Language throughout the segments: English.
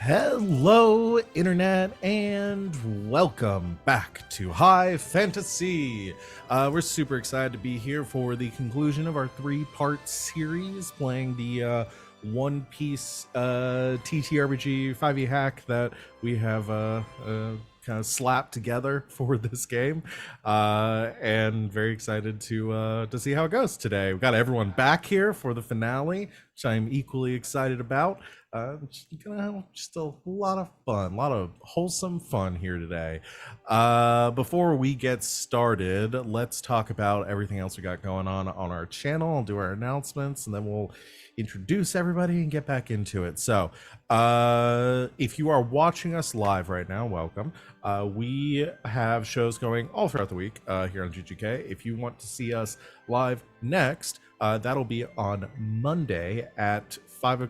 Hello, Internet, and welcome back to High Fantasy. We're super excited to be here for the conclusion of our three-part series, playing the One Piece TTRPG 5e hack that we have kind of slapped together for this game, and very excited to see how it goes today. We've got everyone back here for the finale, which I'm equally excited about. Gonna have just a lot of fun, a lot of wholesome fun here today. Before we get started, let's talk about everything else we got going on our channel. I'll do our announcements, and then we'll introduce everybody and get back into it. So if you are watching us live right now, welcome. We have shows going all throughout the week here on GGK. If you want to see us live next, that'll be on Monday at 8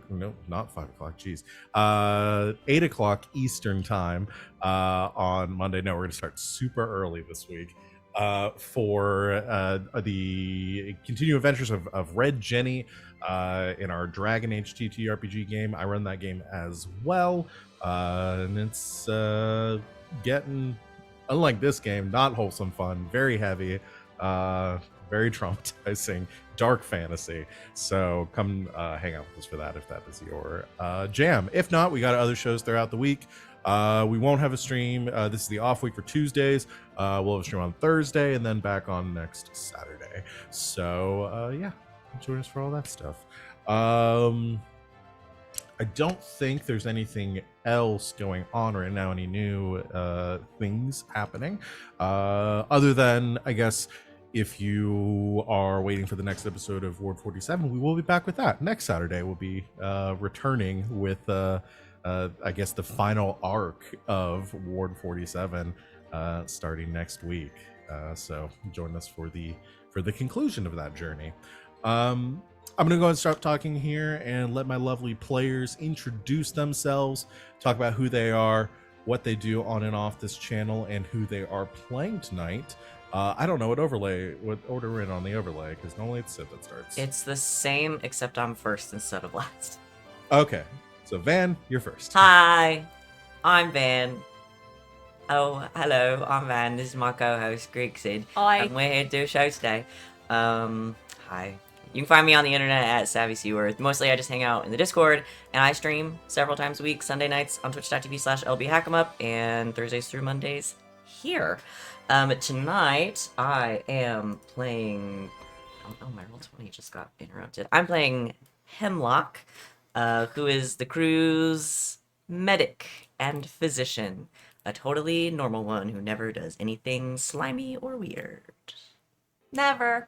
o'clock Eastern time on Monday. No, we're going to start super early this week for the continuing adventures of Red Jenny in our Dragon Age TTRPG game. I run that game as well, and it's getting, unlike this game, not wholesome fun, very heavy, very traumatizing, dark fantasy. So come hang out with us for that if that is your jam. If not, we got other shows throughout the week. We won't have a stream. This is the off week for Tuesdays. We'll have a stream on Thursday and then back on next Saturday. So yeah, join us for all that stuff. I don't think there's anything else going on right now, any new things happening, other than, I guess, if you are waiting for the next episode of Ward 47, we will be back with that. Next Saturday, we'll be returning with, I guess, the final arc of Ward 47 starting next week. So join us for the conclusion of that journey. I'm going to go and start talking here and let my lovely players introduce themselves, talk about who they are, what they do on and off this channel, and who they are playing tonight. I don't know what order we're in on the overlay, because normally it's Sid that starts. It's the same, except I'm first instead of last. Okay, so Van, you're first. Hi, I'm Van. Oh, hello, I'm Van. This is my co-host, Greek Sid. Hi. And we're here to do a show today. Hi. You can find me on the internet at Savvy Seaworth. Mostly I just hang out in the Discord, and I stream several times a week, Sunday nights on twitch.tv/lbhackemup, and Thursdays through Mondays here. Tonight, I am playing... Oh, my Roll20 just got interrupted. I'm playing Hemlock, who is the crew's medic and physician. A totally normal one who never does anything slimy or weird. Never.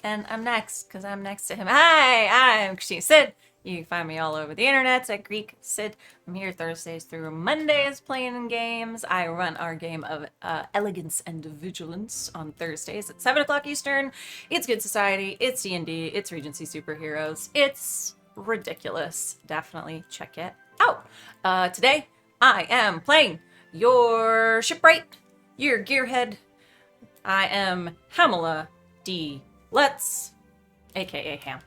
And I'm next, because I'm next to him. Hi, I'm Christina Sid. You can find me all over the internet at Greek Sid. I'm here Thursdays through Mondays playing games. I run our game of Elegance and Vigilance on Thursdays at 7 o'clock Eastern. It's Good Society, it's D&D, it's Regency Superheroes. It's ridiculous. Definitely check it out. Today, I am playing your shipwright, your gearhead. I am Hamela D. Let's, aka Hamm.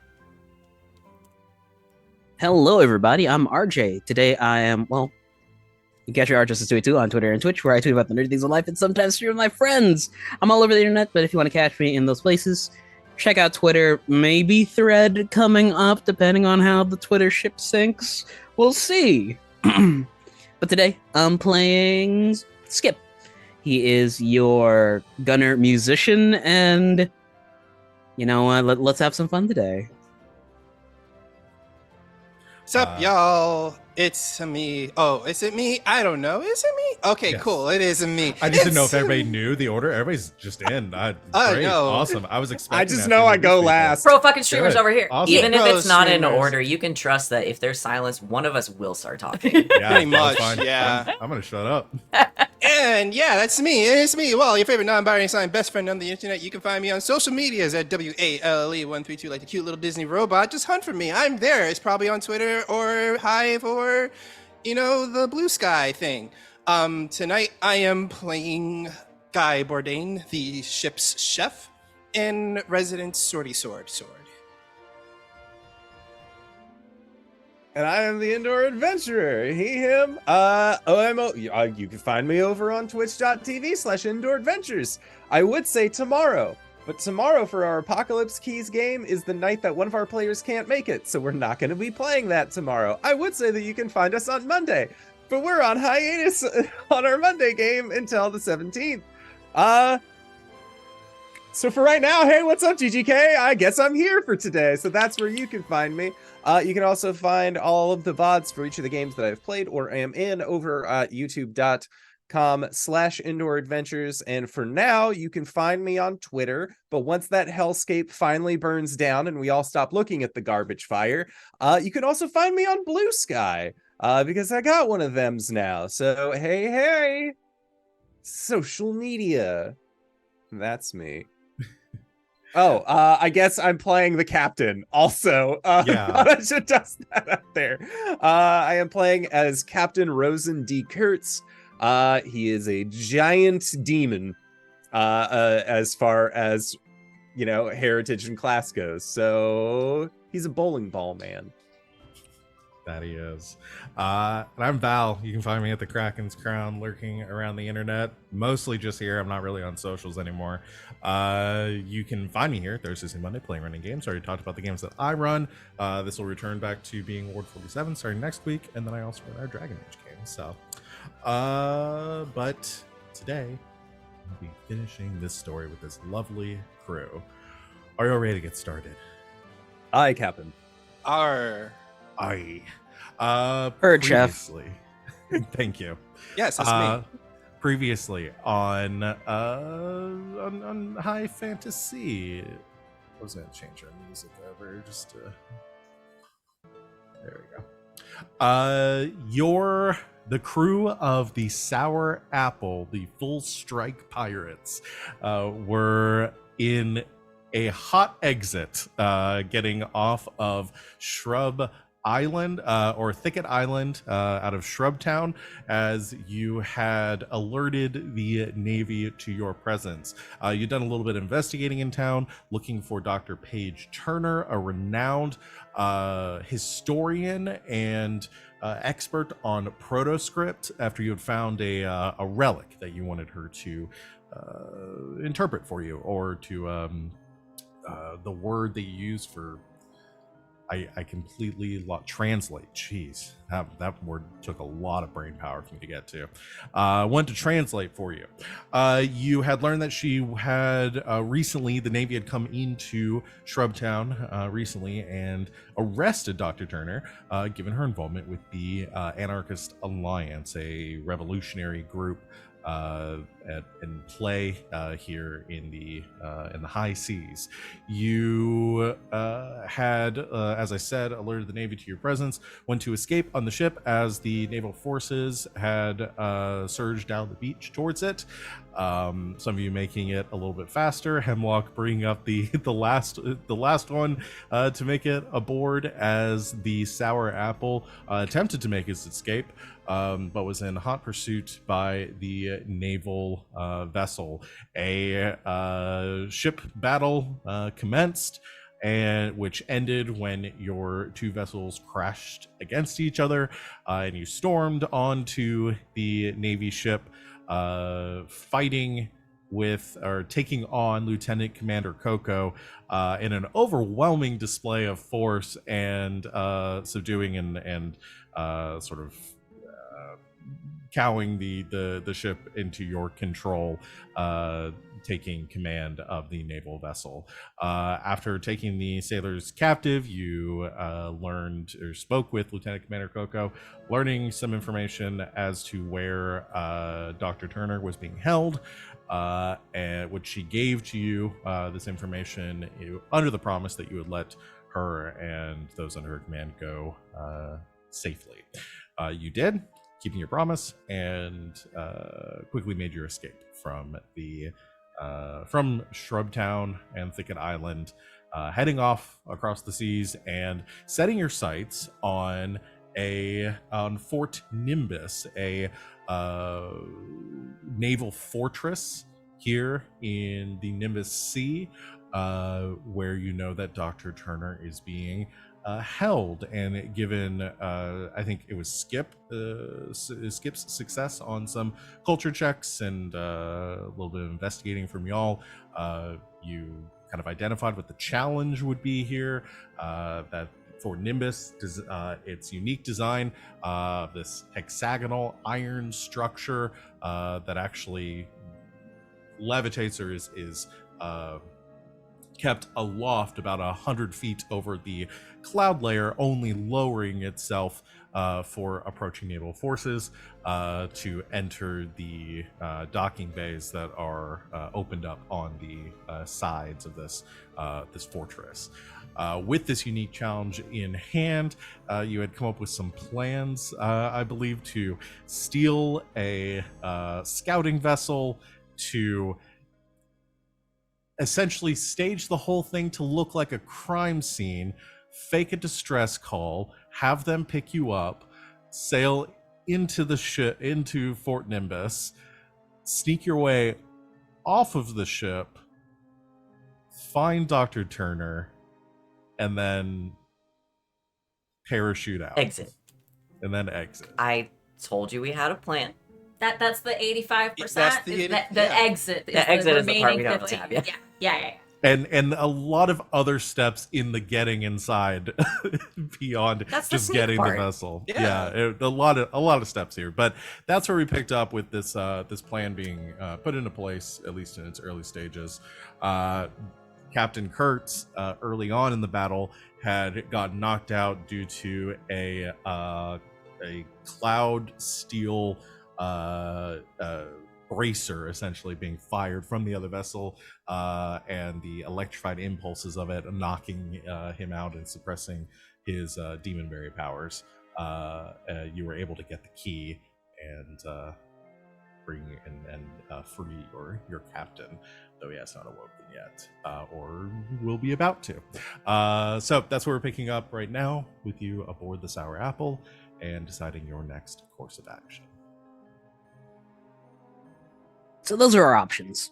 Hello, everybody. I'm RJ. Today I am, well, you can catch your RJ622 on Twitter and Twitch, where I tweet about the nerdy things of life and sometimes stream with my friends. I'm all over the internet, but if you want to catch me in those places, check out Twitter, maybe Thread coming up, depending on how the Twitter ship sinks. We'll see. But today I'm playing Skip. He is your gunner musician, and you know what? Let's have some fun today. What's up, y'all? It's me. Oh, is it me? I don't know. Is it me? Okay, Yes. Cool. It is me. I just didn't know if everybody knew the order. Everybody's just in. Great, no. awesome. I was expecting. I just that know from I these go people. last. Pro fucking streamers Good. over here. Awesome. Even if Pro it's not in streamers. order, you can trust that if there's silence, one of us will start talking. Yeah, Pretty that's much, fine. yeah. I'm gonna shut up. And yeah, that's me. It's me. Well, your favorite non-binary sign best friend on the internet. You can find me on social medias at WALE132, like the cute little Disney robot. Just hunt for me. I'm there. It's probably on Twitter or Hive or, you know, the Blue Sky thing. Tonight I am playing Guy Bourdain, the ship's chef, and resident Swordy Sword. And I am the Indoor Adventurer. He, him. OMO. You can find me over on twitch.tv/indooradventures. I would say tomorrow, but tomorrow for our Apocalypse Keys game is the night that one of our players can't make it, so we're not going to be playing that tomorrow. I would say that you can find us on Monday, but we're on hiatus on our Monday game until the 17th. So for right now, hey, what's up, GGK? I guess I'm here for today, so that's where you can find me. You can also find all of the VODs for each of the games that I've played or am in over at youtube.com/indooradventures. And for now, you can find me on Twitter. But once that hellscape finally burns down and we all stop looking at the garbage fire, you can also find me on Blue Sky because I got one of them's now. So hey, social media. That's me. Oh, I guess I'm playing the captain also. Yeah. I should toss that out there. I am playing as Captain D. Kurtz. He is a giant demon as far as, heritage and class goes. So he's a bowling ball man. That he is. And I'm Val. You can find me at the Kraken's Crown, lurking around the internet, mostly just here. I'm not really on socials anymore. You can find me here Thursdays and Monday playing running games. I already talked about the games that I run. This will return back to being Ward 47 starting next week, and then I also run our Dragon Age game. So, but today I'll be finishing this story with this lovely crew. Are you all ready to get started? Aye, Captain. R. Heard, Chef. previously, thank you. Yes, that's me. Previously on High Fantasy. I was gonna change our music over just to. There we go. You're the crew of the Sour Apple, the Full Strike Pirates, were in a hot exit, getting off of Shrub Island or Thicket Island out of Shrubtown, as you had alerted the Navy to your presence. You'd done a little bit of investigating in town, looking for Dr. Paige Turner, a renowned historian and expert on protoscript, after you had found a relic that you wanted her to interpret for you, or to the word that you use for I completely translate. Jeez, that word took a lot of brain power for me to get to. Went to translate for you. You had learned that she had recently, the Navy had come into Shrubtown recently and arrested Dr. Turner, given her involvement with the Anarchist Alliance, a revolutionary group in play here in the high seas. You had, as I said, alerted the Navy to your presence, went to escape on the ship as the naval forces had surged down the beach towards it. Some of you making it a little bit faster. Hemlock bringing up the last one to make it aboard as the Sour Apple attempted to make its escape, but was in hot pursuit by the naval vessel. A ship battle commenced, and which ended when your two vessels crashed against each other, and you stormed onto the Navy ship, fighting with, or taking on, Lieutenant Commander Coco in an overwhelming display of force, and subduing and sort of cowing the ship into your control, taking command of the naval vessel. After taking the sailors captive, you learned or spoke with Lieutenant Commander Coco, learning some information as to where Dr. Turner was being held, and which she gave to you, this information, under the promise that you would let her and those under her command go safely. You did, keeping your promise, and quickly made your escape from Shrubtown and Thicket Island, heading off across the seas and setting your sights on Fort Nimbus, a naval fortress here in the Nimbus Sea, where you know that Dr. Turner is being held and given, I think it was Skip's success on some culture checks and a little bit of investigating from y'all. You kind of identified what the challenge would be here, that for Nimbus, its unique design, this hexagonal iron structure that actually levitates or is kept aloft about 100 feet over the cloud layer, only lowering itself for approaching naval forces to enter the docking bays that are opened up on the sides of this fortress. With this unique challenge in hand, you had come up with some plans, I believe, to steal a scouting vessel, to essentially stage the whole thing to look like a crime scene, fake a distress call, have them pick you up, sail into the ship, into Fort Nimbus, sneak your way off of the ship, find Dr. Turner, and then parachute out. Exit. And then exit. I told you we had a plan. That's the 85%. That's the is that, 80 the yeah. exit. Is The exit is the part we remaining don't 50. have, yeah. Yeah. And a lot of other steps in the getting inside beyond That's the just sneak getting part. the vessel. Yeah. A lot of steps here, but that's where we picked up with this this plan being put into place, at least in its early stages. Captain Kurtz, early on in the battle, had gotten knocked out due to a cloud steel bracer essentially being fired from the other vessel, and the electrified impulses of it knocking him out and suppressing his demonberry powers. You were able to get the key and bring and free your captain, though he has not awoken yet, or will be about to. So that's where we're picking up right now, with you aboard the Sour Apple and deciding your next course of action. So those are our options.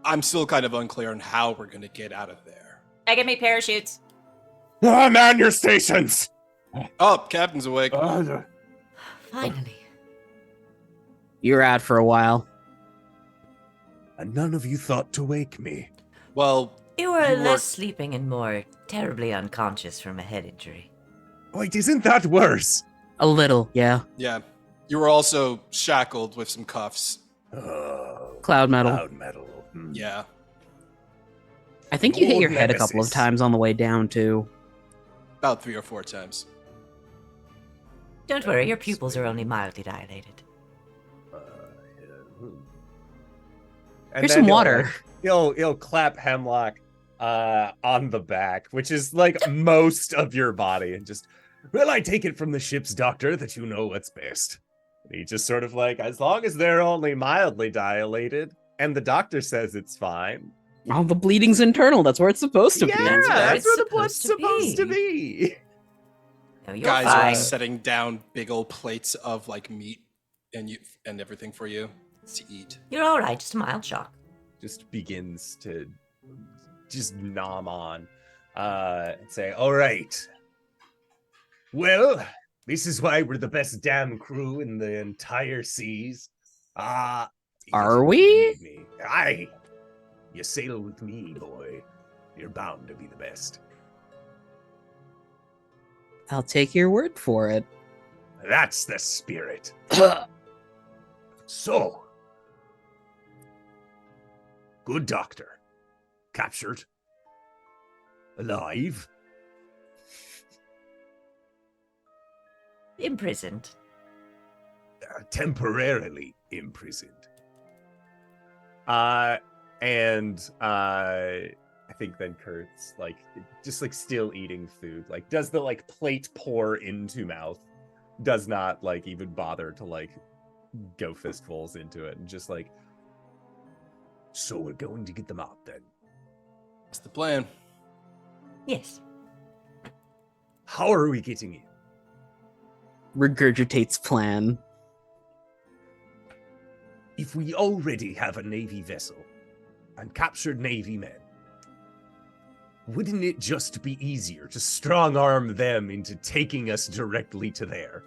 I'm still kind of unclear on how we're going to get out of there. I give me parachutes. Man your stations! Oh, Captain's awake. Finally. You're out for a while. And none of you thought to wake me. Well, You were You less were- sleeping and more terribly unconscious from a head injury. Wait, isn't that worse? A little, yeah. yeah. You were also shackled with some cuffs. Cloud metal. Cloud metal. Yeah. I think you hit Lord your head a couple of Nemesis. times on the way down, too. About 3 or 4 times. Don't worry, your pupils are only mildly dilated. And Here's then some he'll, water. like, He'll clap Hemlock on the back, which is like most of your body, and just, well, I take it from the ship's doctor that you know what's best. And he just sort of like, as long as they're only mildly dilated, and the doctor says it's fine. Oh, the bleeding's internal. That's where it's supposed to be. That's where that's it's where the blood's supposed to supposed to be. be. No, you're Guys fine. are setting down big old plates of like meat and everything for you to eat. You're alright, just a mild shock. Just begins to just nom on and say, all right. Well, this is why we're the best damn crew in the entire seas. Are you we? believe me. Aye. You sail with me, boy. You're bound to be the best. I'll take your word for it. That's the spirit. So, good doctor. Captured. Alive. Imprisoned. Temporarily imprisoned. I think then Kurtz, like, just like still eating food, like does the like plate pour into mouth, does not like even bother to like go fistfuls into it, and just like, so we're going to get them out then. That's the plan. Yes. How are we getting in? Regurgitates plan. If we already have a Navy vessel and captured Navy men, Wouldn't it just be easier to strong-arm them into taking us directly to there?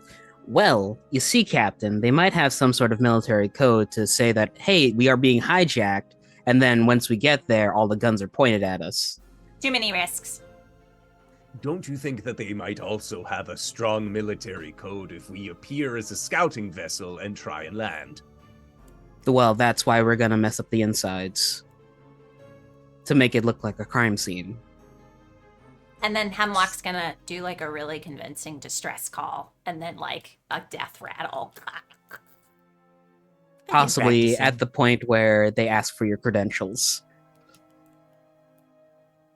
Well, you see, Captain, they might have some sort of military code to say that, hey, we are being hijacked, and then once we get there, all the guns are pointed at us. Too many risks. Don't you think that they might also have a strong military code if we appear as a scouting vessel and try and land? Well, that's why we're gonna mess up the insides. To make it look like a crime scene. And then Hemlock's gonna do like a really convincing distress call and then like a death rattle. Possibly practicing. at the point where they ask for your credentials.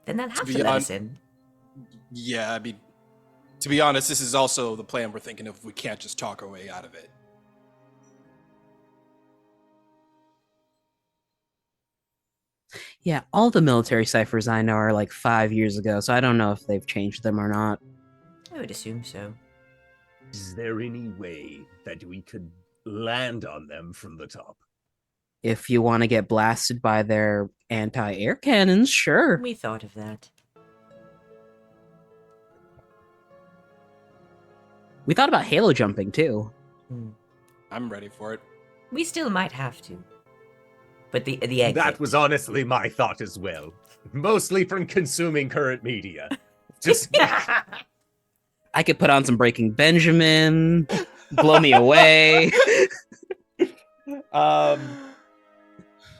Then they'll have be to let hon- us in. Yeah, I mean, to be honest, this is also the plan we're thinking of. We can't just talk our way out of it. Yeah, all the military ciphers I know are like 5 years ago, so I don't know if they've changed them or not. I would assume so. Is there any way that we could land on them from the top? If you want to get blasted by their anti-air cannons, sure. We thought of that. We thought about halo jumping too. I'm ready for it. We still might have to. But the exit. That was honestly my thought as well. Mostly from consuming current media. Just I could put on some Breaking Benjamin, blow me away.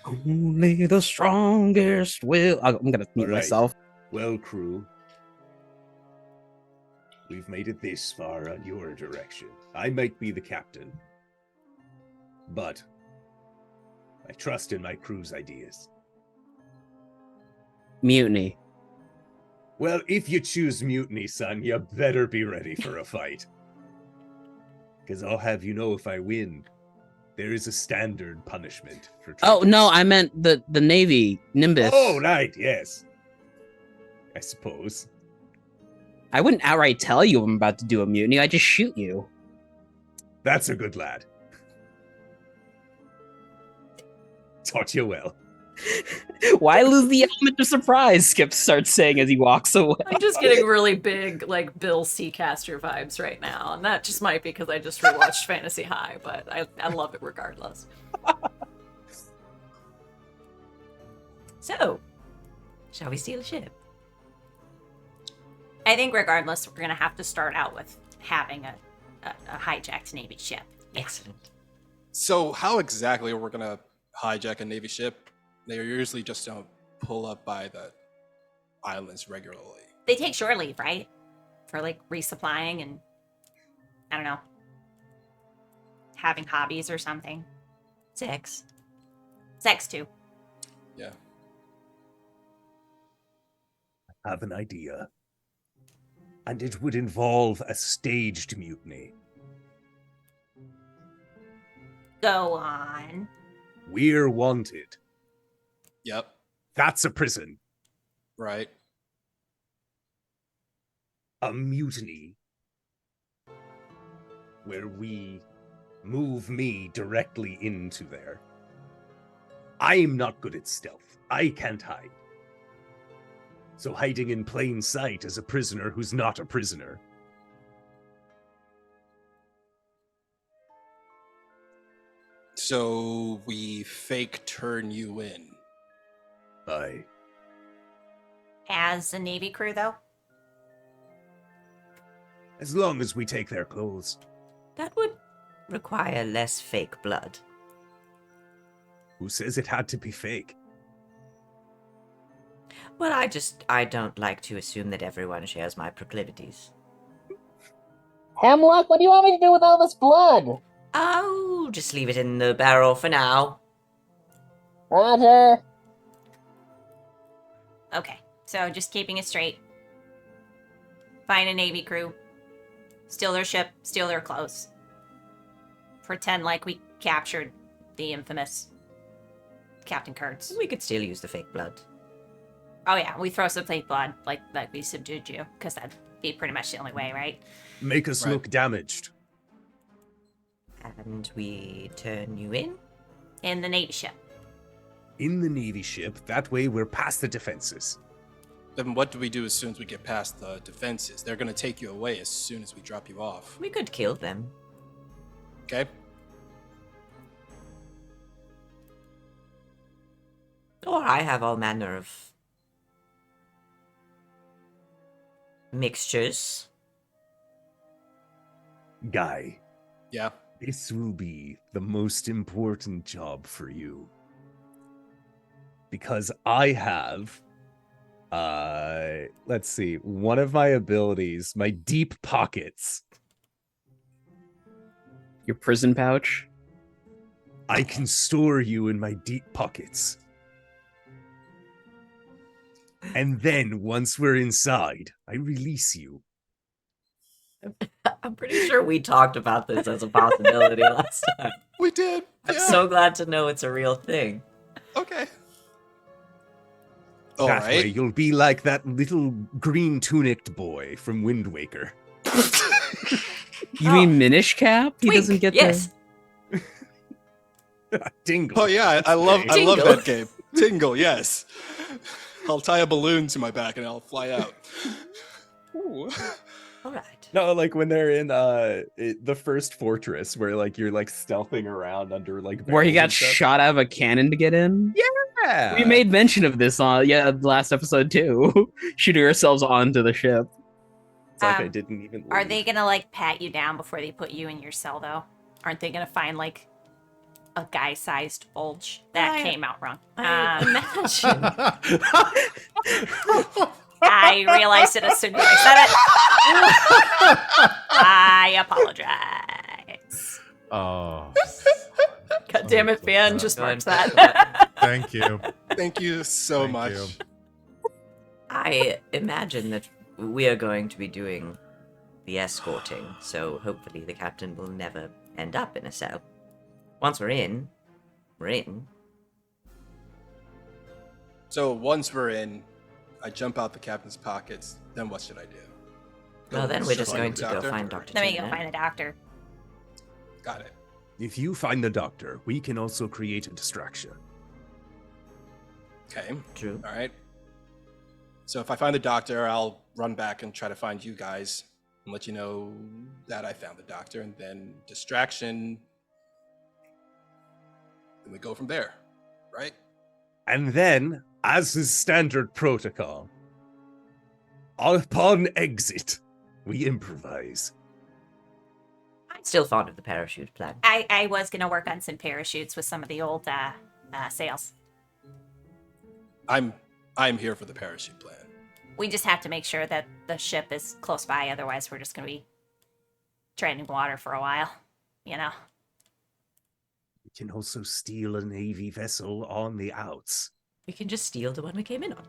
Only the strongest will. I'm gonna mute All right. myself. well, crew. We've made it this far on your direction. I might be the captain, but I trust in my crew's ideas. Mutiny. Well, if you choose mutiny, son, you better be ready for a fight. Because I'll have you know, if I win, there is a standard punishment for Oh traitors. no, I meant the Navy Nimbus. Oh, right, yes. I suppose. I wouldn't outright tell you I'm about to do a mutiny. I just shoot you. That's a good lad. Taught you well. Why lose the element of surprise? Skip starts saying as he walks away. I'm just getting really big, like, Bill Seacaster vibes right now. And that just might be because I just rewatched Fantasy High, but I love it regardless. So, shall we steal a ship? I think regardless, we're going to have to start out with having a hijacked Navy ship. Excellent. So, how exactly are we gonna hijack a Navy ship? They usually just don't pull up by the islands regularly. They take shore leave, right? For, like, resupplying and, I don't know, having hobbies or something. Sex. Sex, too. Yeah. I have an idea. And it would involve a staged mutiny. Go on. We're wanted. Yep. That's a prison. Right. A mutiny where we move me directly into there. I'm not good at stealth. I can't hide. So hiding in plain sight as a prisoner who's not a prisoner. So we fake turn you in. Aye. As a Navy crew, though? As long as we take their clothes. That would require less fake blood. Who says it had to be fake? Well, I don't like to assume that everyone shares my proclivities. Hemlock, what do you want me to do with all this blood? Oh, just leave it in the barrel for now. Roger. Okay, so just keeping it straight. Find a Navy crew. Steal their ship, steal their clothes. Pretend like we captured the infamous Captain Kurtz. We could still use the fake blood. Oh yeah, we throw some fake blood, like we subdued you, because that'd be pretty much the only way, right? Make us Right. look damaged. And we turn you in? In the Navy ship. In the Navy ship, that way we're past the defenses. Then what do we do as soon as we get past the defenses? They're gonna take you away as soon as we drop you off. We could kill them. Okay? Or I have all manner of mixtures. Guy, Yeah. this will be the most important job for you. Because I have, let's see, one of my abilities, my deep pockets. Your prison pouch. I can store you in my deep pockets. And then, once we're inside, I release you. I'm pretty sure we talked about this as a possibility last time. We did. I'm Yeah. so glad to know it's a real thing. Okay. All That way, right. you'll be like that little green tunicked boy from Wind Waker. You mean Minish Cap? He Twink, doesn't get yes. Dingle. Oh yeah, I love Tingle. that game. Tingle, yes. I'll tie a balloon to my back and I'll fly out. Ooh. All right. No, like when they're in the first fortress where like you're like stealthing around under like Where he barrels got and stuff. shot out of a cannon to get in? Yeah. We made mention of this on the last episode too. Shooting ourselves onto the ship. It's like I Um, didn't even Are leave. they gonna like pat you down before they put you in your cell though? Aren't they gonna find like a guy-sized bulge? That I- came out wrong. I imagine. I realized it as soon as I said it. I apologize. Oh, God damn it, Fan, Go just ahead. marks that. thank you. Thank you so Thank much. you. I imagine that we are going to be doing the escorting, so hopefully the captain will never end up in a cell. Once we're in, we're in. So once we're in, I jump out the captain's pockets. Then what should I do? Well, then we're just find going the to go doctor? find Dr. Let me go Turner. find the doctor. Got it. If you find the doctor, we can also create a distraction. Okay. True. All right. So if I find the doctor, I'll run back and try to find you guys and let you know that I found the doctor, and then distraction. Then we go from there, right? And then, as is standard protocol, upon exit, we improvise. I'm still fond of the parachute plan. I was gonna work on some parachutes with some of the old sails. I'm here for the parachute plan. We just have to make sure that the ship is close by, otherwise we're just gonna be treading water for a while, you know. We can also steal a navy vessel on the outs. We can just steal the one we came in on.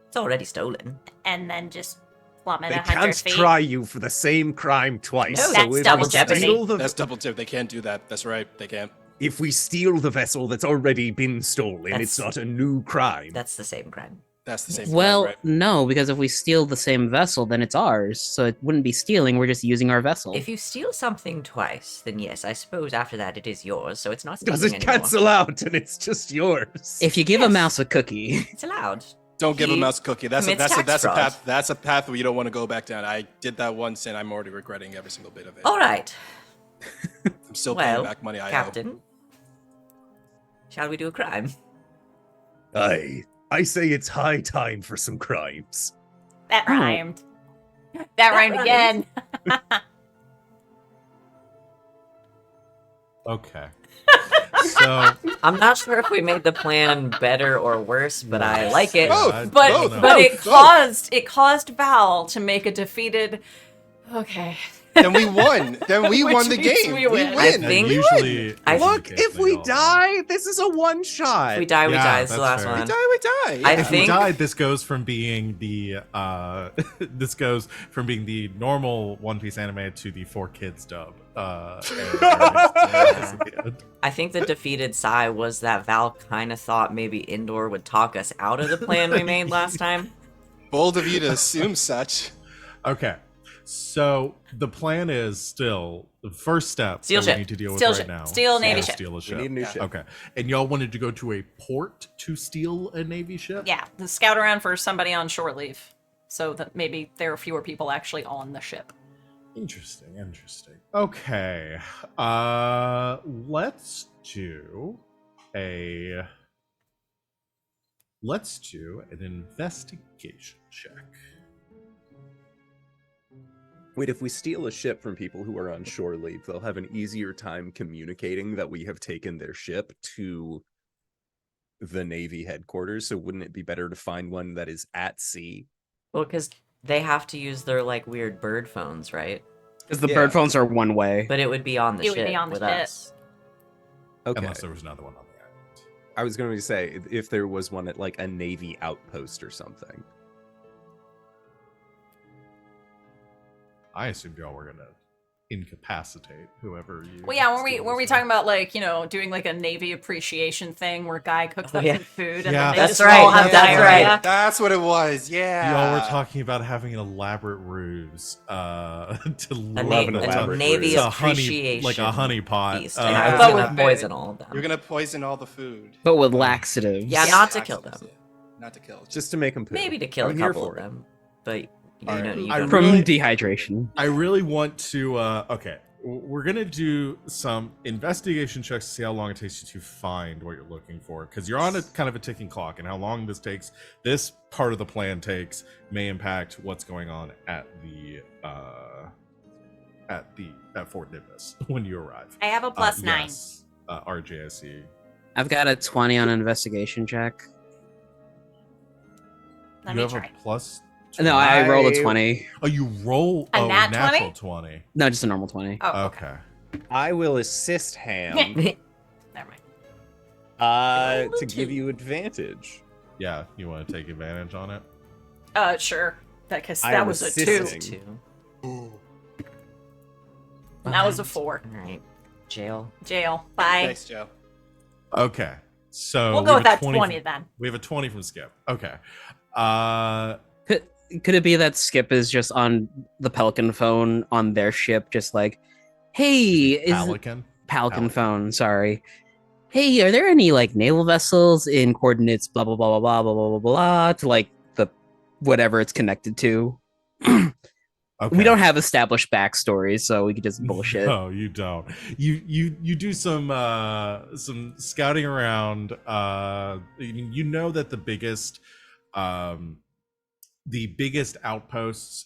It's already stolen. And then just plummet They 100 can't feet. try you for the same crime twice. No, so that's if double we jeopardy. steal the- That's double tip. They can't do that. That's right. They can't. If we steal the vessel that's already been stolen, it's That's- not a new crime. That's the same crime. That's the same. Well, crime, right? no, because if we steal the same vessel, then it's ours. So it wouldn't be stealing, we're just using our vessel. If you steal something twice, then yes, I suppose after that it is yours, so it's not Does stealing it anymore. cancel out and it's just yours? If you give a Yes. mouse a cookie, It's allowed. Don't give a He mouse a cookie. That's a commits tax fraud. path. That's a path where you don't want to go back down. I did that once, and I'm already regretting every single bit of it. All right, I'm still well, paying back money I owe. Captain, shall we do a crime? I say it's high time for some crimes. That Oh. rhymed. That rhymed again. Okay. So, I'm not sure if we made the plan better or worse, but I like it. Both. I But don't know. but it Both. caused Val to make a defeated. Okay. Then we won. Then we Which won the means game. we win. I and think- usually, I- Look, usually if we they all- die, this is a one shot. If we die, we Yeah, die. It's the that's last fair. We one. die. We die. I Yeah. If we think- died, this goes from being the this goes from being the normal One Piece anime to the 4Kids dub. I think the defeated sigh was that Val kind of thought maybe Indoor would talk us out of the plan we made last time. Bold of you to assume such. Okay, So the plan is still the first step Steal that ship. we need to deal with Steal right ship. now. Steal Navy is ship. Steal a We ship. need a new ship. Okay. And y'all wanted to go to a port to steal a Navy ship? Yeah, the scout around for somebody on shore leave, so that maybe there are fewer people actually on the ship. Interesting. Okay. Let's do an investigation check. Wait, if we steal a ship from people who are on shore leave, they'll have an easier time communicating that we have taken their ship to the Navy headquarters. So wouldn't it be better to find one that is at sea? Well, because they have to use their like weird bird phones, right? Because the Yeah. bird phones are one way. But it would be on the It would ship be on the with ship. us. Okay. Unless there was another one on the island. I was going to say, if there was one at like a Navy outpost or something. I assumed y'all were gonna incapacitate whoever you. Well, yeah, steal were we this talking about like doing like a Navy appreciation thing where Guy cooks Oh, up yeah. some food and Yeah. then they That's just right, all have that's diarrhea? right. That's what it was. Yeah. Y'all were talking about having an elaborate ruse to lure Love an them elaborate to- Navy to honey, appreciation like a honey pot. feast, and I was But gonna with poison food. all of them. You're gonna poison all the food. But with laxatives. Yeah, not to kill them. Not to kill. Just to make them poop. Maybe to kill I'm a here couple for of it. them, but you All know, right. you I don't From really- dehydration. I really want to. Okay, we're gonna do some investigation checks to see how long it takes you to find what you're looking for, because you're on a kind of a ticking clock, and how long this part of the plan takes, may impact what's going on at Fort Nimbus when you arrive. I have a plus 9. Yes, RJ, I see. I've got a 20 on an investigation check. Let You me have try. a plus. No, I rolled a I- 20. Oh, you roll A nat natural 20. No, just a normal 20. Oh, okay. Okay. I will assist Ham Never mind. to give you advantage. Yeah, you want to take advantage on it? Sure. Because I that am was a 2. assisting. Two. And that was a 4. All right, jail. Jail. Bye. Thanks, Joe. Okay. So We'll we go have with a that 20 20 then. We have a 20 from Skip. Okay. Could it be that Skip is just on the Pelican phone on their ship, just like, hey, is Pelican. Pelican phone, sorry. Hey, are there any like naval vessels in coordinates blah blah blah blah blah blah blah blah to like the whatever it's connected to? Okay. We don't have established backstories, so we could just bullshit. No, you don't. You do some scouting around. You know that the biggest outposts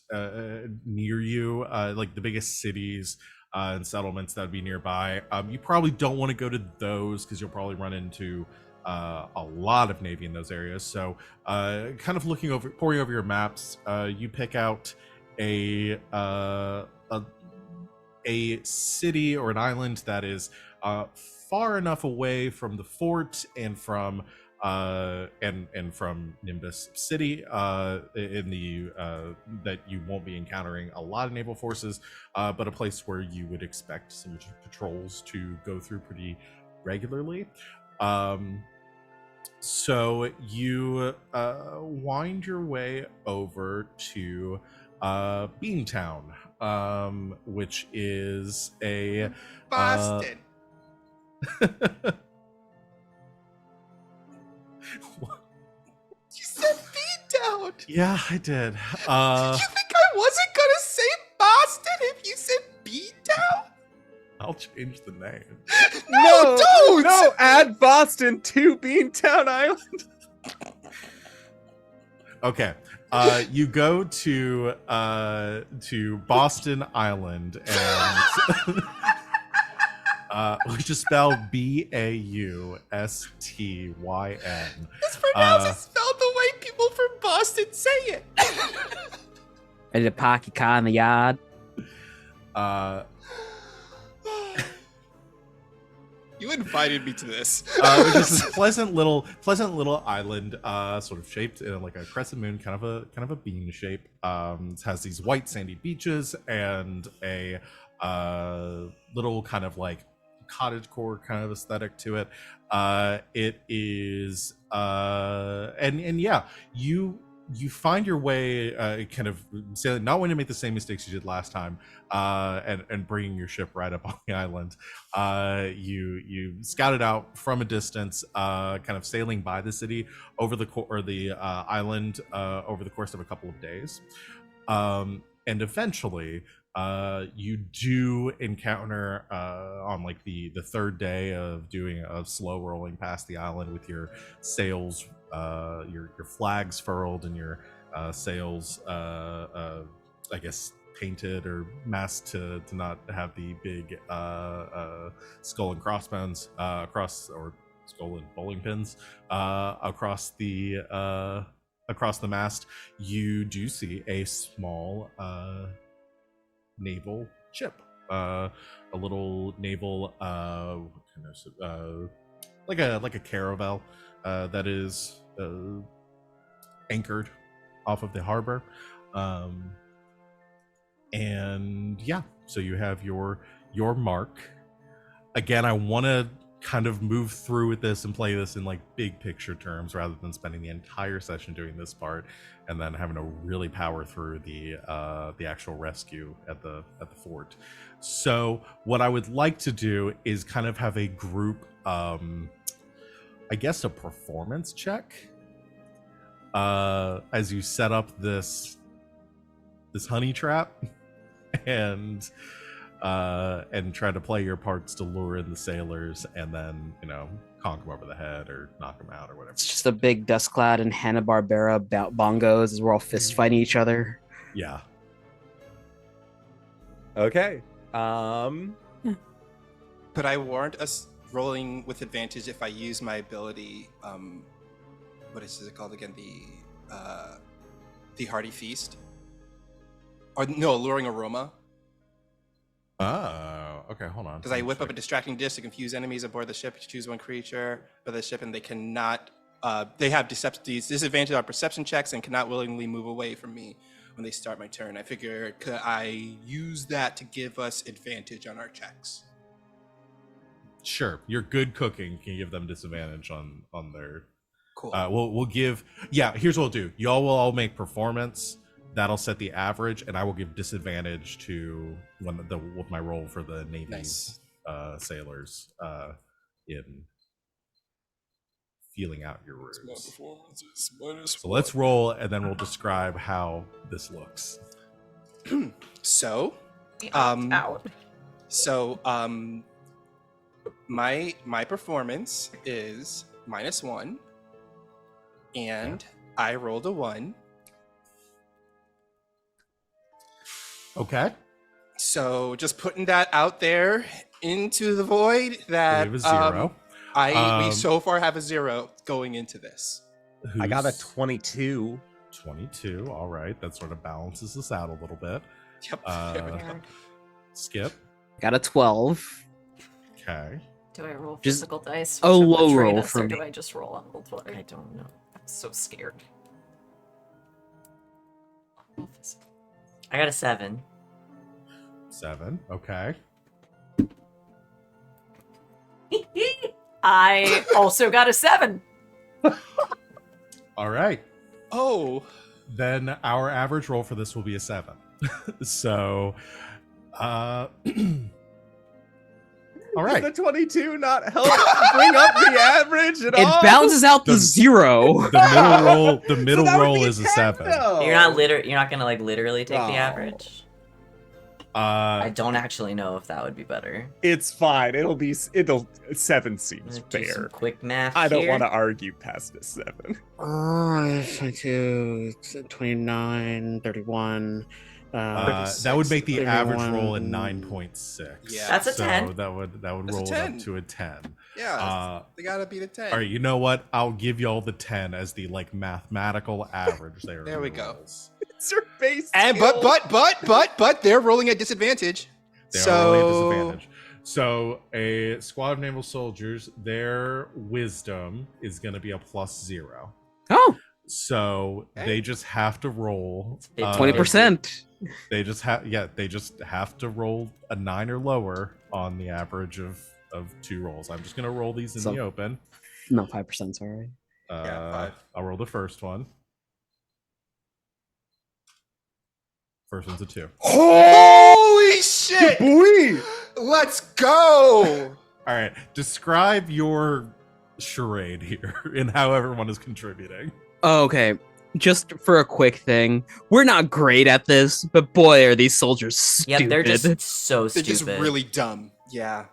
near you, like the biggest cities and settlements that would be nearby. You probably don't want to go to those because you'll probably run into a lot of Navy in those areas. So, kind of poring over your maps, you pick out a city or an island that is far enough away from the fort and from Nimbus City in the that you won't be encountering a lot of naval forces, but a place where you would expect some patrols to go through pretty regularly. So you wind your way over to Beantown, which is a Boston. You said Beantown. Yeah, I did. You think I wasn't gonna say Boston if you said Beantown? I'll change the name. No, don't! No, add Boston to Beantown Island. Okay. You go to Boston Island, and which is spelled Baustyn. It's pronounced spelled the way people from Boston say it. Is it Pocky car in the yard? You invited me to this. Which is this pleasant little island, sort of shaped in like a crescent moon, kind of a bean shape. It has these white sandy beaches and a little kind of like cottagecore kind of aesthetic to it. It is and yeah, you you find your way kind of sailing, not wanting to make the same mistakes you did last time, and bringing your ship right up on the island. You scout it out from a distance, kind of sailing by the city over the island over the course of a couple of days, and eventually you do encounter on like the third day of doing a slow rolling past the island with your sails, your flags furled and your sails, I guess painted or masked to not have the big skull and crossbones or skull and bowling pins across the mast. You do see a small naval ship, a little naval like a caravel that is anchored off of the harbor, and yeah, so you have your mark. Again, I want to kind of move through with this and play this in like big picture terms rather than spending the entire session doing this part and then having to really power through the actual rescue at the fort. So what I would like to do is kind of have a group, I guess a performance check, as you set up this honey trap and try to play your parts to lure in the sailors and then, conk them over the head or knock them out or whatever. It's just a big Dustclad and Hanna-Barbera bongos as we're all fist fighting each other. Yeah. Okay. But I warrant us rolling with advantage if I use my ability. What is it called again? The Hearty Feast, or no, Alluring Aroma. Oh, okay, hold on. Because I whip up a distracting disc to confuse enemies aboard the ship. You choose one creature for the ship, and they cannot. They have disadvantage on perception checks and cannot willingly move away from me when they start my turn. I figure could I use that to give us advantage on our checks? Sure, your good cooking can give them disadvantage on their. Cool. We'll give. Yeah, here's what we'll do. Y'all will all make performance. That'll set the average, and I will give disadvantage to with my roll for the Navy Nice. Sailors in feeling out your rules. My performance is minus So let's roll, and then we'll describe how this looks. So, Out. my performance is -1, and I rolled a 1. Okay. So just putting that out there into the void that We have a 0. we so far have a 0 going into this. I got a Who's 22. 22. All right, that sort of balances this out a little bit. Yep. There we go. Skip. Got a 12. Okay. Do I roll Just physical dice? a which will low betray roll us, for or do me. I just roll on roll 20? I don't know. I'm so scared. I got a 7. 7. Okay. I also got a 7. All right. Oh, Then our average roll for this will be a 7. So, all right. Does the 22 not help bring up the average at It all? balances out the The- 0. The middle So that would roll be is a 10 7. though. You're not gonna like literally take the Oh. average. I Uh, don't actually know if that would be better. It's fine. It'll 7 seems Let's do some fair. quick math. I don't here. want to argue past a 7. 22, 29, 31. that would make the average roll a 31. 9.6. Yeah. That's a So 10. that would That's a roll it 10. up to a 10. yeah. They gotta beat a 10. All right, you know what? I'll give y'all the 10 as the like mathematical average there. There we go. It's your base. And skill. but they're rolling at disadvantage. They so are rolling at disadvantage. So a squad of naval soldiers, their wisdom is going to be a +0. Oh, So Okay. they just have to roll 20%. They just have to roll a 9 or lower on the average of 2 rolls. I'm just going to roll these in So- the open. No, 5%, sorry. Yeah, 5. I'll roll the first one. First one's a 2. Holy shit! Boy! Let's go! All right, describe your charade here and how everyone is contributing. Okay, just for a quick thing, we're not great at this, but boy, are these soldiers stupid. Yeah, they're just so They're stupid. just really dumb. Yeah.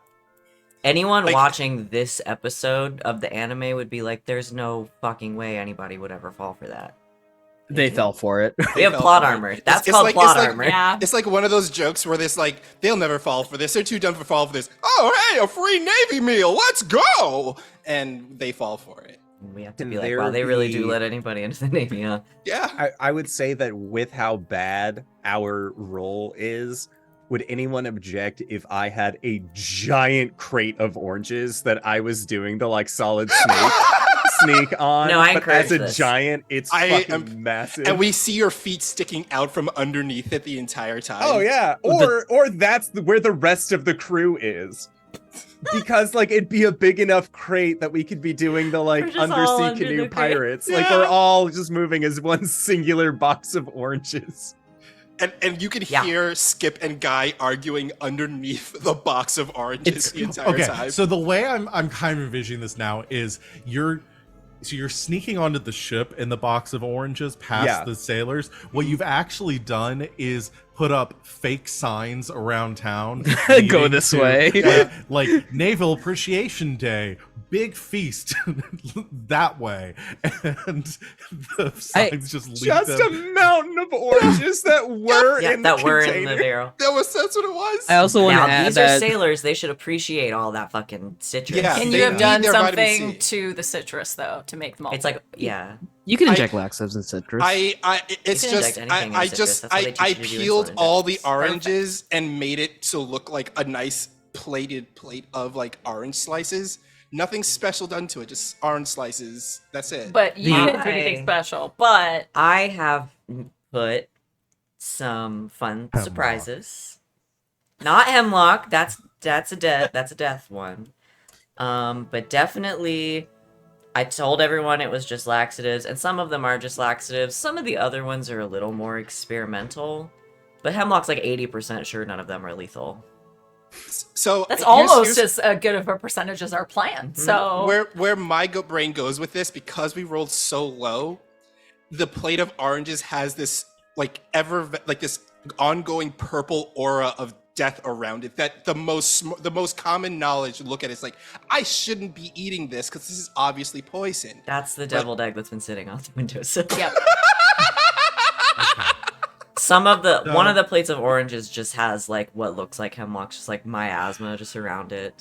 Anyone Like- watching this episode of the anime would be like, "There's no fucking way anybody would ever fall for that." They fell for it. We have fell plot for it. armor. It's- That's it's called like- plot it's like- armor. Yeah. It's like one of those jokes where this like, they'll never fall for this. They're too dumb to fall for this. Oh, hey, a free Navy meal. Let's go. And they fall for it. We have to Can be like, there wow, they really do be- let anybody into the Navy, huh? Yeah. I would say that with how bad our role is, would anyone object if I had a giant crate of oranges that I was doing the like solid sneak on? No, I but as encourage a this. giant, it's I fucking am- massive. And we see your feet sticking out from underneath it the entire time. Oh yeah, or that's where the rest of the crew is. Because like it'd be a big enough crate that we could be doing the like We're just all undersea under canoe the crate. pirates. Like Yeah. we're all just moving as one singular box of oranges. And you can Yeah. hear Skip and Guy arguing underneath the box of oranges the entire Okay, time. so the way I'm kind of envisioning this now is you're sneaking onto the ship in the box of oranges past Yeah. the sailors. What you've actually done is put up fake signs around town. Go leading this to, way. like Naval Appreciation Day, big feast that way, and the signs just lead Just a them. mountain of oranges that were Yeah, in that the were in container. the barrel. That's what it was. I also want to Now, add these are that sailors. They should appreciate all that fucking citrus. Yeah, Can they you have need done their vitamin something C. to the citrus though to make them all? It's like, yeah. you can I- inject laxatives in citrus. It's can just, inject anything in I citrus. just, That's why they I teach you to do peeled insulin all the injections. oranges and made it to look like a nice plated plate of like orange slices. Nothing special done to it, just orange slices. That's it. but you The- didn't do anything special. But I have put some fun Hemlock. surprises. Not Hemlock. That's a death one. But definitely, I told everyone it was just laxatives, and some of them are just laxatives. Some of the other ones are a little more experimental. But Hemlock's like 80% sure none of them are lethal. so that's here's- almost here's as good of a percentage as our plan. So where my brain goes with this, because we rolled so low. The plate of oranges has this like this ongoing purple aura of death around it. That the most common knowledge look at it, it's like, I shouldn't be eating this because this is obviously poison. That's the deviled egg that's been sitting on the windowsill. yep. Some of the So- one of the plates of oranges just has like what looks like hemlock, just like miasma just around it,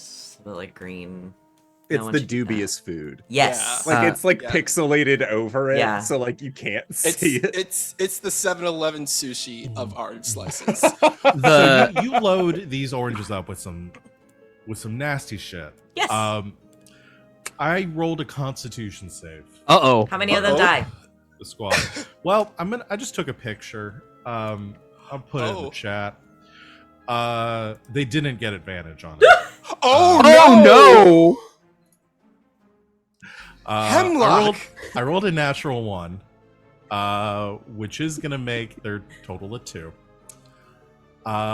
the like green. No It's one the should do that. dubious food. Yes. Yeah. Like Uh, it's like yeah. pixelated over it, Yeah. so like you can't It's see it. it's the 7-Eleven sushi of orange slices. the So you load these oranges up with some nasty shit. Yes. I rolled a Constitution save. uh-oh. How many of them Uh-oh. die? The squad. Well, I just took a picture. I'll put it in the Oh. chat. They didn't get advantage on it. Oh, Oh no! Hemlock! I rolled a natural 1, which is gonna make their total of 2.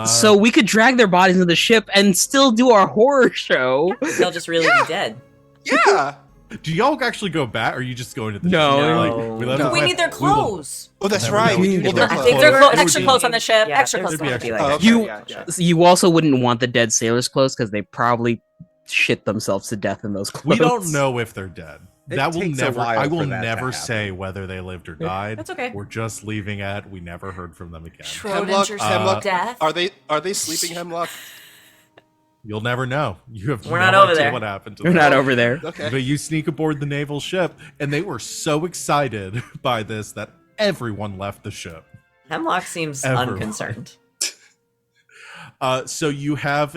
So we could drag their bodies into the ship and still do our horror show. They'll just really be dead. Yeah. do y'all actually go back, or are you just going to the No. ship? No. Like, we let No. them We play- need their we will- clothes. Oh, that's Never right. know. We do need their I Clothes. think they're It would extra be- clothes on the ship. Yeah, Extra there's clothes. There'd be gonna be extra like Okay, You- yeah. You also wouldn't want the dead sailors' clothes because they probably shit themselves to death in those clothes. We don't know if they're dead. It That will takes a never. while I for will that to never happen. say whether they lived or died. That's okay. We're just leaving at we never heard from them again. Schrodinger's Hemlock, death. Are they sleeping, Hemlock? You'll never know. You have We're no not over idea there. what happened to We're them. not over there. Okay. But you sneak aboard the naval ship, and they were so excited by this that everyone left the ship. Hemlock seems Everyone. unconcerned. So you have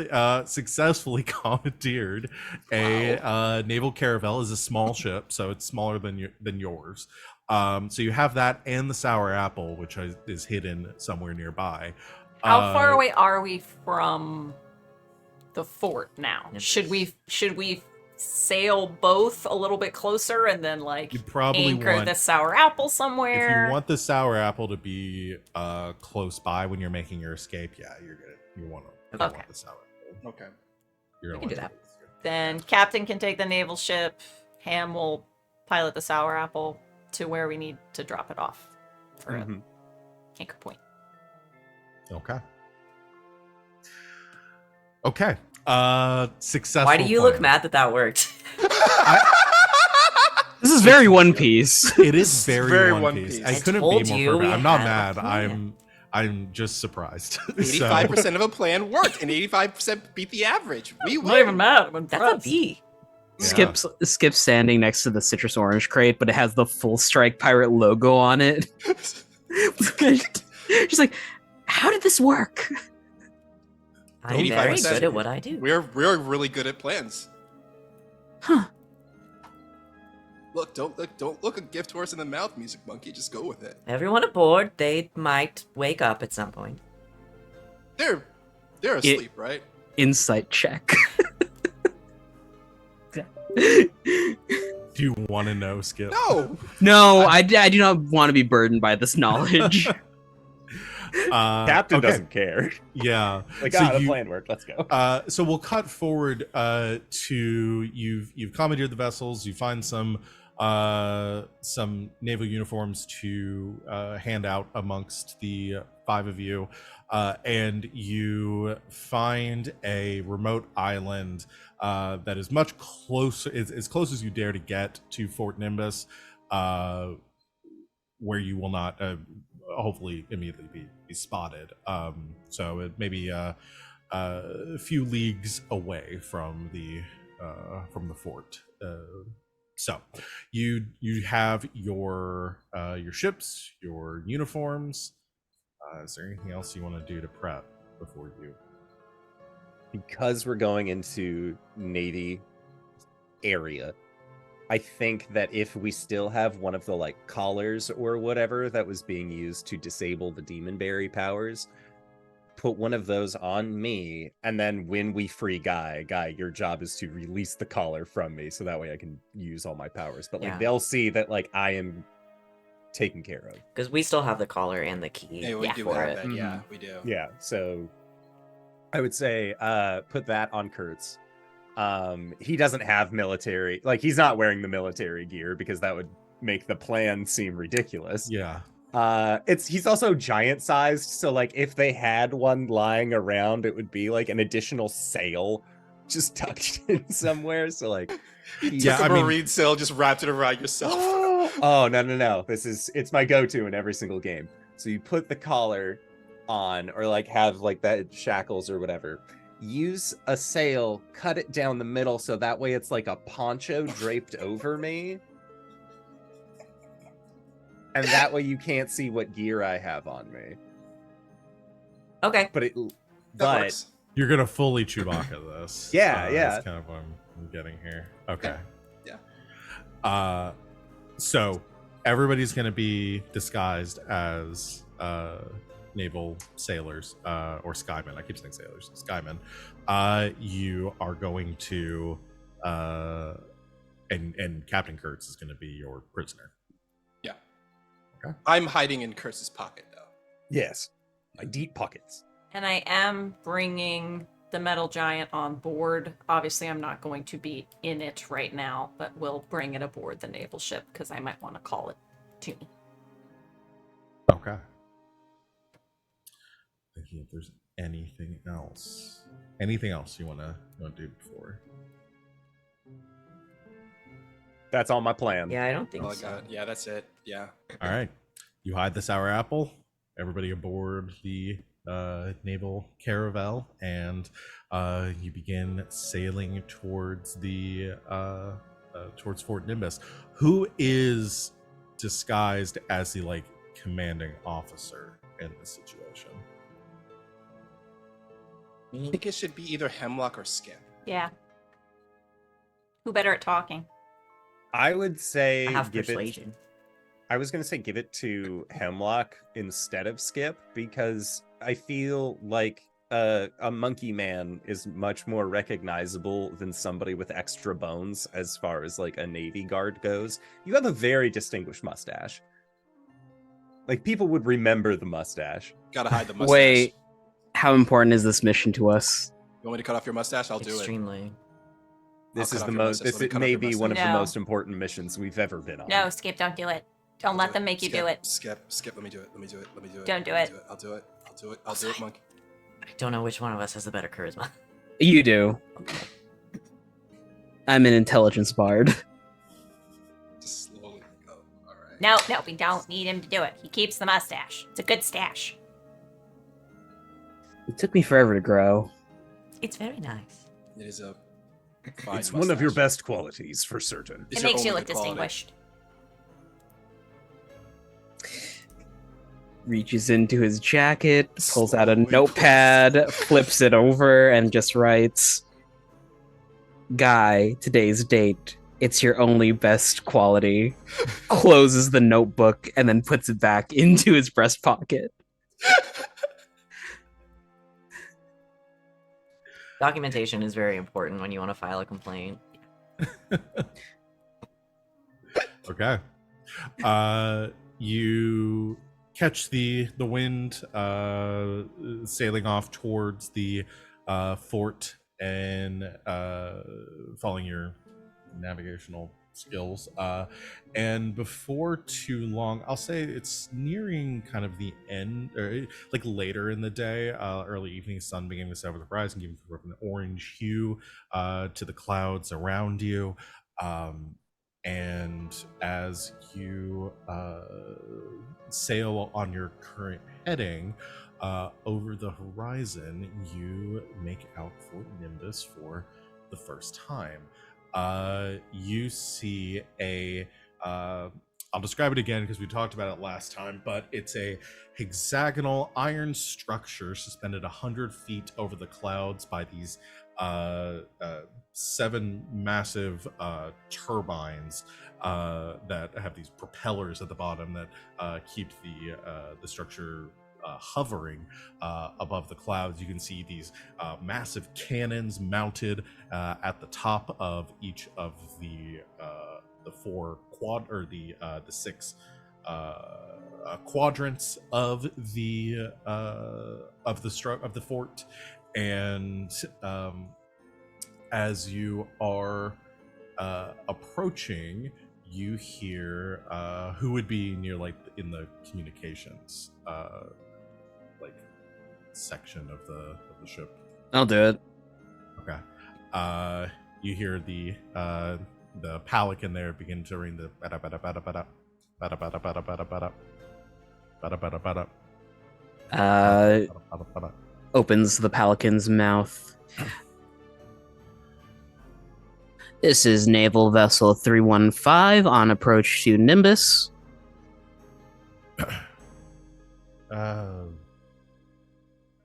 successfully commandeered a naval caravel. Is a small ship, so it's smaller than yours. So you have that and the sour apple, which is hidden somewhere nearby. How far away are we from the fort now? Should we sail both a little bit closer and then like You probably anchor want the sour apple if somewhere. you want the sour apple to be close by when you're making your escape. Yeah, you're good. You want to Okay. want the sour apple. Okay. You're We gonna can do want that. Then Captain can take the naval ship. Hamm will pilot the sour apple to where we need to drop it off for Mhm. an anchor point. Okay. Okay. Successful. Why do you look plan. mad that worked? This is very One Piece. It is very, very One One Piece. Piece. I I couldn't told be more you perfect. we I'm not had a mad. plan. I'm just surprised. 85% of a plan worked, and 85% beat the average. We I'm not even win. mad. I'm That's impressed. a B. Yeah. Skip's standing next to the citrus orange crate, but it has the Full Strike Pirate logo on it. She's like, "How did this work?" I'm very 85%. good at what I do. We're really good at plans. Huh. Look, don't look a gift horse in the mouth, Music Monkey. Just go with it. Everyone aboard, they might wake up at some point. They're asleep, right? Insight check. Do you want to know, Skip? No. No, I do not want to be burdened by this knowledge. Captain okay. doesn't care. Yeah. Like, So the you- plan worked. Let's go. So we'll cut forward to you've commandeered the vessels. You find some naval uniforms to hand out amongst the five of you, and you find a remote island that is much closer, as close as you dare to get to Fort Nimbus, where you will not hopefully immediately be spotted. So it may be a few leagues away from the fort. So you have your ships, your uniforms. Is there anything else you want to do to prep before you? Because we're going into Navy area, I think that if we still have one of the like collars or whatever that was being used to disable the Demonberry powers, put one of those on me, and then when we free Guy, your job is to release the collar from me, so that way I can use all my powers. But like Yeah. they'll see that like I am taken care of. Because we still have the collar and the key Yeah, we do for have it. that. Yeah, we do. Yeah, so I would say put that on Kurtz. He doesn't have military, like he's not wearing the military gear because that would make the plan seem ridiculous. Yeah. He's also giant sized, so like if they had one lying around, it would be like an additional sail just tucked in somewhere. So like Yeah, Took I a mean- marine sail, just wrapped it around yourself. Oh no. It's my go-to in every single game. So you put the collar on, or like have like that shackles or whatever. Use a sail, cut it down the middle so that way it's like a poncho draped over me. And that way you can't see what gear I have on me. Okay. But That but works. You're gonna fully Chewbacca this. Yeah, yeah. That's kind of what I'm getting here. Okay. Yeah. So everybody's gonna be disguised as naval sailors or skymen. I keep saying sailors, skymen. You are going to and Captain Kurtz is gonna be your prisoner. I'm hiding in Kurtz's pocket, though. yes, my deep pockets. And I am bringing the metal giant on board. Obviously, I'm not going to be in it right now, but we'll bring it aboard the naval ship because I might want to call it to me. Okay. Thinking if there's anything else. Anything else you wanna do before? That's all my plan. Yeah, I don't think Oh, I so. got it. Yeah, that's it. Yeah. All right. You hide the sour apple. Everybody aboard the naval caravel, and you begin sailing towards the towards Fort Nimbus. Who is disguised as the like commanding officer in this situation? I think it should be either Hemlock or Skip. Yeah. Who better at talking? I would say I have give persuasion. I was gonna say give it to Hemlock instead of Skip, because I feel like a monkey man is much more recognizable than somebody with extra bones as far as like a Navy guard goes. You have a very distinguished mustache. Like people would remember the mustache. Gotta hide the mustache. Wait, how important is this mission to us? You want me to cut off your mustache? I'll do it. Extremely. This cut is off the your most. mustache. This Let me cut off may your be one of the mustache. most important missions we've ever been on. No, Skip, don't do it. Don't let them make you do it. Skip. Let me do it. Let me do it. Don't do Let it. me I'll do it. I'll do it, monkey. I don't know which one of us has the better charisma. You do. I'm an intelligence bard. Just slowly go. All right. No, we don't need him to do it. He keeps the mustache. It's a good stash. It took me forever to grow. It's very nice. It is a. Fine It's one of your mustache. best qualities for certain. It's It your makes you only look good quality. distinguished. Reaches into his jacket, pulls out a Slowly notepad, flips it over, and just writes, Guy, today's date. It's your only best quality. Closes the notebook and then puts it back into his breast pocket. Documentation is very important when you want to file a complaint. Okay. You catch the wind sailing off towards the fort and following your navigational skills. And before too long, I'll say it's nearing kind of the end, or like later in the day, early evening, sun beginning to set over the horizon, giving sort of an orange hue to the clouds around you. And as you sail on your current heading over the horizon, you make out Fort Nimbus for the first time. You see a I'll describe it again because we talked about it last time, but it's a hexagonal iron structure suspended 100 feet over the clouds by these 7 massive turbines that have these propellers at the bottom that keep the structure hovering above the clouds. You can see these massive cannons mounted at the top of each of the 4 the 6 quadrants of the fort. And as you are approaching, you hear who would be near, like, in the communications like section of the ship. I'll do it. Okay. You hear the pelican there begin to ring the bada bada bada bada bada bada bada bada bada bada bada bada bada bada. Opens the pelican's mouth. This is Naval Vessel 315 on approach to Nimbus.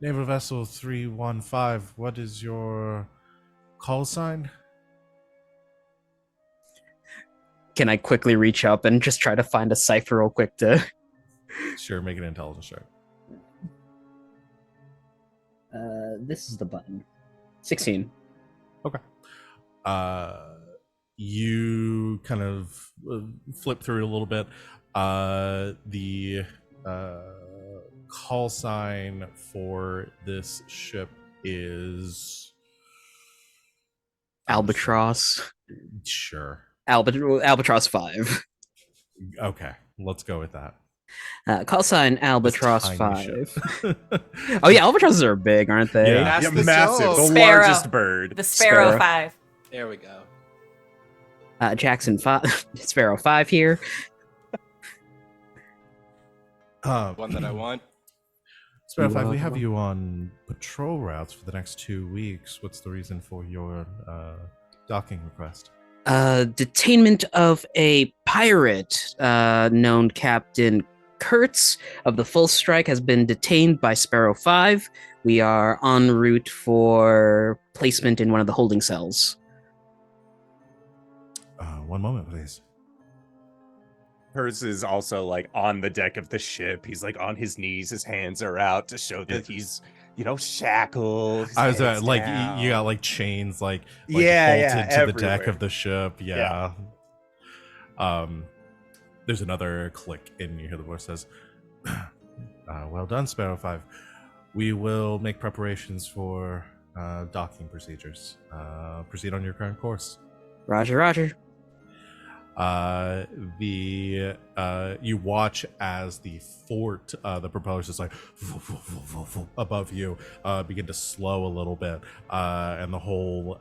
Naval Vessel 315, what is your call sign? Can I quickly reach up and just try to find a cipher real quick to... Sure, make an intelligence check. This is the button. 16. Okay. You kind of flip through it a little bit. The call sign for this ship is Albatross. Sure. Albatross 5. Okay, let's go with that. Call sign Albatross This tiny 5. Oh yeah, albatrosses are big, aren't they? Yeah. That's Yeah, the massive. joke. The Sparrow. largest bird. The Sparrow Sparrow. 5. There we go. Jackson 5. Sparrow 5 here. One that I want. Sparrow 5, we have you on patrol routes for the next 2 weeks. What's the reason for your docking request? Detainment of a pirate known Captain Kurtz of the Full Strike has been detained by Sparrow 5. We are en route for placement in one of the holding cells. One moment, please. Kurtz is also like on the deck of the ship. He's like on his knees, his hands are out to show that he's shackled. his I was head's like, down. you got like chains, like Yeah, bolted to the deck everywhere. of the ship. Yeah. There's another click, and you hear the voice says, "Well done, Sparrow 5. We will make preparations for docking procedures. Proceed on your current course." Roger, Roger. You watch as the fort, the propellers just like above you begin to slow a little bit, and the whole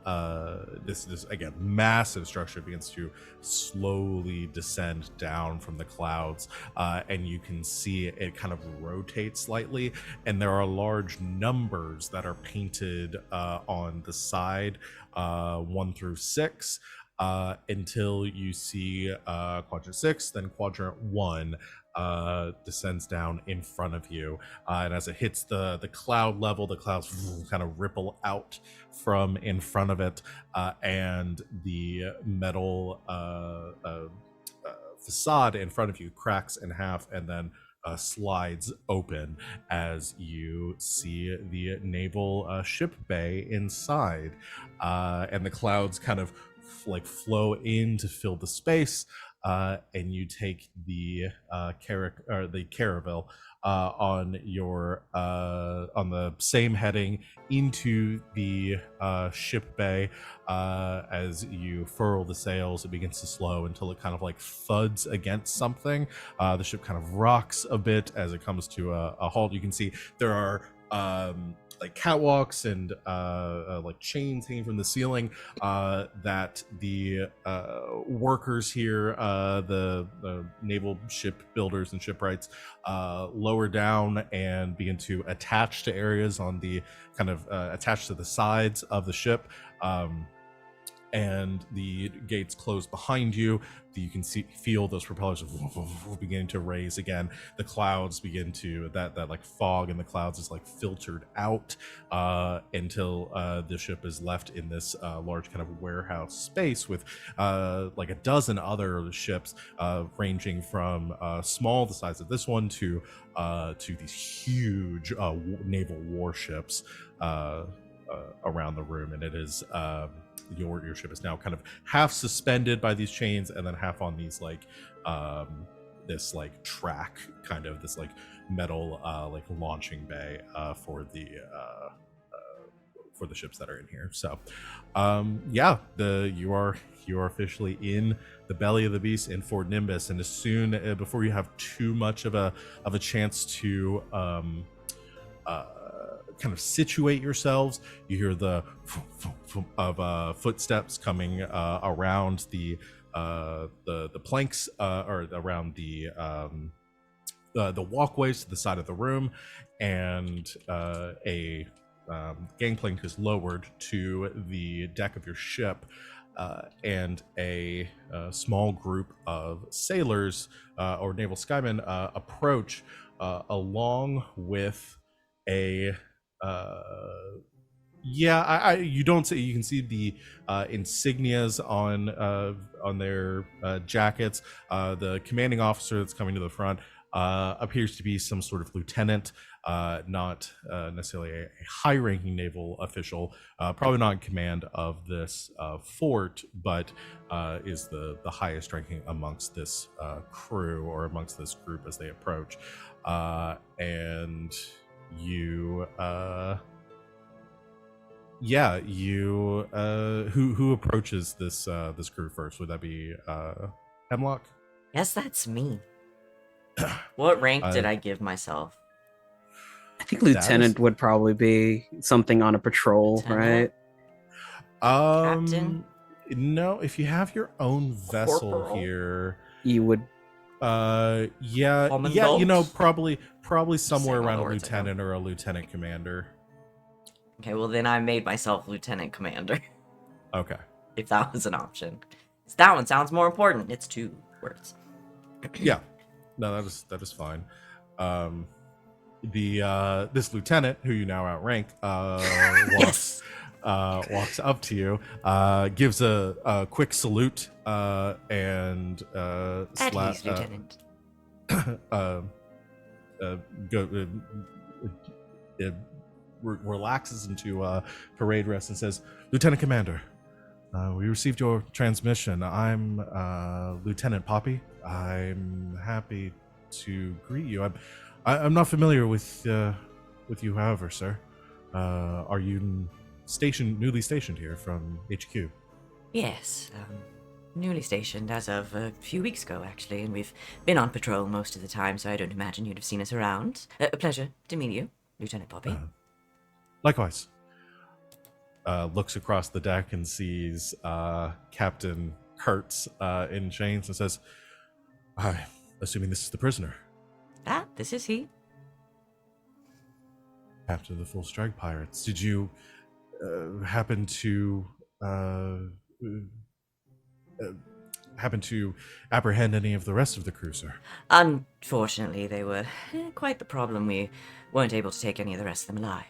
this again massive structure begins to slowly descend down from the clouds, and you can see it kind of rotate slightly, and there are large numbers that are painted on the side, 1 through 6. Until you see quadrant 6, then quadrant 1 descends down in front of you, and as it hits the cloud level, the clouds kind of ripple out from in front of it, and the metal facade in front of you cracks in half and then slides open as you see the naval ship bay inside, and the clouds kind of like flow in to fill the space, and you take the caravel on the same heading into the ship bay. As you furl the sails, it begins to slow until it kind of like thuds against something. The ship kind of rocks a bit as it comes to a halt. You can see there are like catwalks and like chains hanging from the ceiling that the workers here, the naval ship builders and shipwrights, lower down and begin to attach to areas on the kind of attached to the sides of the ship. And the gates close behind you. You can feel those propellers beginning to raise again. The clouds begin to that like fog in the clouds is like filtered out until the ship is left in this large kind of warehouse space with like a dozen other ships, ranging from small, the size of this one, to these huge naval warships around the room. And it is your ship is now kind of half suspended by these chains and then half on these like this like track, kind of this like metal like launching bay for the ships that are in here. So yeah, you are officially in the belly of the beast in Fort Nimbus, and as soon before you have too much of a chance to kind of situate yourselves, you hear the of footsteps coming around the planks, or around the walkways to the side of the room, and a gangplank is lowered to the deck of your ship, and a small group of sailors or naval skymen approach, along with a you don't see, you can see the insignias on their jackets. The commanding officer that's coming to the front appears to be some sort of lieutenant, not necessarily a high-ranking naval official, probably not in command of this fort, but is the highest ranking amongst this crew, or amongst this group as they approach. And you who approaches this crew first? Would that be Hemlock? Yes, that's me. What rank did I give myself? I think lieutenant would probably be something on a patrol, Lieutenant? right? Captain? No, if you have your own vessel Corporal? here, You would. Commandant? you know, probably somewhere Same around a other words I know. lieutenant or a lieutenant commander. Okay, well then I made myself lieutenant commander, Okay. if that was an option. So that one sounds more important. It's 2 words. Yeah, no, that is fine. This lieutenant, who you now outrank, walks up to you, gives a quick salute, and At ease, lieutenant. relaxes into parade rest and says, "Lieutenant Commander, we received your transmission. I'm Lieutenant Poppy. I'm happy to greet you. I'm not familiar with you, however, sir. Are you newly stationed here from HQ?" Yes, newly stationed as of a few weeks ago, actually, and we've been on patrol most of the time, so I don't imagine you'd have seen us around. A pleasure to meet you, Lieutenant Poppy. Likewise. Looks across the deck and sees Captain Kurtz in chains and says, "I'm assuming this is the prisoner." This is he. Captain of the Full Strike Pirates. Did you happen to apprehend any of the rest of the crew, sir? Unfortunately, they were quite the problem. We weren't able to take any of the rest of them alive.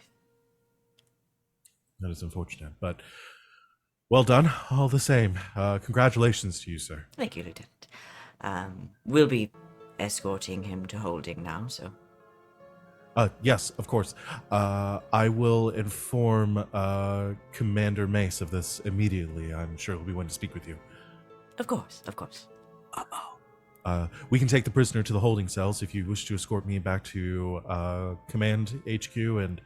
That is unfortunate, but well done, all the same. Congratulations to you, sir. Thank you, Lieutenant. We'll be escorting him to holding now, so... Yes, of course. I will inform Commander Mace of this immediately. I'm sure he'll be one to speak with you. Of course, of course. We can take the prisoner to the holding cells if you wish to escort me back to Command HQ, and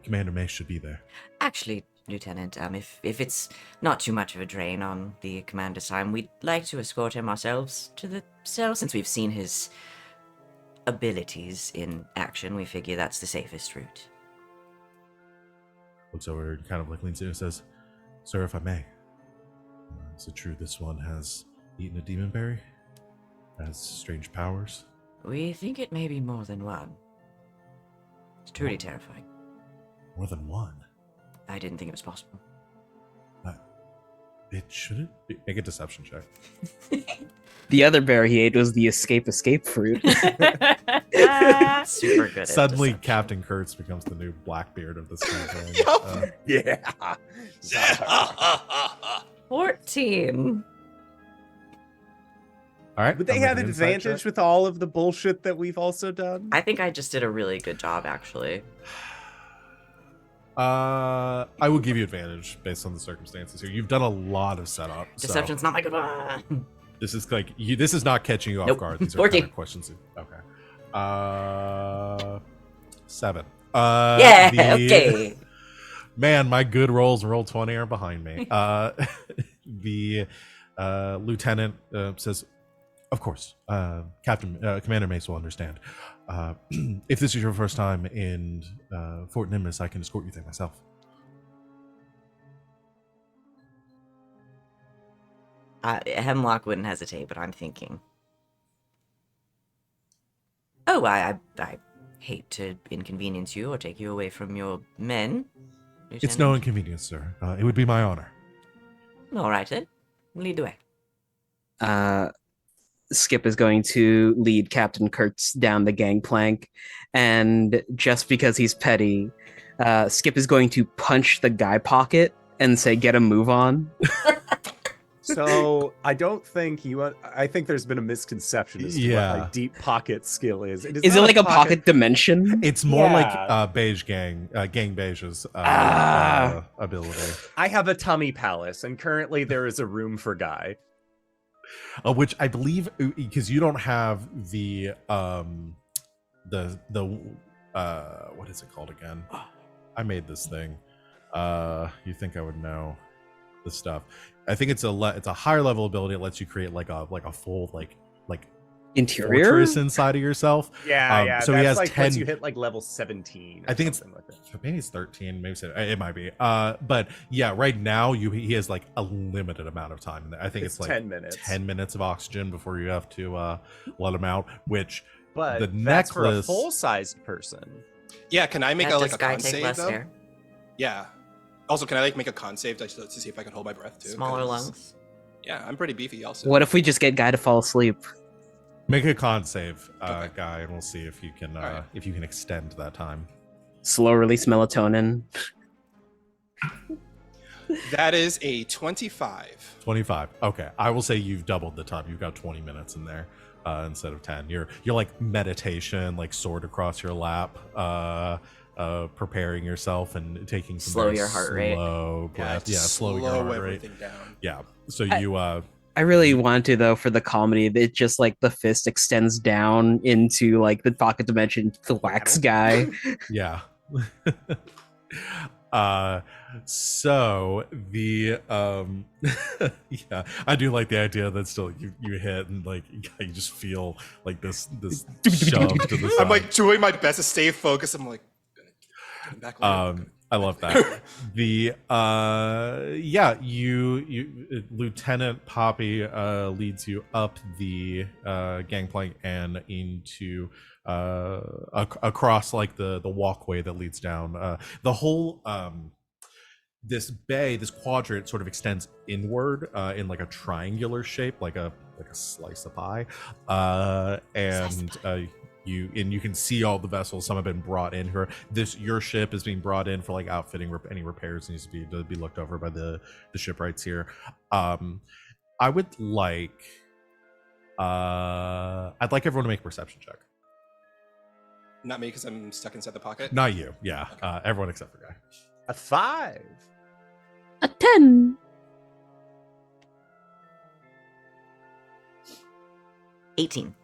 Commander Mace should be there. Actually, Lieutenant, if it's not too much of a drain on the commander's time, we'd like to escort him ourselves to the cell. Since we've seen his abilities in action, we figure that's the safest route. Looks over and kind of like leans in and says, "Sir, if I may, is it true this one has eaten a demon berry? Has strange powers?" We think it may be more than one. It's truly terrifying. More than one? I didn't think it was possible. It shouldn't be. Make a deception check. The other berry he ate was the escape fruit. Super good at Suddenly, deception. Captain Kurtz becomes the new Blackbeard of this campaign. Yeah. 14. All right. Would they I'm have making an insight advantage check. with all of the bullshit that we've also done? I think I just did a really good job, actually. I will give you advantage based on the circumstances here. You've done a lot of setup. so Deception's not my good one. This is like this is not catching you off Nope. guard. These are 14. kind of questions. Okay. 7. Yeah, okay. Man, my good rolls and roll 20 are behind me. The lieutenant says, "Of course, Commander Mace will understand. If this is your first time in Fort Nimbus, I can escort you there myself." Hemlock wouldn't hesitate, but I'm thinking. Oh, I hate to inconvenience you or take you away from your men. It's no inconvenience, sir. It would be my honor. All right, then. Lead the way. Skip is going to lead Captain Kurtz down the gangplank, and just because he's petty, Skip is going to punch the guy pocket and say, "Get a move on." So I don't think I think there's been a misconception as to what like deep pocket skill is. Is it like a pocket dimension? It's more Yeah. like Beige Gang Beige's ability. I have a tummy palace, and currently there is a room for Guy. Which I believe, because you don't have the what is it called again? I made this thing. You think I would know the stuff? I think it's a higher level ability. It lets you create like a full like Interior? fortress inside of yourself. Yeah. So that's he has like 10. once you hit like level 17. I think it's something like that. maybe it's 13, maybe it might be. But yeah, right now he has like a limited amount of time. I think it's like 10 minutes. 10 minutes of oxygen before you have to let him out. Which But the that's for a necklace- full-sized person. Yeah, can I make Does like a Guy con take save less though? air? Yeah. Also, can I like make a con save to see if I can hold my breath too? Smaller 'Cause, lungs? Yeah, I'm pretty beefy also. What if we just get Guy to fall asleep? Make a con save, Okay. Guy, and we'll see if you can Alright. if you can extend that time. Slow release melatonin. That is a 25. 25. Okay, I will say you've doubled the time. You've got 20 minutes in there instead of 10. You're like meditation, like sword across your lap, preparing yourself and taking some Slow very your heart rate. slow breath. Yeah, slow your heart rate. everything down. Yeah. So you I really want to though for the comedy. It just like the fist extends down into like the pocket dimension, the wax guy. yeah. So the yeah, I do like the idea that still you hit and like you just feel like this shove to the side. I'm like doing my best to stay focused. I'm like, getting back later. I love that. The yeah, you Lieutenant Poppy leads you up the gangplank and into across like the walkway that leads down. The whole this bay, this quadrant sort of extends inward in like a triangular shape, like a slice of pie. You can see all the vessels. Some have been brought in here. Your ship is being brought in for like outfitting. Any repairs needs to be looked over by the shipwrights here. I would like I'd like everyone to make a perception check. Not me, because I'm stuck inside the pocket. Not you. Yeah, everyone except for Guy. A 5. A 10. 18.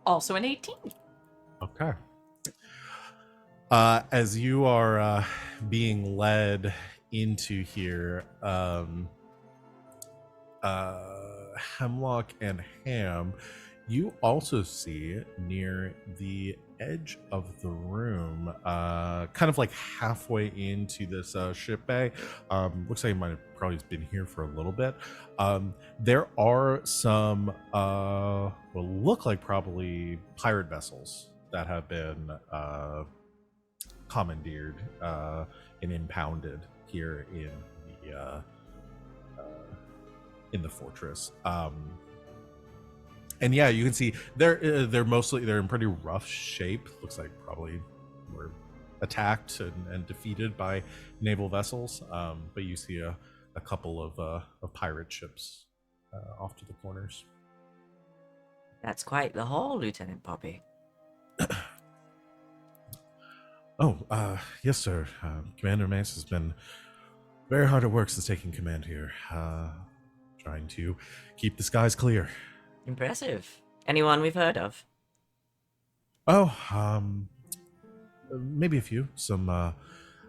Also an 18. Okay. As you are being led into here, Hemlock and Hamm, you also see near the edge of the room, kind of like halfway into this ship bay, looks like you might have probably been here for a little bit. There are some what look like probably pirate vessels that have been commandeered and impounded here in the fortress. And yeah, you can see they're in pretty rough shape. Looks like probably were attacked and defeated by naval vessels. But you see a couple of pirate ships off to the corners. That's quite the haul, Lieutenant Poppy. Yes, sir. Commander Mace has been very hard at work since taking command here. Trying to keep the skies clear. Impressive. Anyone we've heard of? Maybe a few. Some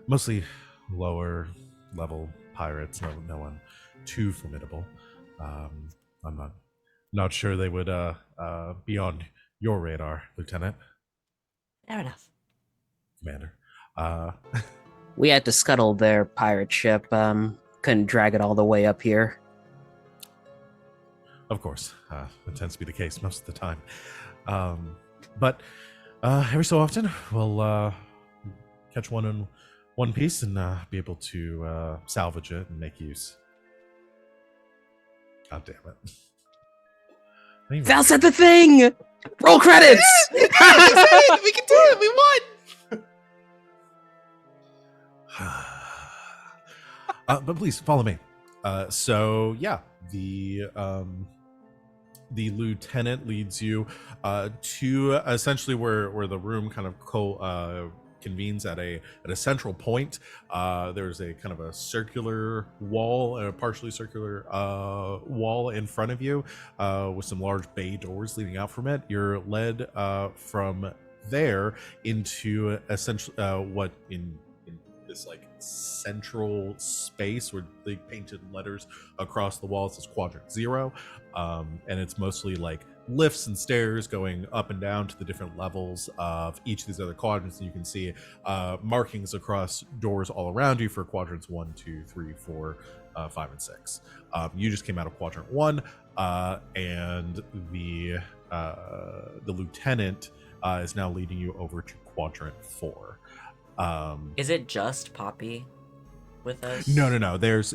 mostly lower level pirates. No one too formidable. I'm not sure they would be on your radar, Lieutenant. Fair enough. Commander. We had to scuttle their pirate ship. Couldn't drag it all the way up here. Of course, that tends to be the case most of the time. But every so often, we'll catch one in one piece and be able to salvage it and make use. God damn it. Val said the thing! Roll credits! We can do it! We won! But please follow me. So yeah, the lieutenant leads you to essentially where the room kind of convenes at a central point. There's a kind of a circular wall, a partially circular wall in front of you with some large bay doors leading out from it. You're led from there into essentially what in this like central space where they painted letters across the wall. It says Quadrant 0, and it's mostly like lifts and stairs going up and down to the different levels of each of these other quadrants, and you can see markings across doors all around you for quadrants 1, 2, 3, 4, 5, and 6. You just came out of Quadrant 1, and the lieutenant is now leading you over to Quadrant 4. Is it just Poppy with us? No. There's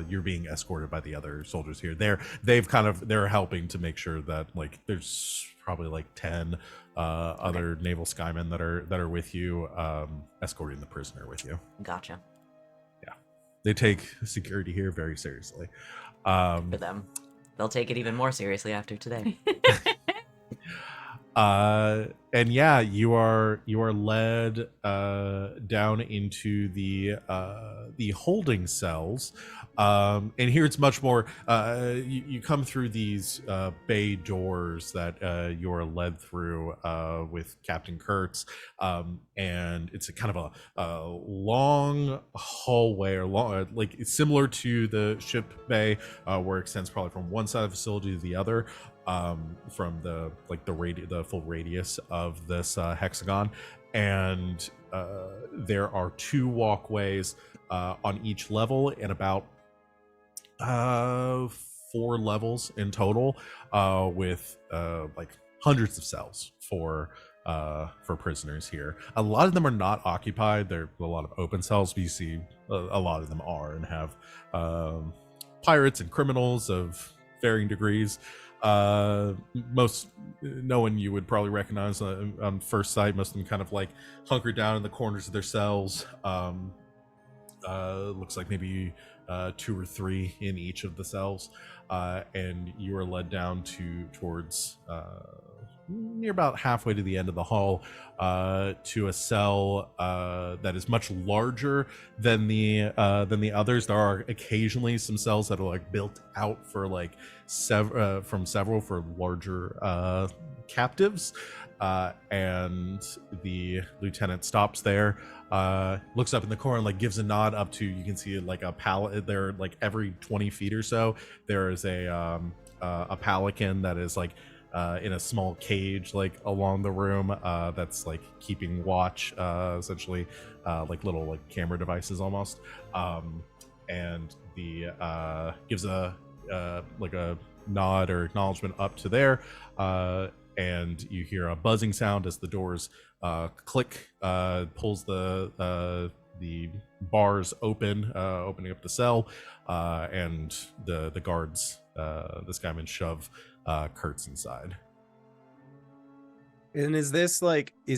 you're being escorted by the other soldiers here. They're helping to make sure that like there's probably like 10 other naval skymen that are with you, escorting the prisoner with you. Gotcha. Yeah, they take security here very seriously. For them. they'll take it even more seriously after today. And yeah, you are led down into the holding cells, and here it's much more. You come through these bay doors that you are led through with Captain Kurtz, and it's a kind of a long hallway, or long, like similar to the ship bay, where it extends probably from one side of the facility to the other. From the full radius of this hexagon, and there are 2 walkways on each level, and about 4 levels in total, with like hundreds of cells for prisoners here. A lot of them are not occupied. There are a lot of open cells, but you see a lot of them are, and have pirates and criminals of varying degrees. No one you would probably recognize on first sight. Most of them kind of like hunkered down in the corners of their cells. Looks like maybe 2 or 3 in each of the cells, and you are led down towards near about halfway to the end of the hall, to a cell that is much larger than the others. There are occasionally some cells that are like built out for like several for larger captives, and the lieutenant stops there, looks up in the corner, and like gives a nod up to, you can see like a pallet there, like every 20 feet or so there is a pelican that is like in a small cage like along the room, that's like keeping watch, essentially like little like camera devices almost, and the gives a like a nod or acknowledgement up to there, and you hear a buzzing sound as the doors click, pulls the bars open, opening up the cell, and the guards, the skymen, shove Kurtz inside. And is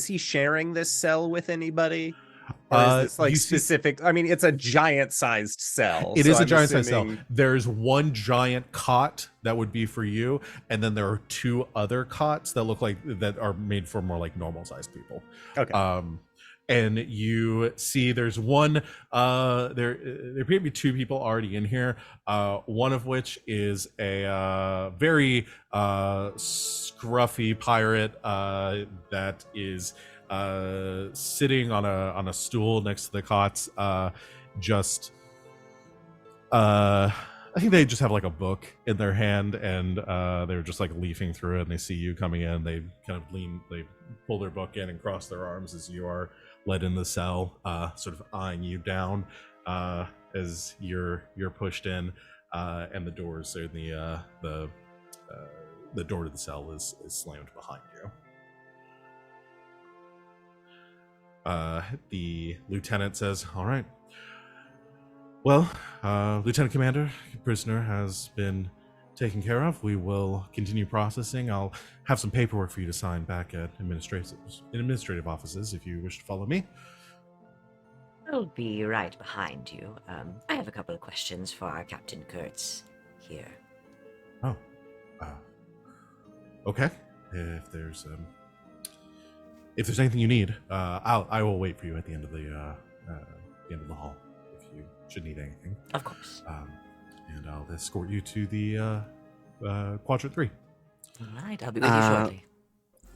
he sharing this cell with anybody? Or is this like specific? I mean, it's a giant sized cell. It is a giant sized cell. There's one giant cot that would be for you, and then there are 2 other cots that look like that are made for more like normal sized people. Okay. And you see there's one, there appear to be 2 people already in here, one of which is a very scruffy pirate that is sitting on a stool next to the cots, just I think they just have like a book in their hand, and they're just like leafing through it, and they see you coming in. They kind of they pull their book in and cross their arms as you are led in the cell, sort of eyeing you down as you're pushed in, and the doors, so the door to the cell is slammed behind you. The lieutenant says, "All right. Well, Lieutenant Commander, your prisoner has been taken care of. We will continue processing. I'll have some paperwork for you to sign back at administrative offices if you wish to follow me." I'll be right behind you. I have a couple of questions for our Captain Kurtz here. Oh. Okay. If there's anything you need, I will wait for you at the end of the hall if you should need anything. Of course. And I'll escort you to the Quadrant 3. All right, I'll be with you shortly.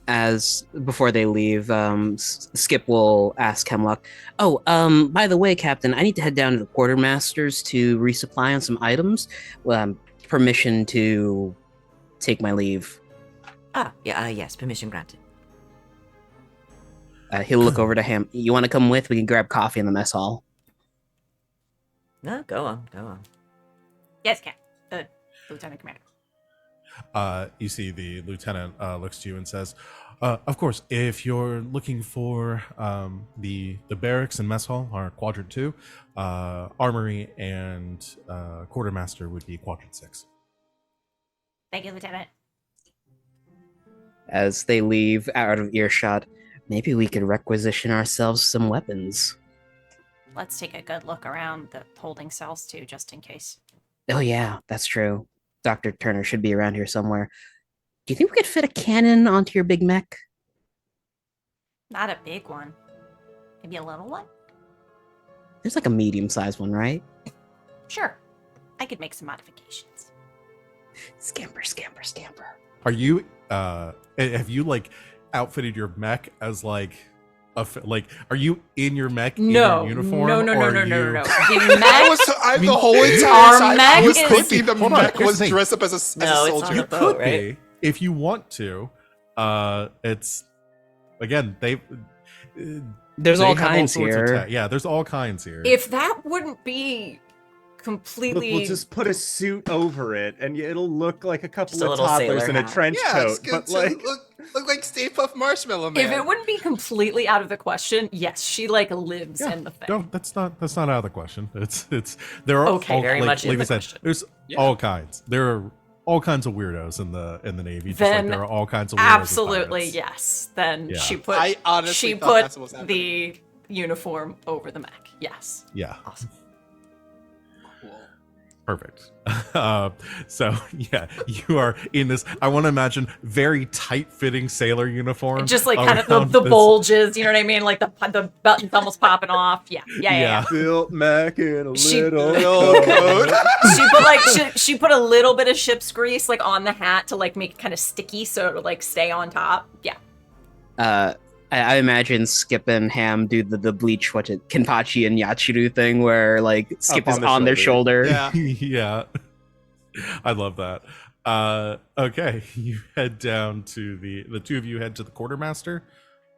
As before they leave, Skip will ask Hemlock, "Oh, by the way, Captain, I need to head down to the quartermaster's to resupply on some items. Permission to take my leave." Yes, permission granted. He'll look over to Hamm. "You want to come with? We can grab coffee in the mess hall." No, go on. Yes, Lieutenant Commander. You see the lieutenant looks to you and says, "Of course, if you're looking for the barracks and mess hall are Quadrant 2, armory and quartermaster would be Quadrant 6. Thank you, Lieutenant. As they leave out of earshot, "Maybe we could requisition ourselves some weapons." Let's take a good look around the holding cells too, just in case. "Oh yeah, that's true." Dr. Turner should be around here somewhere. Do you think we could fit a cannon onto your big mech? Not a big one. Maybe a little one? There's like a medium-sized one, right? Sure. I could make some modifications. Scamper, scamper, scamper. Are you have you like outfitted your mech as like are you in your mech in your uniform? No. or are The you- mech, The whole entire Our time mech I was is- thinking the Hold on, mech here's was the thing. dressed up as a No, it's on soldier. the boat, could right? be if you want to. It's again There's they all have kinds sorts of here. yeah, there's all kinds here. if that wouldn't be Look, completely we'll just put a suit over it, and it'll look like a couple Just a of little toddlers sailor in a hat. trench Yeah, coat. it's good But to like, look like Stay Puft Marshmallow Man. if it wouldn't be completely out of the question, yes, she like lives yeah, in the thing. no, that's not out of the question. It's there are Okay, all, very like, much in like I the said, question. there's Yeah. all kinds. There are all kinds of weirdos in the Navy. Just Then like there are all kinds of weirdos with Absolutely, pirates. yes. Then Yeah. she put I honestly she thought put that's what was happening. the uniform over the mech. Yes. Yeah. Awesome. Cool. Perfect. So yeah, you are in this. I want to imagine very tight-fitting sailor uniform. Just like kind of the around this- bulges, you know what I mean? Like the buttons almost popping off. Yeah. built Mac in a She- little coat. She put like she put a little bit of ship's grease like on the hat to like make it kind of sticky so it'll like stay on top. Yeah. I imagine Skip and Hamm do the bleach, Kenpachi and Yachiru thing where like Skip is on the on their shoulder. Yeah. Yeah. I love that. Okay, you head down to the two of you head to the quartermaster,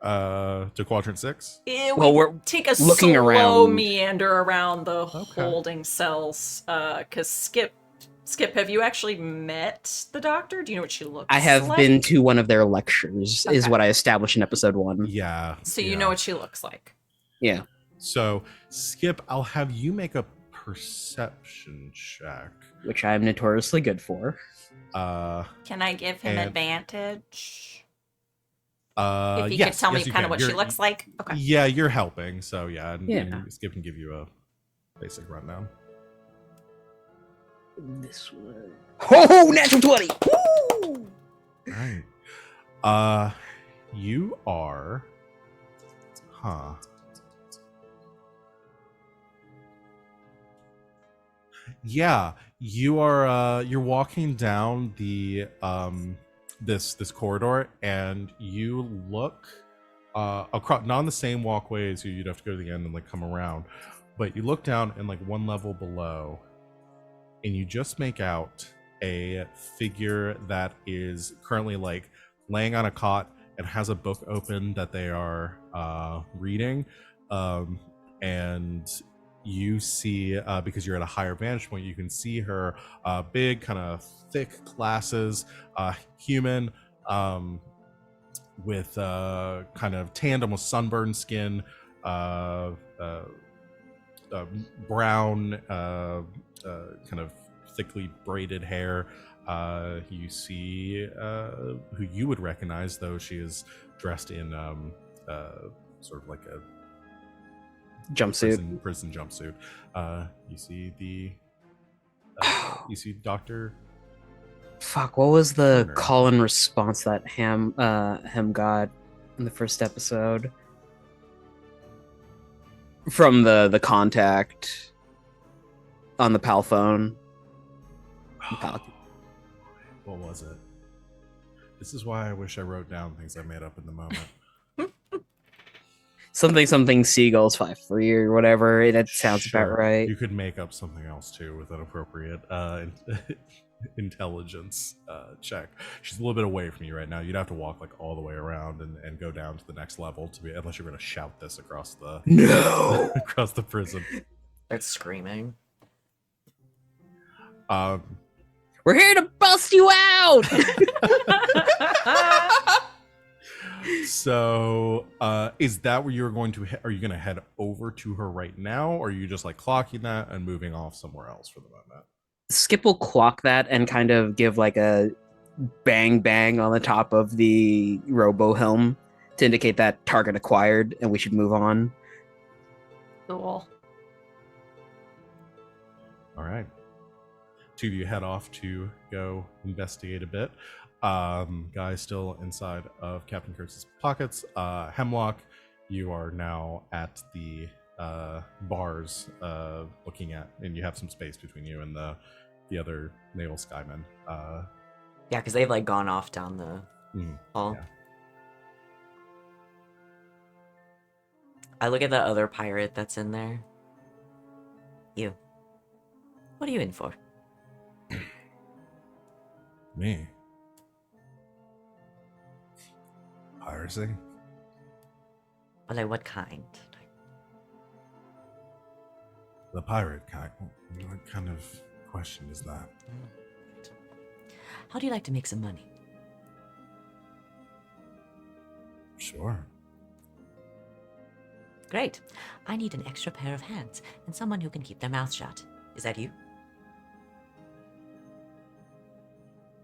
to quadrant 6. Well, we're take a looking slow around. meander around the Okay. holding cells. Cause Skip, have you actually met the doctor? Do you know what she looks like? I have been to one of their lectures, is Okay. what I established in episode 1. Yeah. So you yeah. know what she looks like. Yeah. So, Skip, I'll have you make a perception check. Which I'm notoriously good for. Can I give him And- advantage? If you yes, could tell me yes, you kind can. of what she looks like. Okay. Yeah, you're helping. So yeah, and Yeah. Skip can give you a basic rundown. This one. Oh, natural 20! Woo! Right. You are. Huh. Yeah, you are. You're walking down the this corridor, and you look across, not on the same walkway as you. You'd have to go to the end and like come around, but you look down and like one level below, and you just make out a figure that is currently like laying on a cot and has a book open that they are reading, and you see, because you're at a higher vantage point, you can see her big, kind of thick glasses, human, with kind of tanned, almost sunburned skin, brown, kind of thickly braided hair. You see who you would recognize, though she is dressed in sort of like a Jumpsuit. prison jumpsuit. You see the you see Dr. Fuck, what was the Turner. call and response that Hamm got in the first episode? From the contact on the PAL phone. PAL. What was it? This is why I wish I wrote down things I made up in the moment. Something seagulls fly free or whatever. That sounds Sure. about right. You could make up something else too with an appropriate intelligence check. She's a little bit away from you right now. You'd have to walk like all the way around and go down to the next level to be, unless you're going to shout this across the No. across the prison. Start screaming. We're here to bust you out. So, is that where you're going to? Are you going to head over to her right now, or are you just like clocking that and moving off somewhere else for the moment? Skip will clock that and kind of give like a bang bang on the top of the robo helm to indicate that target acquired and we should move on. Cool. All right. two of you head off to go investigate a bit. Guy still inside of Captain Kurtz's pockets. Hemlock, you are now at the bars looking at, and you have some space between you and the other naval skymen. Yeah, because they've like gone off down the hall. Yeah. I look at the other pirate that's in there. You. What are you in for? Me. Piracy? Well, like what kind? The pirate kind. What kind of question is that? How do you like to make some money? Sure. Great. I need an extra pair of hands and someone who can keep their mouth shut. Is that you?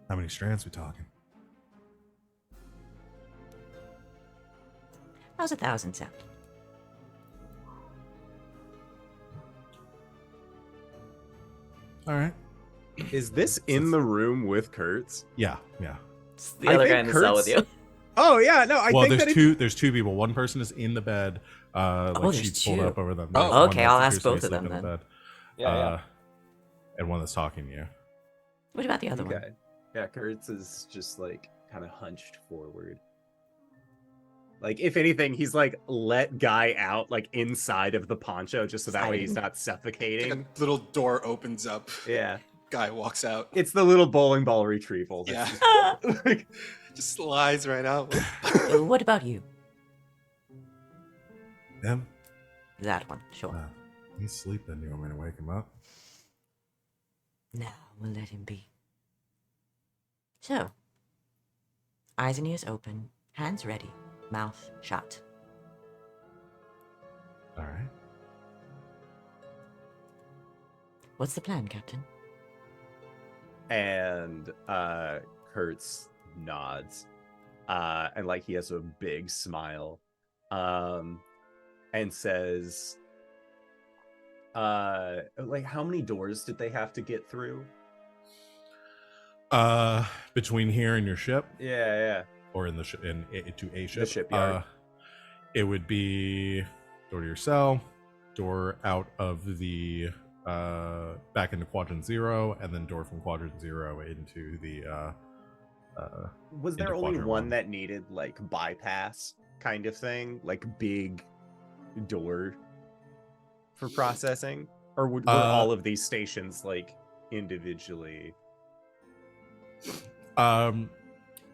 How many strands we talking? How's 1,000 sound? All right. Is this in the room with Kurtz? Yeah. It's the I other think guy in the cell with Kurtz- you. Oh yeah, no, I Well, think there's two people. One person is in the bed, like there's sheets pulled two. up over them. Oh, There's one okay, that's I'll ask appears both to of be them sleeping in then. the bed. And one that's talking to you. What about the other one? Okay. Yeah, Kurtz is just like kind of hunched forward. Like if anything, he's like let Guy out like inside of the poncho just so that way he's not Like suffocating. a little door opens up. Yeah. Guy walks out. It's the little bowling ball retrieval. Yeah. Just, like, Just slides right out. What about you? Him? That one, sure. He's sleeping. You want me to wake him up? No, we'll let him be. So, eyes and ears open, hands ready, mouth shut. All right. What's the plan, Captain? and Kurtz nods. And like he has a big smile. And says, like, how many doors did they have to get through? Between here and your ship, Yeah. or in the to a ship, The shipyard. It would be door to your cell, door out of the back into quadrant 0, and then door from quadrant 0 into the Was there into only quadrant one 1. that needed like bypass kind of thing, like big door for processing, or were all of these stations like individually?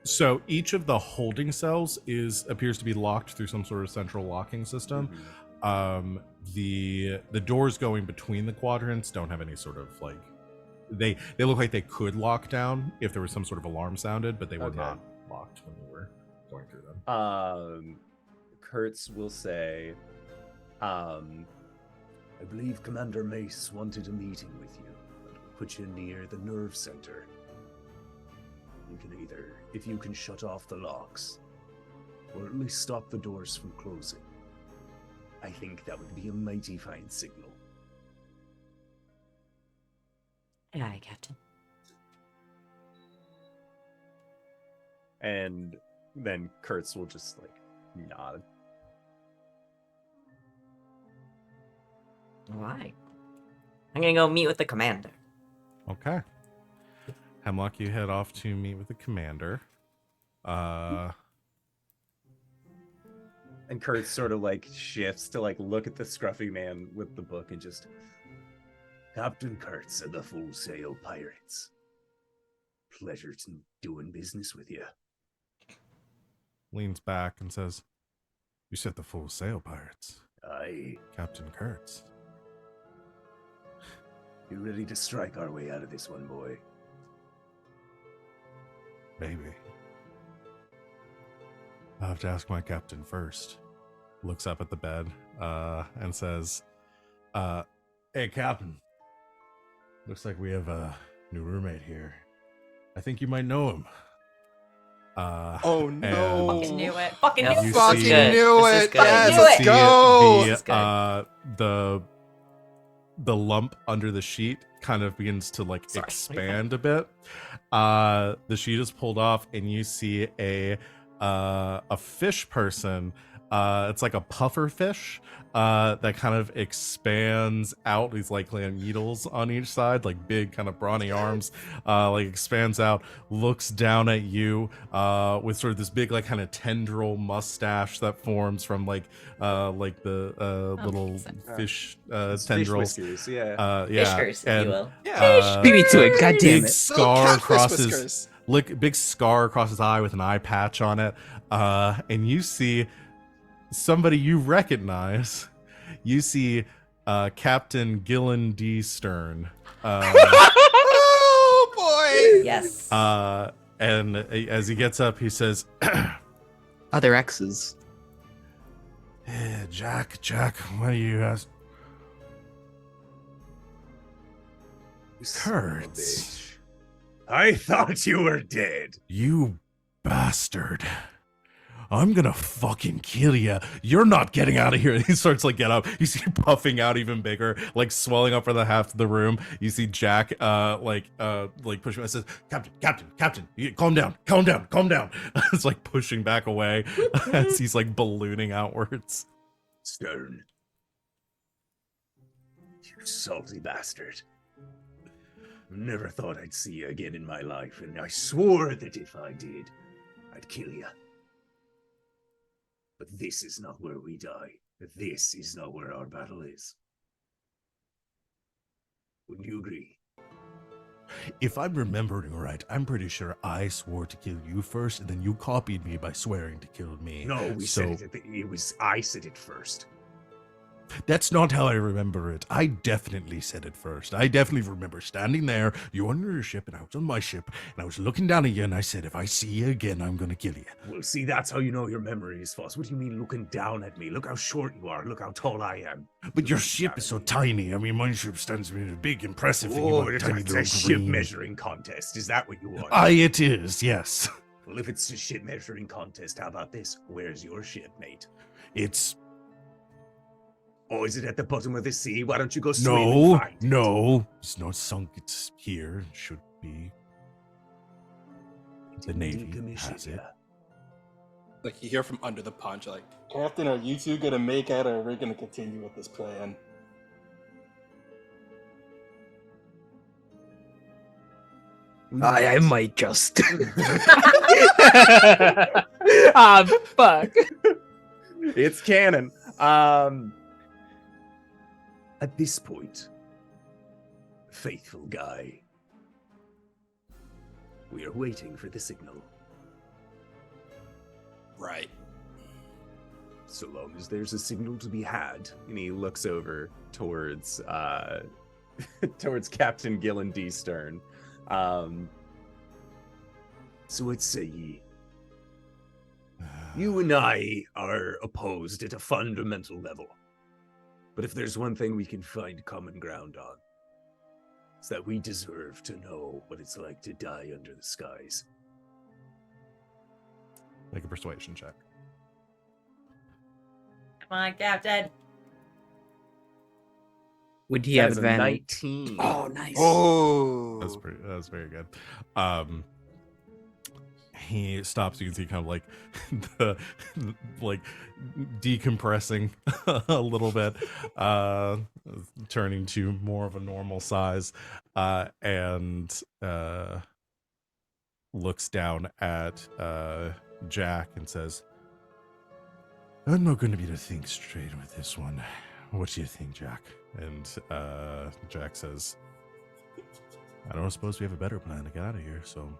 So each of the holding cells appears to be locked through some sort of central locking system. Mhm. The doors going between the quadrants don't have any sort of like they look like they could lock down if there was some sort of alarm sounded, but they were Okay. not locked when we were going through them. Kurtz will say, I believe Commander Mace wanted a meeting with you, and will put you near the nerve center. You can either, if you can shut off the locks, or at least stop the doors from closing. I think that would be a mighty fine signal. Aye, Captain. And then Kurtz will just like nod. Alright. I'm gonna go meet with the commander. Okay. Hemlock, you head off to meet with the commander. And Kurtz sort of like shifts to like look at the scruffy man with the book and just, Captain Kurtz and the Full Sail Pirates. Pleasure to doing business with you. Leans back and says, "You said the Full Sail Pirates, Aye. Captain Kurtz." You ready to strike our way out of this one, boy? Maybe. I'll have to ask my captain first. Looks up at the bed and says, "Hey, Captain. Looks like we have a new roommate here. I think you might know him." Oh no! Fucking knew it. Fucking Yep. knew You it. Fucking see- knew This is it! good. Yes, Knew let's it. go! This is good. The lump under the sheet kind of begins to like Sorry. expand a bit. The sheet is pulled off, and you see a fish person. It's like a puffer fish that kind of expands out. These like needles on each side, like big kind of brawny arms, like expands out, looks down at you with sort of this big like kind of tendril mustache that forms from like the little fish Fish tendrils. whiskers, yeah. Yeah, Fishkers, if and, you will. Yeah. Beat me to it, god damn big it. scar Little catfish across his whiskers. big scar across his eye with an eye patch on it, and you see somebody you recognize. You see Captain Gillen D. Stern. Oh boy! Yes. And as he gets up, he says, Other exes. "Hey, Jack, what do you ask?" Kurtz, I thought you were dead. you bastard. I'm gonna fucking kill you. You're not getting out of here. He starts like get up. You see him puffing out even bigger, like swelling up for the half of the room. You see Jack like pushing. It says, Captain, calm down. It's like pushing back away as he's like ballooning outwards. Stern. You salty bastard. Never thought I'd see you again in my life, and I swore that if I did, I'd kill you. But this is not where we die. This is not where our battle is. Wouldn't you agree? If I'm remembering right, I'm pretty sure I swore to kill you first, and then you copied me by swearing to kill me. No, we So- said it. I said it first. That's not how I remember it. I definitely said it first. I definitely remember standing there, you on your ship, and I was on my ship, and I was looking down at you, and I said, if I see you again, I'm gonna kill you. Well, see, that's how you know your memory is false. What do you mean looking down at me? Look how short you are. Look how tall I am. But your ship is so tiny. I mean, my ship stands big, impressive, and you Oh, want it's tiny a little ship green. measuring contest. Is that what you want? It is, yes. Well, if it's a ship measuring contest, how about this? Where's your ship, mate? It's Oh, is it at the bottom of the sea? Why don't you go swim and find it? no. It's not sunk. It's here. It should be. The Didn't Navy decommission has it. ya. Like you hear from under the punch, like, Captain, are you two gonna make it, or are we gonna continue with this plan? I might just. Ah, fuck. It's canon. At this point, faithful guy, we are waiting for the signal. Right. So long as there's a signal to be had, and he looks over towards towards Captain Gillen D. Stern. So what say ye? You and I are opposed at a fundamental level. But if there's one thing we can find common ground on, it's that we deserve to know what it's like to die under the skies. Make a persuasion check. Come on, Captain. Would he have That is a advantage? 19. Oh, nice. Oh, That's very good. He stops. You can see kind of like the like decompressing a little bit, turning to more of a normal size, and looks down at Jack and says, "I'm not going to be able to think straight with this one. What do you think, Jack?" And Jack says, "I don't suppose we have a better plan to get out of here, so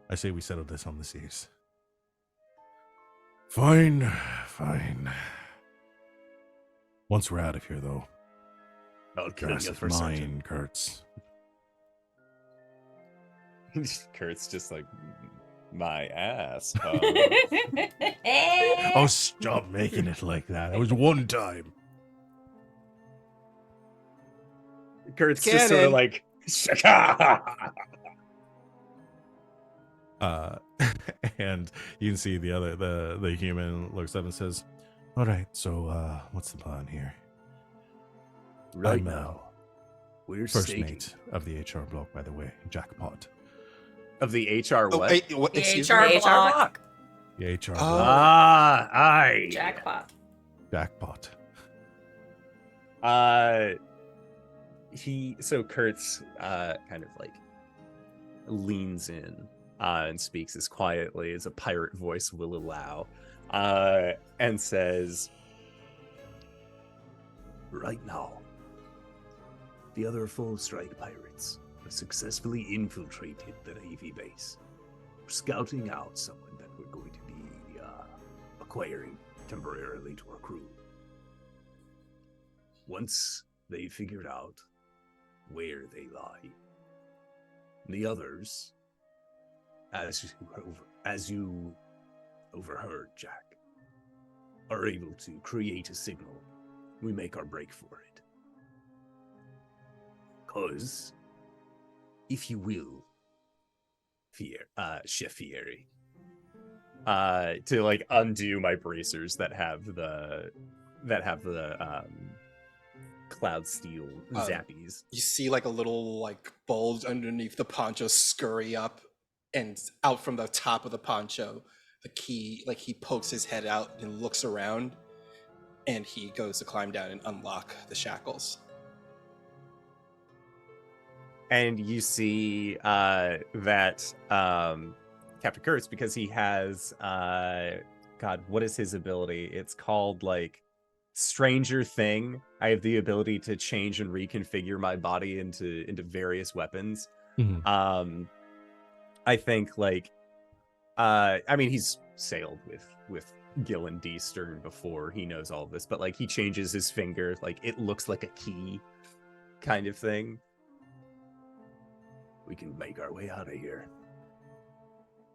I say we settle this on the seas." Fine. Once we're out of here, though, I'll kill grass you is for mine, certain. Kurtz. Kurt's just like, my ass. Oh, stop making it like that. It was one time. Kurt's Cannon. just sort of like, And you can see the human looks up and says, "All right, so what's the plan here?" Right I'm now, we're first staking mate of the HR block, by the way. Jackpot. of the HR Oh, what? wait, what? The Excuse HR me? The HR block. The HR Oh. block. Ah, aye. Jackpot. Jackpot. So Kurtz kind of like leans in and speaks as quietly as a pirate voice will allow, and says, right now, the other full strike pirates have successfully infiltrated the Navy base. We're scouting out someone that we're going to be acquiring temporarily to our crew. Once they figured out where they lie, the others, as you overheard, Jack, are able to create a signal. We make our break for it. 'Cause, if you will, Chef Fieri, to like undo my bracers that have the cloud steel zappies. You see like a little like bulge underneath the poncho scurry up, and out from the top of the poncho, the key, like he pokes his head out and looks around, and he goes to climb down and unlock the shackles. And you see that Captain Kurtz, because he has God, what is his ability? It's called like Stranger Thing. I have the ability to change and reconfigure my body into various weapons. Mhm. I think like I mean he's sailed with Gil and D Stern before, he knows all of this, but like he changes his finger, like it looks like a key kind of thing. We can make our way out of here.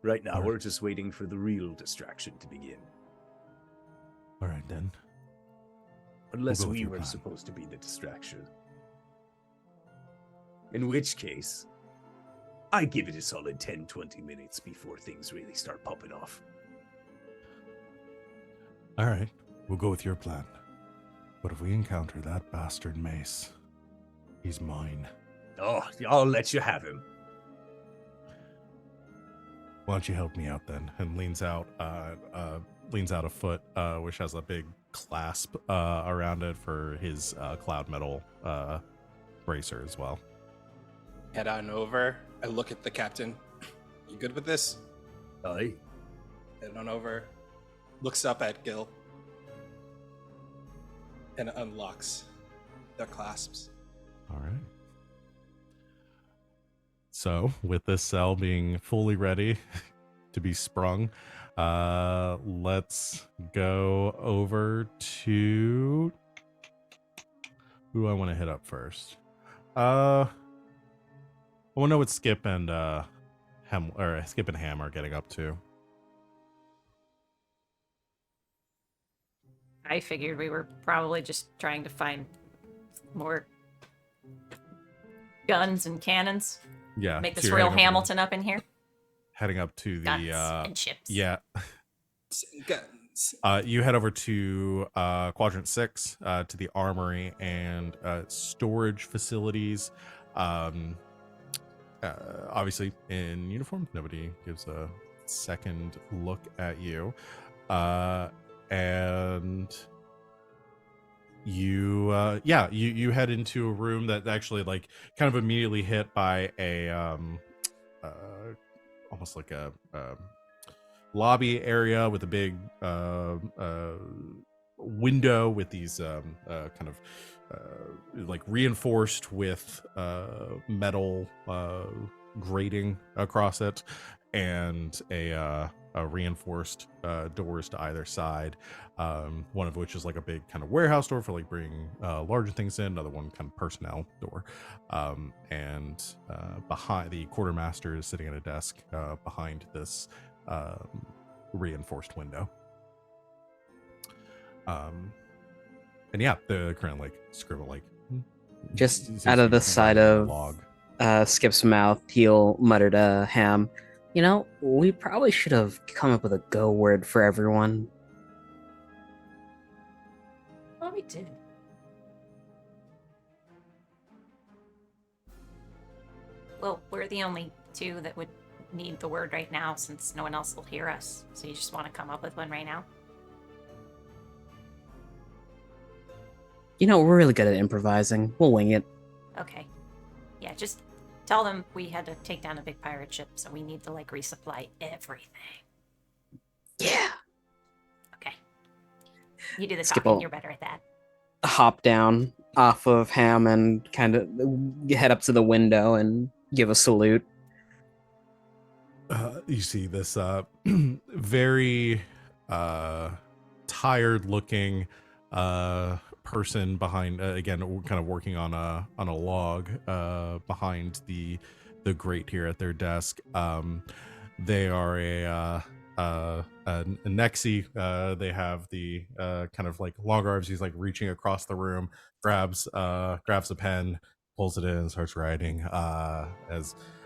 Right now, All right. we're just waiting for the real distraction to begin. All right, then. Unless We'll go with we your were plan. supposed to be the distraction. In which case, I give it a solid 10-20 minutes before things really start popping off. All right. We'll go with your plan. But if we encounter that bastard Mace, he's mine. Oh, I'll let you have him. Why don't you help me out then? And leans out a foot, which has a big clasp around it for his cloud metal bracer as well. Head on over. I look at the captain. You good with this? Aye. Head on over. Looks up at Gil. And unlocks their clasps. All right. So, with this cell being fully ready to be sprung, let's go over to who I want to hit up first. I want to know what Skip and Hamm are getting up to. I figured we were probably just trying to find more guns and cannons. Yeah, Make so this you're real heading over to- Hamilton up in here. Heading up to the Guns and chips. yeah. Guns. You head over to Quadrant 6 to the armory and storage facilities. Obviously in uniform, nobody gives a second look at you. And you head into a room that actually like kind of immediately hit by a almost like a lobby area with a big window with these kind of like reinforced with metal grating across it, and a reinforced doors to either side, one of which is like a big kind of warehouse door for like bringing larger things in, another one kind of personnel door, and behind the quartermaster is sitting at a desk behind this reinforced window. And yeah, the current like scribble like Just seems out to of be the side writing a of log. Skip's mouth, he'll mutter to Hamm, "You know, we probably should have come up with a go word for everyone." Well, we did. Well, we're the only two that would need the word right now since no one else will hear us. So you just want to come up with one right now? You know, we're really good at improvising. We'll wing it. Okay. Yeah, just tell them we had to take down a big pirate ship, so we need to, like, resupply everything. Yeah. Okay. You do the Skip talking. all- You're better at that. Hop down off of Hamm and kind of head up to the window and give a salute. You see this very tired looking person behind again kind of working on a log behind the grate here at their desk. They are a Nexi. They have the kind of like long arms. He's like reaching across the room, grabs a pen, pulls it in, and starts writing.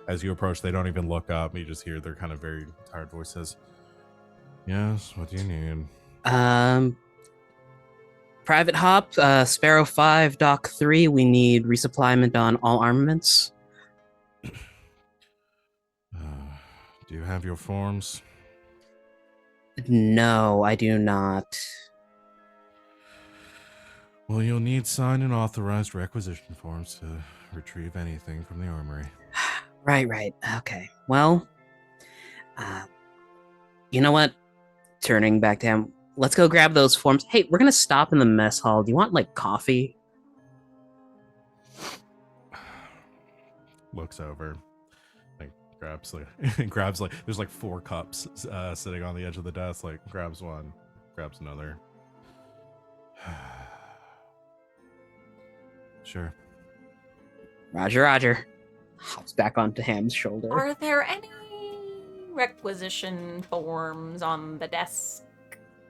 As you approach, they don't even look up. You just hear their kind of very tired voices. Yes, what do you need? Private Hop, Sparrow 5, Dock 3, we need resupplyment on all armaments. Do you have your forms? No, I do not. Well, you'll need signed and authorized requisition forms to retrieve anything from the armory. Right. Okay. Well, you know what? Turning back to him, let's go grab those forms. Hey, we're gonna stop in the mess hall. Do you want like coffee? Looks over, like grabs like there's like 4 cups sitting on the edge of the desk. Like grabs one, grabs another. Sure. Roger. Hops back onto Ham's shoulder. Are there any requisition forms on the desk?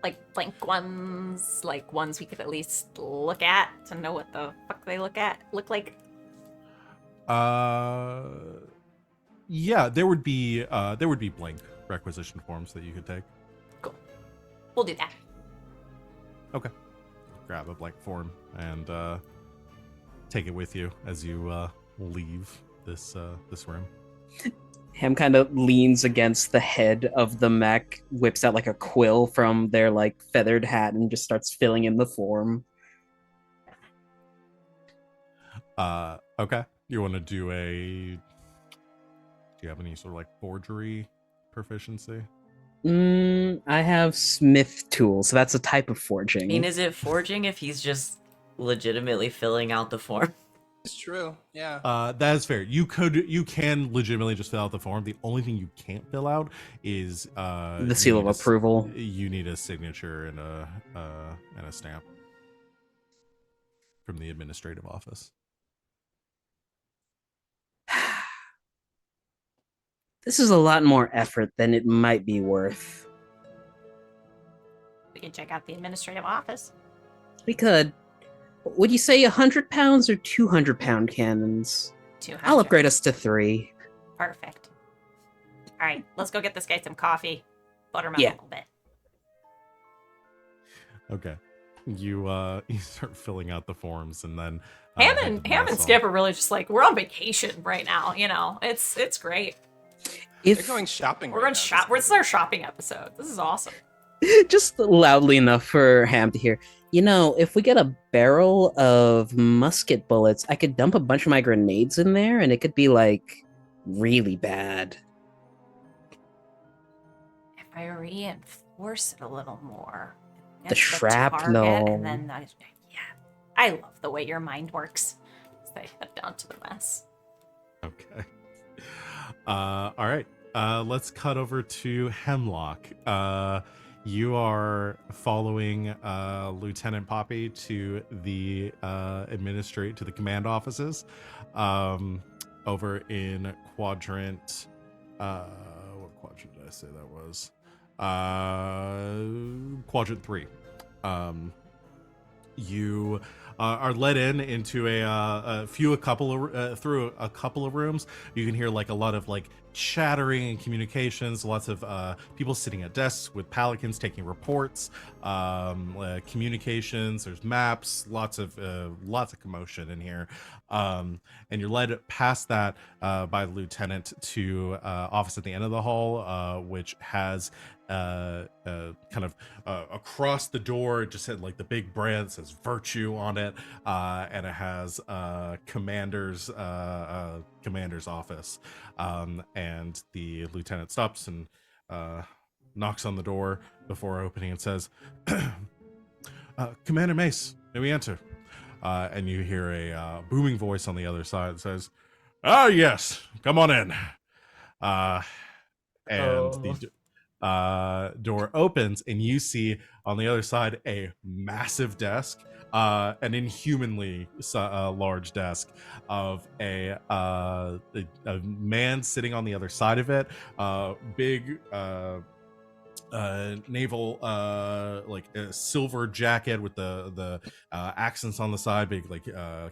Like blank ones? Like ones we could at least look at to know what the fuck they look like? Yeah, there would be blank requisition forms that you could take. Cool. We'll do that. Okay. Grab a blank form and take it with you as you leave this room. Ham kind of leans against the head of the mech, whips out like a quill from their like feathered hat, and just starts filling in the form. Okay. You want to do do you have any sort of like forgery proficiency? I have smith tool, so that's a type of forging. I mean, is it forging if he's just legitimately filling out the form? It's true. Yeah. That is fair. You can legitimately just fill out the form. The only thing you can't fill out is the seal of approval. You need a signature and a stamp from the administrative office. This is a lot more effort than it might be worth. We can check out the administrative office. We could. Would you say 100 pounds or 200-pound cannons? 200. I'll upgrade us to 3. Perfect. All right, let's go get this guy some coffee. Butter him up Yeah. a little bit. Okay. You you start filling out the forms and then Ham head and to Ham and Nassau. Skip are really just like, we're on vacation right now. You know, it's great. They're going shopping. We're right going now. shop. It's our shopping episode. This is awesome. Just loudly enough for Ham to hear. You know, if we get a barrel of musket bullets, I could dump a bunch of my grenades in there, and it could be like really bad. If I reinforce it a little more, The against shrapnel. target, and then yeah, I love the way your mind works. As they head down to the mess. Okay. All right. Let's cut over to Hemlock. You are following Lieutenant Poppy to the to the command offices over in quadrant. What quadrant did I say that was? Quadrant 3. You are led into through a couple of rooms. You can hear like a lot of like chattering and communications, lots of people sitting at desks with paladins taking reports, communications. There's maps, lots of commotion in here, and you're led past that by the lieutenant to office at the end of the hall, which has kind of across the door, it just had like the big brand that says Virtue on it, and it has commander's office, and the lieutenant stops and knocks on the door before opening and says, Commander Mace, may we enter? And you hear a booming voice on the other side that says, ah, yes, come on in. The door opens, and you see on the other side a massive desk, an inhumanly large desk of a man sitting on the other side of it, big naval like a silver jacket with the accents on the side, big like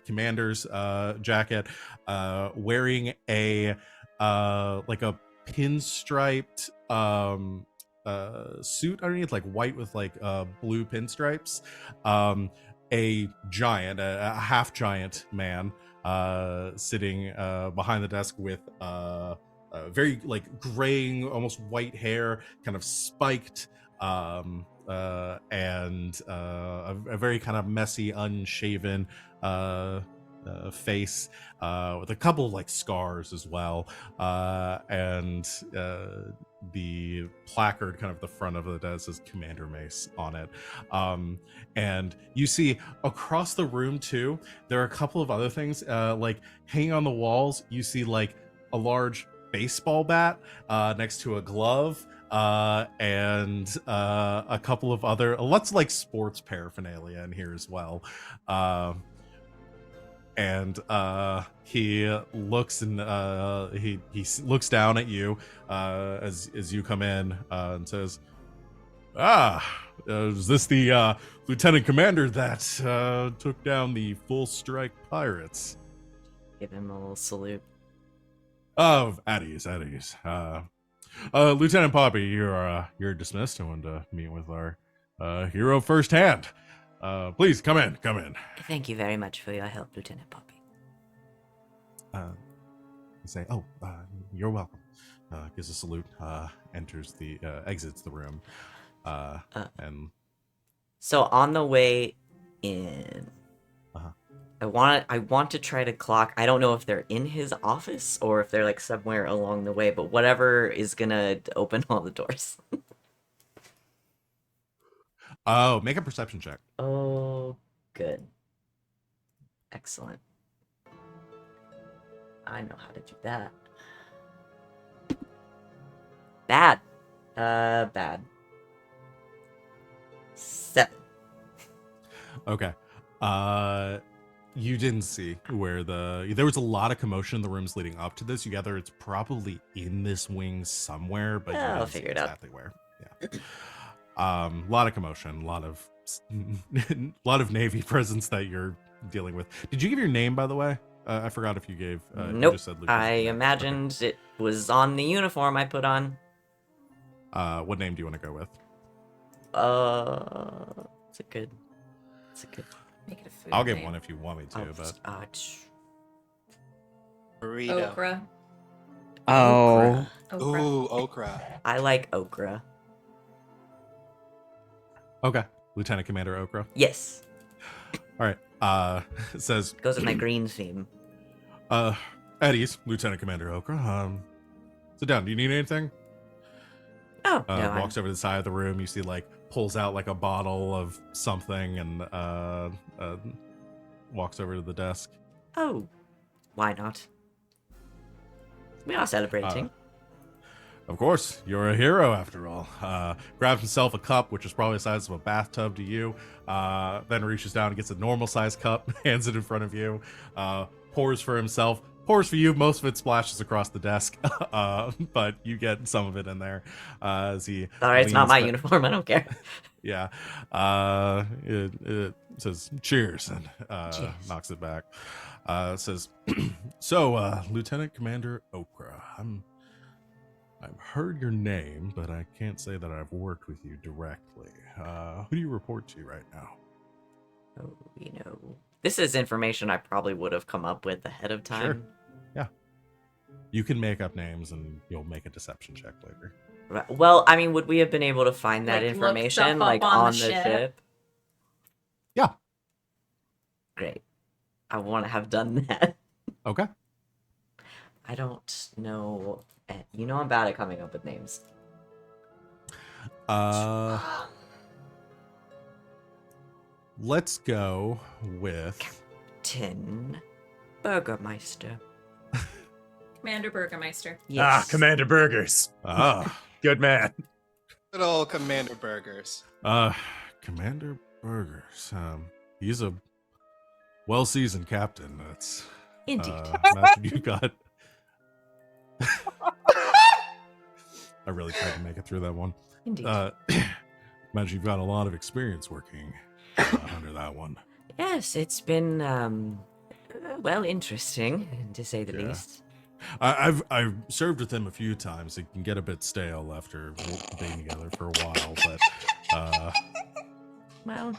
commander's jacket, wearing a like a pinstriped suit underneath, like white with like blue pinstripes, a giant, a half giant man sitting behind the desk with very like graying, almost white hair, kind of spiked, and a very kind of messy, unshaven face, with a couple of like scars as well, and the placard kind of the front of it says Commander Mace on it. And you see across the room too, there are a couple of other things like hanging on the walls. You see like a large baseball bat next to a glove, and a couple of other lots of like sports paraphernalia in here as well. And he looks and he looks down at you as you come in, and says, is this the lieutenant commander that took down the full strike pirates? Give him a little salute. At ease. Lieutenant Poppy, you're dismissed. I wanted to meet with our hero firsthand. Please come in. Thank you very much for your help, Lieutenant Poppy. Say, you're welcome. Gives a salute. Exits the room. And so on the way in, I want to try to clock. I don't know if they're in his office or if they're like somewhere along the way, but whatever is gonna open all the doors. Oh, make a perception check. Oh, good. Excellent. I know how to do that. Bad. Bad. 7. Okay. You didn't see where there was a lot of commotion in the rooms leading up to this. You gather it's probably in this wing somewhere, but you I'll didn't see figure it out. exactly where. Yeah. A lot of commotion, a lot of Navy presence that you're dealing with. Did you give your name, by the way? I forgot if you gave. Nope. You just said I imagined it was on the uniform I put on. What name do you want to go with? It's a good. Make it a food I'll give name. one if you want me to, but Burrito. Okra. Oh, Okra. Ooh, okra. I like okra. okay. Lieutenant Commander Okra. Yes. All right. It says Goes with my green theme. at ease, Lieutenant Commander Okra. Sit down. Do you need anything? Oh, no. Walks over to the side of the room. You see, like, pulls out like a bottle of something and walks over to the desk. Oh, why not? We are celebrating. Of course, you're a hero after all. Grabs himself a cup, which is probably the size of a bathtub to you. Then reaches down and gets a normal sized cup, hands it in front of you. Pours for himself, pours for you. Most of it splashes across the desk, but you get some of it in there. As he Sorry, it's not leans my ba- uniform. I don't care. Yeah. It says cheers and Cheers. knocks it back. It says, so, Lieutenant Commander Oprah, I've heard your name, but I can't say that I've worked with you directly. Who do you report to right now? Oh, this is information I probably would have come up with ahead of time. Sure. Yeah. You can make up names and you'll make a deception check later. Right. Well, I mean, would we have been able to find that Like, look information, stuff up like, on on the the ship? ship? Yeah. Great. I want to have done that. Okay. I don't know. I'm bad at coming up with names. Let's go with Captain Burgermeister. Commander Burgermeister. Yes. Commander Burgers. Good man. Good old Commander Burgers. Commander Burgers. He's a well-seasoned captain. That's Indeed. imagine you got. I really tried to make it through that one. Indeed. Imagine you've got a lot of experience working under that one. Yes, it's been, interesting, to say the Yeah. least. I've served with him a few times. It can get a bit stale after being together for a while, but Well,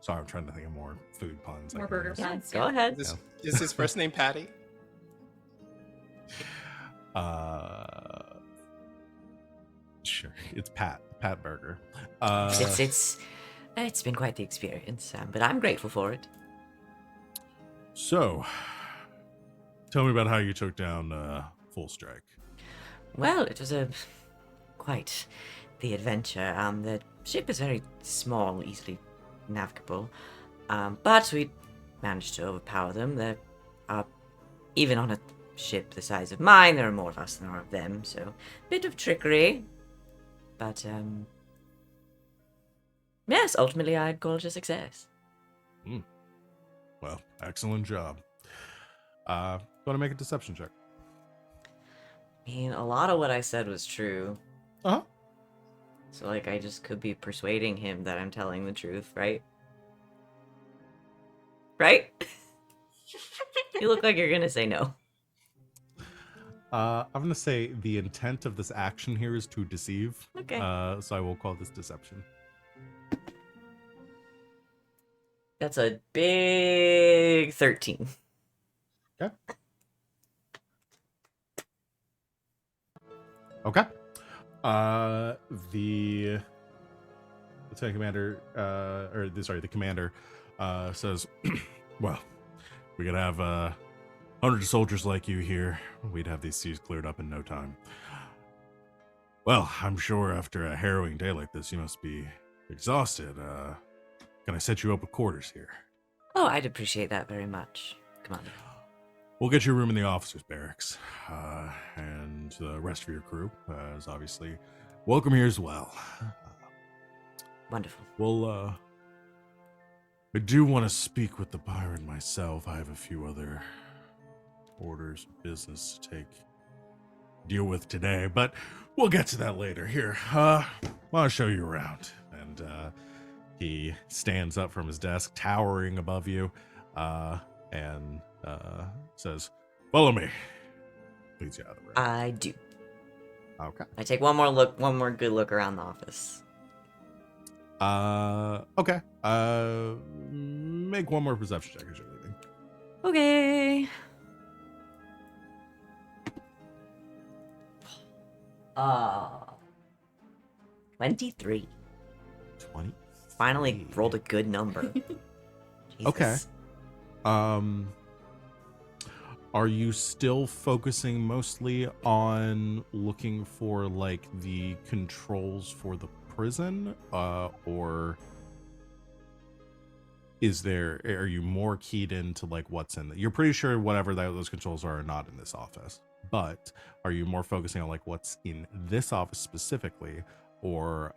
sorry, I'm trying to think of more food puns. I More can burger use. Yeah, puns. go ahead. Is his first name Patty? Sure, it's Pat Burger. It's been quite the experience, but I'm grateful for it. So, tell me about how you took down Full Strike. Well, it was quite the adventure. The ship is very small, easily navigable, but we managed to overpower them. They're even on a ship the size of mine, there are more of us than there are of them, so bit of trickery. But yes, ultimately I'd call it a success. Well, excellent job. Want to make a deception check? I mean, a lot of what I said was true. Uh-huh. So, like, I just could be persuading him that I'm telling the truth, right? Right? You look like you're gonna say no. I'm going to say the intent of this action here is to deceive. Okay. So I will call this deception. That's a big 13. Okay. Okay. The lieutenant commander, the commander, says, "Well, we could have hundreds of soldiers like you here. We'd have these seas cleared up in no time. Well, I'm sure after a harrowing day like this, you must be exhausted. Can I set you up with quarters here? Oh, I'd appreciate that very much. Come on. We'll get you a room in the officers' barracks, and the rest of your crew is obviously welcome here as well. Wonderful. Well, I do want to speak with the pirate myself. I have a few other orders of business to deal with today, but we'll get to that later. Here, I'll show you around. And he stands up from his desk, towering above you, and says, "Follow me." Leads you out of the room. I do. Okay. I take one more good look around the office. Okay. Make one more perception check as you're leaving. Okay. 23. 20. Finally rolled a good number. Okay. Jesus. Are you still focusing mostly on looking for like the controls for the prison, or are you more keyed into like what's in you're pretty sure whatever those controls are not in this office, but are you more focusing on like what's in this office specifically, or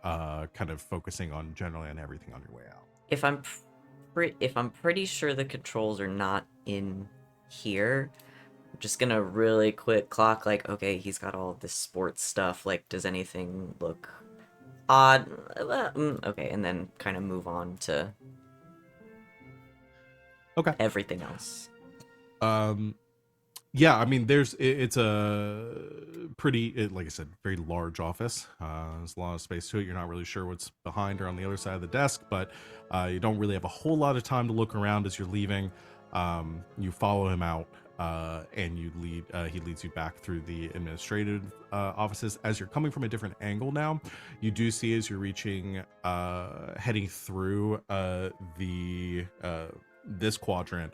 kind of focusing on generally on everything on your way out? If I'm if I'm pretty sure the controls are not in here, I'm just gonna really quick clock, like, okay, he's got all of this sports stuff, like, does anything look odd? Okay, and then kind of move on to everything else. Yeah, I mean, it's a pretty, like I said, very large office. There's a lot of space to it. You're not really sure what's behind or on the other side of the desk, but you don't really have a whole lot of time to look around as you're leaving. You follow him out, and he leads you back through the administrative offices. As you're coming from a different angle now, you do see as you're heading through this quadrant,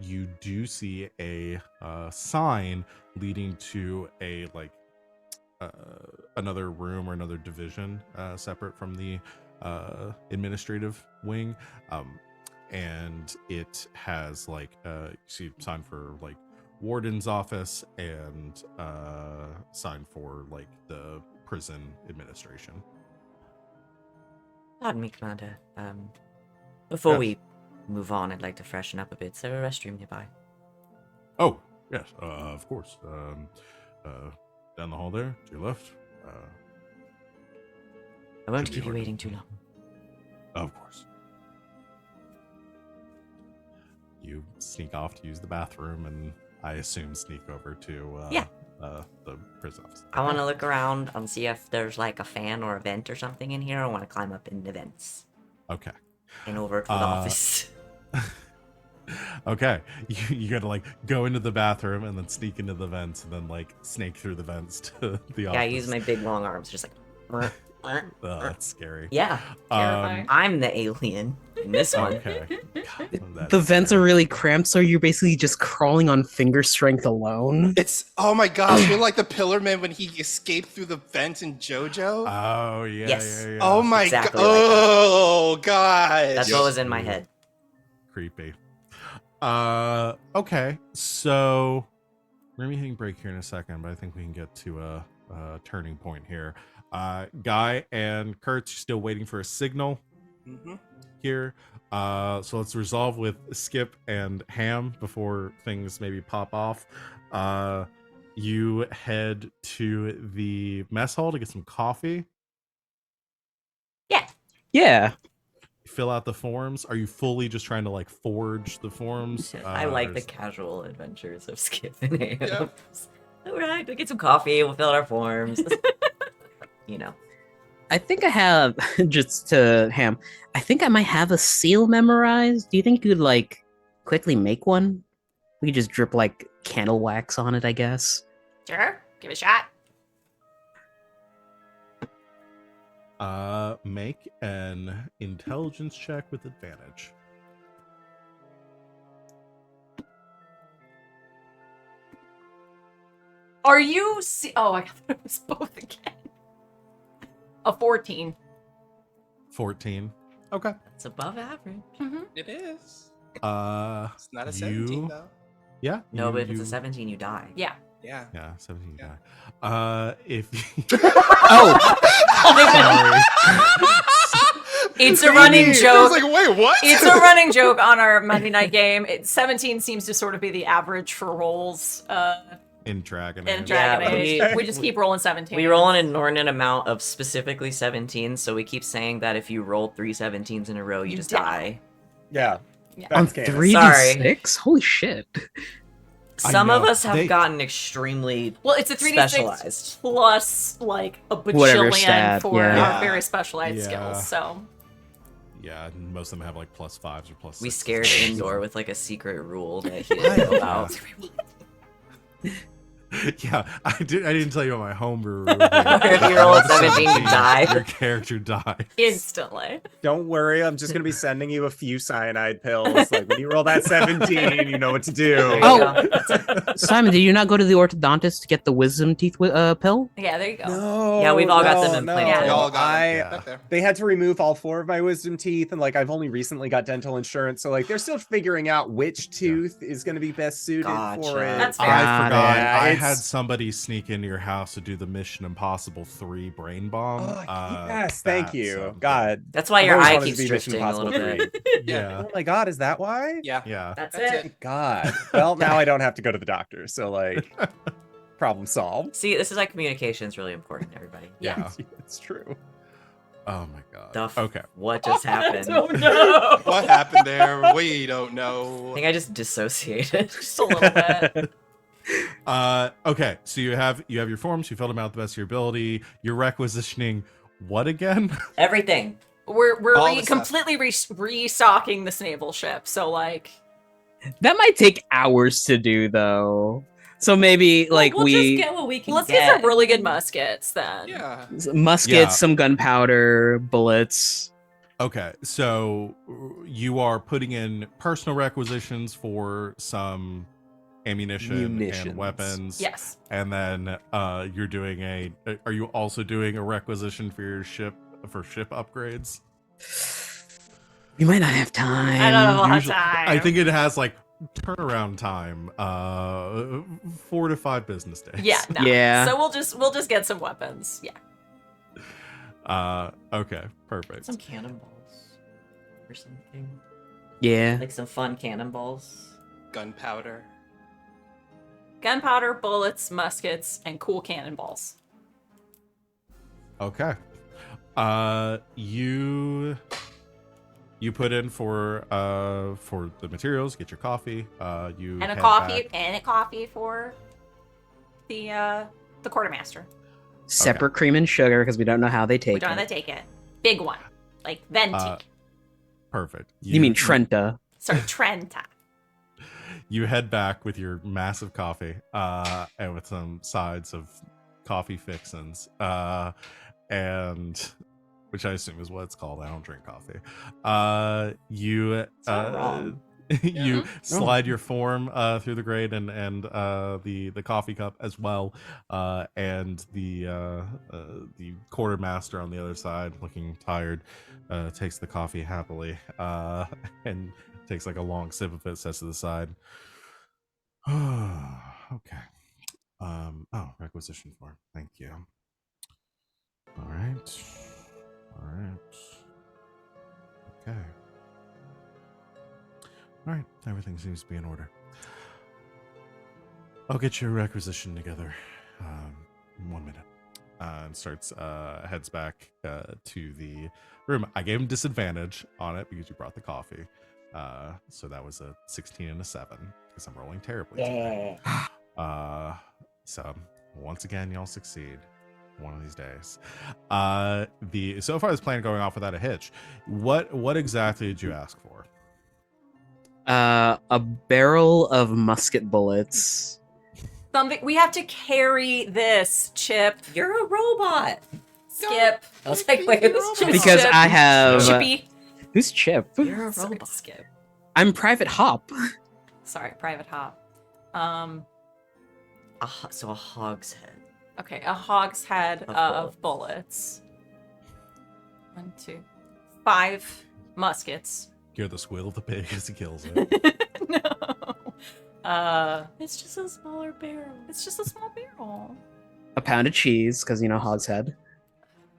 you do see a sign leading to a another room or another division separate from the administrative wing, and it has you see sign for warden's office and sign for the prison administration. Pardon me, Commander. Before Yes. we move on, I'd like to freshen up a bit. Is there a restroom nearby? Oh, yes, of course. Down the hall there, to your left. I won't Should be keep you hard. waiting too long. Of course. You sneak off to use the bathroom, and I assume sneak over to the prison office. I want to look around and see if there's a fan or a vent or something in here. I want to climb up in the vents Okay. and over to the office. Okay. You gotta go into the bathroom and then sneak into the vents and then snake through the vents to the office. Yeah, I use my big long arms, just Oh, that's scary. yeah. Terrifying. I'm the alien in this one. Okay. God, The that's vents scary. are really cramped, so you're basically just crawling on finger strength alone. It's oh my gosh, you're like the Pillar Man when he escaped through the vent in JoJo. Oh yeah. Yes. Yeah, yeah. Oh my exactly god! like that. Oh gosh! That's what was in my head. Creepy. Okay, so we're gonna be hitting break here in a second, but I think we can get to a turning point here. Guy and Kurtz, you're still waiting for a signal here. So let's resolve with Skip and Hamm before things maybe pop off. You head to the mess hall to get some coffee. Yeah. Fill out the forms. Are you fully just trying to forge the forms? I like or the is- casual adventures of Skip and Ham. Yeah. All right, we'll get some coffee. We'll fill out our forms. You know. I think I have, just to Ham, I think I might have a seal memorized. Do you think you could, quickly make one? We could just drip, candle wax on it, I guess. Sure, give it a shot. Make an intelligence check with advantage. Are you? Oh, I thought it was both again. A 14. 14. Okay. It's above average. It is. It's not a 17 though. Yeah. No, you- but if it's you- a 17, you die. Yeah. Yeah. Yeah, 17 you Yeah. die. If Oh! sorry. It's a running I was joke. like, wait, what? It's a running joke on our Monday night game. 17 seems to sort of be the average for rolls In Dragon in Age. Dragon Yeah, Age. We just keep rolling 17. We roll an inordinate amount of specifically 17, so we keep saying that if you roll 3 17s in a row, you You just die. die. Yeah. Yeah. That's On canon. 3d6? Holy shit. I Some of know, us have they- gotten extremely Well, it's a 3d6 specialized. plus a Whatever bajillion stat, for yeah. our very specialized Yeah. skills. So Yeah, and most of them have +5s or +6s. We scared Indoor with a secret rule that he I didn't know know. about. Yeah, I didn't tell you about my homebrew rule. If you roll a 17, you die. Your character dies. instantly. Don't worry, I'm just gonna be sending you a few cyanide pills. Like when you roll that 17, you know what to do. There you Oh. go. Simon, did you not go to the orthodontist to get the wisdom teeth pill? Yeah, there you go. No. Yeah, we've all got them no, implanted. no. We all got I it. Yeah. Back there. they had to remove all 4 of my wisdom teeth, and I've only recently got dental insurance, so they're still figuring out which tooth is going to be best suited Gotcha. for it. That's fair. I forgot. Yeah, I had somebody sneak into your house to do the Mission Impossible 3 brain bomb. Yes, thank that you. sounds God. That's why I've your always eye wanted to keeps be Mission drifting a little Impossible bit. 3. Yeah. Oh my God, is that why? Yeah. Yeah. That's That's it. it. God. Well, now I don't have to go to the doctor, so like, problem solved. See, this is why communication is really important, everybody. Yeah. It's true. Oh my god. The f- Okay. What just happened? Oh no! What happened there? We don't I know. think I just dissociated. Just a little bit. Okay, so you have your forms, you filled them out the best of your ability. You're requisitioning what again? Everything. We're All the stuff. completely restocking the naval ship. So like, That might take hours to do, though. So maybe like we'll we just get what we can let's get some really good muskets then. Yeah. muskets, Yeah. some gunpowder, bullets. Okay, so you are putting in personal requisitions for some ammunition Munitions. and weapons. Yes. And then you're doing are you also doing a requisition for your ship upgrades? You might not have time. I don't know how Usually- time. I think it has like turnaround time 4 to 5 business days. Yeah. No. Yeah. So we'll just get some weapons. Yeah. Okay, perfect. Some cannonballs or something. Yeah. Like some fun cannonballs. Gunpowder. Gunpowder, bullets, muskets, and cool cannonballs. Okay. You put in for the materials, get your coffee. You And a head coffee back. and a coffee for the quartermaster. Separate cream and sugar because we don't know how they We take don't it. have to take it. Big one. Like venti. Perfect. You mean Trenta? Sorry, Trenta. You head back with your massive coffee, and with some sides of coffee fixins, and which I assume is what it's called. I don't drink coffee. You not wrong. you slide your form through the grate and the coffee cup as well, and the quartermaster on the other side, looking tired, takes the coffee happily, and takes like a long sip of it, sets to the side. Okay. Oh, requisition form. Thank you. All right. Okay. All right. Everything seems to be in order. I'll get your requisition together. In 1 minute. And heads back to the room. I gave him disadvantage on it because you brought the coffee. So that was a 16 and a 7 because I'm rolling terribly today. So once again, y'all succeed one of these days. So far this plan going off without a hitch. What exactly did you ask for? A barrel of musket bullets. Something we have to carry this, Chip. You're a robot. Skip. I was like, wait, who's Chip? Because Chip. I have. Chippy. Who's Chip? You're a Sorry, robot. Skip. I'm Private Hop. Sorry, Private Hop. So a hogshead. Okay, a hogshead Of of bullets. 1, 2, 5 muskets. Hear the squeal of the pig as he kills it. No. It's just a smaller barrel. It's just a small barrel. A pound of cheese because Hog's head.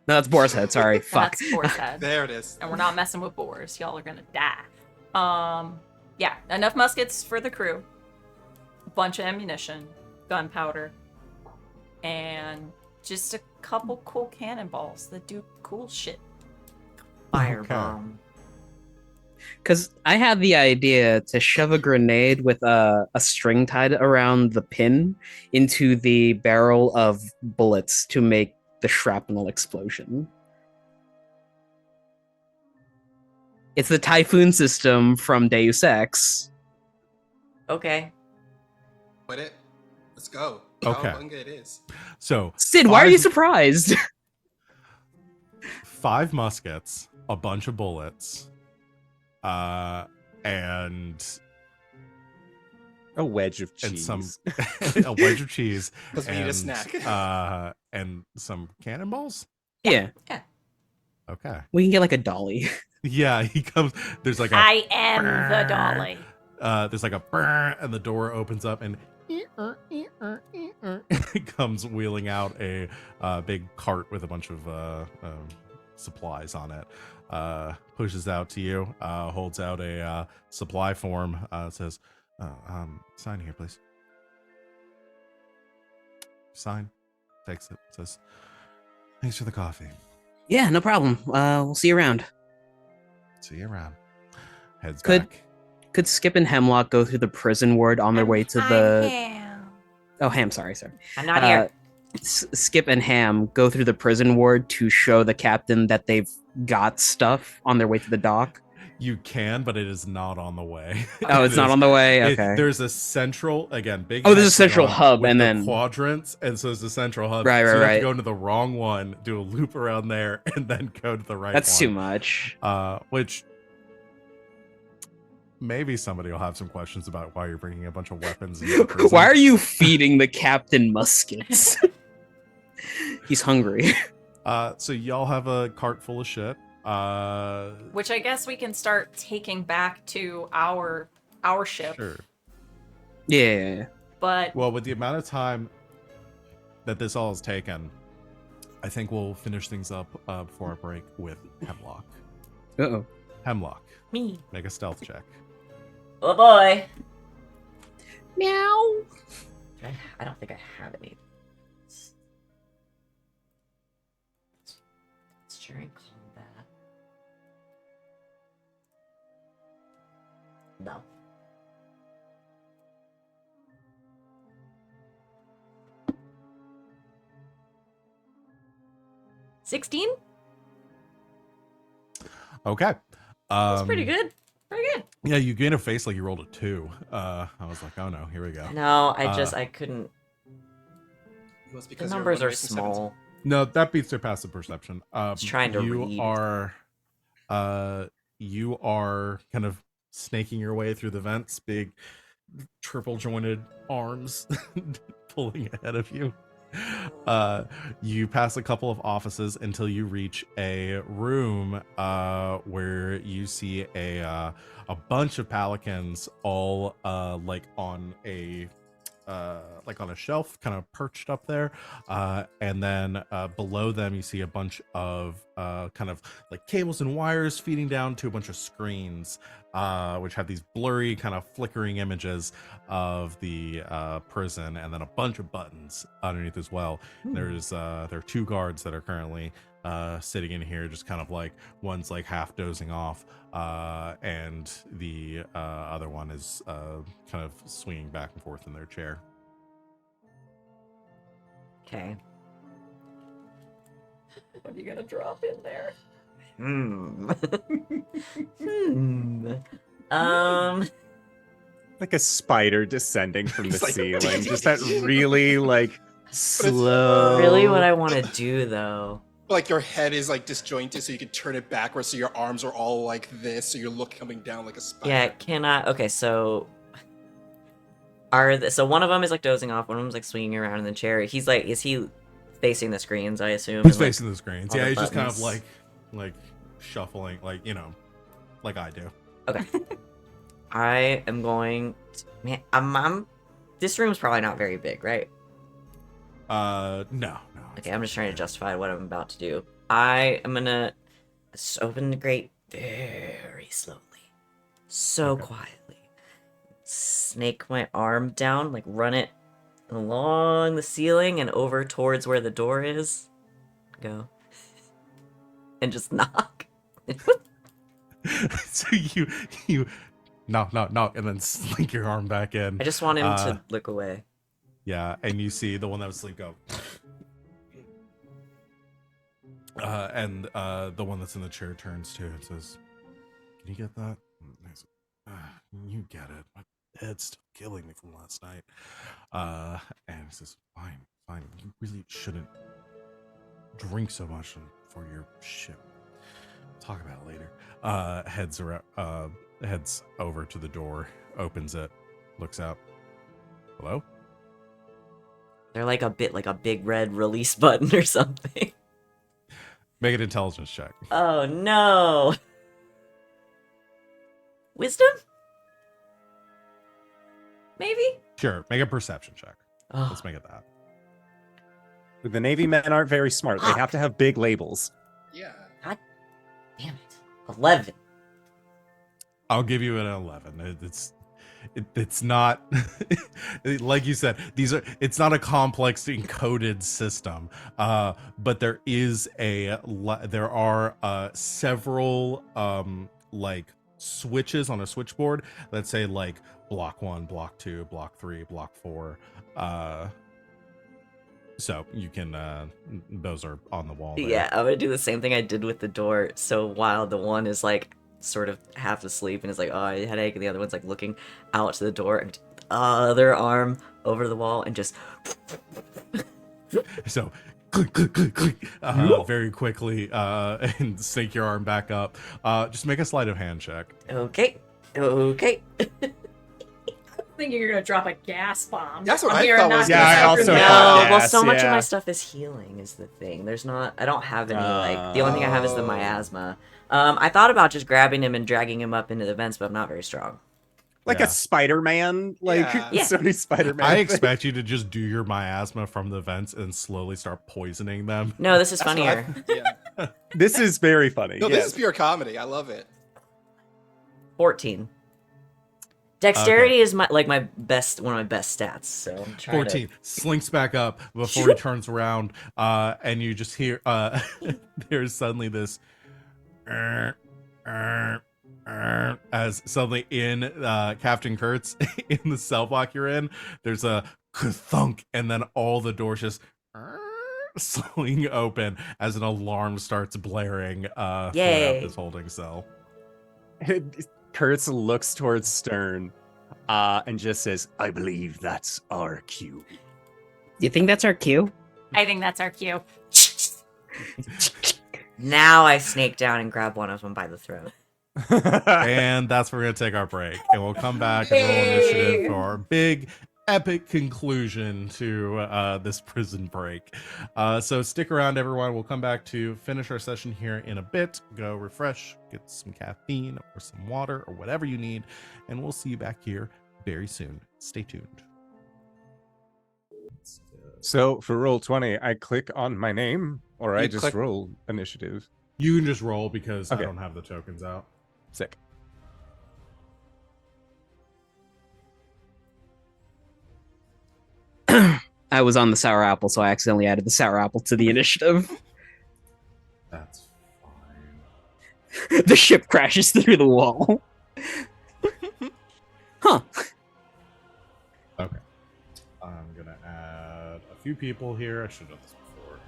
No, that's Boar's head. Sorry. Fuck. That's boar's head. There it is. And we're not messing with boars. Y'all are gonna die. Yeah, enough muskets for the crew. A bunch of ammunition, gunpowder, and just a couple cool cannonballs that do cool shit. Firebomb. Because I had the idea to shove a grenade with a string tied around the pin into the barrel of bullets to make the shrapnel explosion. It's the Typhoon system from Deus Ex. Okay. Quit it. Let's go. Okay. How it is. So Sid, why are you 5 surprised? 5 muskets, a bunch of bullets, and A wedge of and cheese. some a wedge of cheese, 'Cause we need a and, snack. And some cannonballs. Yeah. Okay. We can get like a dolly. Yeah, he comes. There's like a I am the dolly. there's like a brr, and the door opens up, and comes wheeling out a big cart with a bunch of supplies on it. Pushes out to you, holds out a supply form, says, sign here, please. Sign. Takes it, says, thanks for the coffee. Yeah, no problem. We'll see you around. See you around. Heads Could- back. Could Skip and Hemlock go through the prison ward on their way to the... Ham. Oh, Ham, sorry. I'm not here. Skip and Ham go through the prison ward to show the captain that they've got stuff on their way to the dock. You can, but it is not on the way. Oh, it's not on the way? Okay. There's a central, again, big. Oh, there's a central hexagon hub, with and the then... quadrants, and so it's the central hub. Right, so you have right. to go into the wrong one, do a loop around there, and then go to the right That's one. too much. Which maybe somebody will have some questions about why you're bringing a bunch of weapons into the prison. Why are you feeding the captain muskets? He's hungry. So y'all have a cart full of shit. Which I guess we can start taking back to our ship. Sure. Yeah. But Well, with the amount of time that this all has taken, I think we'll finish things up before our break with Hemlock. Uh-oh. Hemlock, Me. make a stealth check. Oh boy. Meow. I don't think I have any. It's during combat. No. $16? Okay. That's pretty good. Pretty good. Yeah, you gain a face like you rolled a 2. I was like, oh no, here we go. No, I couldn't. It was The because you're numbers one are away from 17. small. No, that beats their passive perception. trying to you read. you are kind of snaking your way through the vents, big triple jointed arms pulling ahead of you. You pass a couple of offices until you reach a room where you see a bunch of pelicans all like on a shelf, kind of perched up there, and then below them you see a bunch of kind of like cables and wires feeding down to a bunch of screens, which have these blurry kind of flickering images of the prison, and then a bunch of buttons underneath as well. There are 2 guards that are currently sitting in here, just kind of like one's like half dozing off, and the other one is kind of swinging back and forth in their chair. Okay. what are you gonna drop in there? Like a spider descending from the It's like- ceiling. Just that really like slow. Really, what I want to do though. Like your head is like disjointed, so you can turn it backwards, so your arms are all like this, so you're coming down like a spider. Yeah, can I? Okay, so so one of them is like dozing off, one of them's like swinging around in the chair. He's like, is he facing the screens? I assume. He's and, like, facing the screens. all Yeah, the he's just kind of buttons. like shuffling, like, you know, like I do. Okay. I am going. Man, this room's probably not very big, right? No. Okay, I'm just trying to justify what I'm about to do. I am gonna open the grate very slowly, so quietly. Snake my arm down, like run it along the ceiling and over towards where the door is. Go. And just knock. So you knock, and then slink your arm back in. I just want him to look away. Yeah, and you see the one that was asleep go. And the one that's in the chair turns to and says, "Can you get that?" And I said, "You get it. My head's still killing me from last night." And he says, "Fine. You really shouldn't drink so much for your ship. Talk about it later." Heads over to the door, opens it, looks out. Hello? They're like a big red release button or something. Make an intelligence check. Oh no. Wisdom? maybe? Sure, make a perception check. Oh, Let's make it that. The Navy men aren't very smart. They have to have big labels. Yeah. damn it. 11. I'll give you an 11. It's not like you said. It's not a complex encoded system. But there are several like switches on a switchboard that say like block 1, block 2, block 3, block 4. So you can those are on the wall there. Yeah, I'm gonna do the same thing I did with the door. So while the one is like sort of half asleep and is like, oh, I had a headache, and the other one's like looking out to the door and other arm over the wall and just So click, click, click, click, very quickly and snake your arm back up. Just make a sleight of hand check. okay. Thinking you're gonna drop a gas bomb. That's what I'm I here thought not was gonna gonna stop happen. your Yeah, I No, also mouth. thought- well, so much of yeah. my stuff is healing is the thing. I don't have any, like, the only thing I have is the Oh. miasma. I thought about just grabbing him and dragging him up into the vents, but I'm not very strong. Like Yeah. a Spider-Man, like Yeah. Sony Spider-Man. I thing. expect you to just do your miasma from the vents and slowly start poisoning them. No, this is That's what funnier. Yeah. This is very funny. No, yes. this is pure comedy. I love it. 14. Dexterity is one of my best stats. So I'm trying 14 slinks back up before he turns around, and you just hear there's suddenly this as suddenly in Captain Kurtz in the cell block you're in, there's a thunk, and then all the doors just swing open as an alarm starts blaring throughout Yay. this holding cell. Kurtz looks towards Stern and just says, I believe that's our cue. Do you think that's our cue? I think that's our cue. Now I snake down and grab one of them by the throat. And that's where we're gonna take our break, and we'll come back and roll initiative for our big epic conclusion to this prison break. So stick around, everyone. We'll come back to finish our session here in a bit. Go refresh, get some caffeine or some water or whatever you need, and we'll see you back here very soon. Stay tuned. So for roll 20, I click on my name, or I You just click- roll initiative. You can just roll because Okay. I don't have the tokens out. Sick. I was on the sour apple, so I accidentally added the sour apple to the initiative. That's fine. The ship crashes through the wall. Huh. Okay. I'm gonna add a few people here. I should have done this before.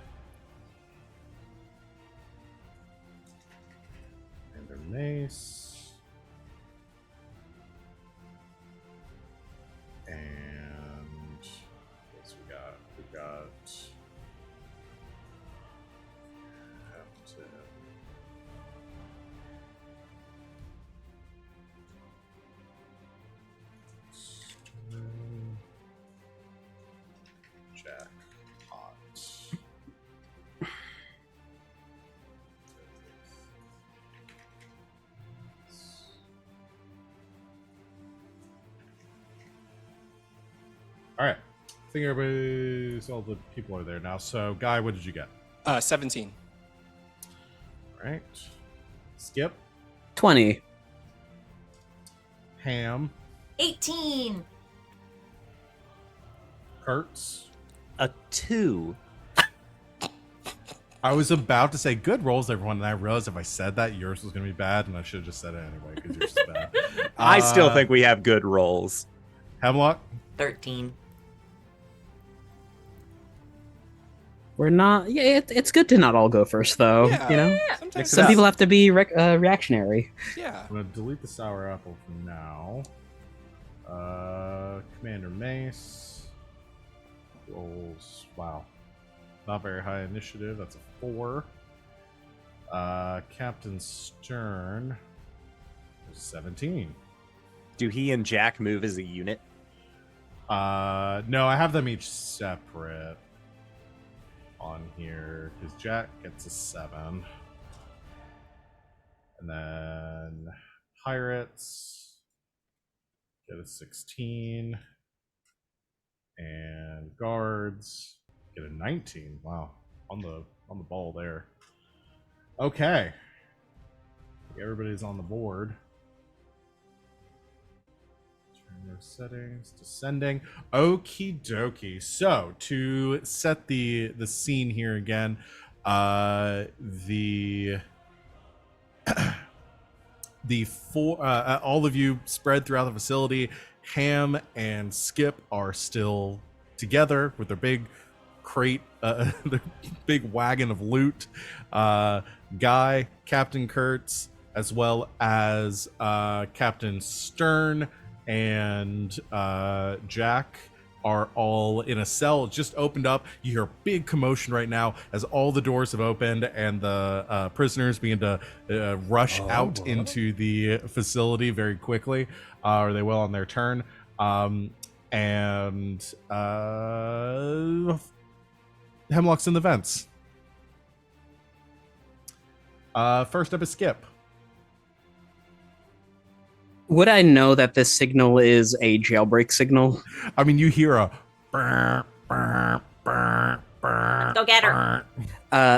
And their mace. And what else we got? We got Captain. Jack Hot. All right. I think all the people are there now. So, Guy, what did you get? 17. All right. Skip, 20. Ham, 18. Kurtz. A 2. I was about to say good rolls, everyone, and I realized if I said that, yours was going to be bad, and I should have just said it anyway because yours is bad. I still think we have good rolls. Hemlock. 13. We're not. Yeah, it's good to not all go first, though. Yeah. You know, Sometimes Mix it some up. people have to be reactionary. Yeah. I'm going to delete the sour apple for now. Commander Mace. Rolls. Wow. Not very high initiative. That's a 4. Captain Stern. 17. Do he and Jack move as a unit? No, I have them each separate on here because Jack gets a 7. And then Pirates get a 16. And guards get a 19. Wow, on the ball there. Okay, everybody's on the board. Turn their settings, descending. Okie dokie. So to set the scene here again, the four all of you spread throughout the facility. Hamm and Skip are still together with their big crate, their big wagon of loot. Guy, Captain Kurtz, as well as Captain Stern and Jack are all in a cell. It just opened up. You hear a big commotion right now as all the doors have opened and the prisoners begin to rush out into the facility very quickly. Or they will on their turn. And Hemlock's in the vents. First up is Skip. Would I know that this signal is a jailbreak signal? I mean, you hear a burr, burr, burr, burr, Go get her.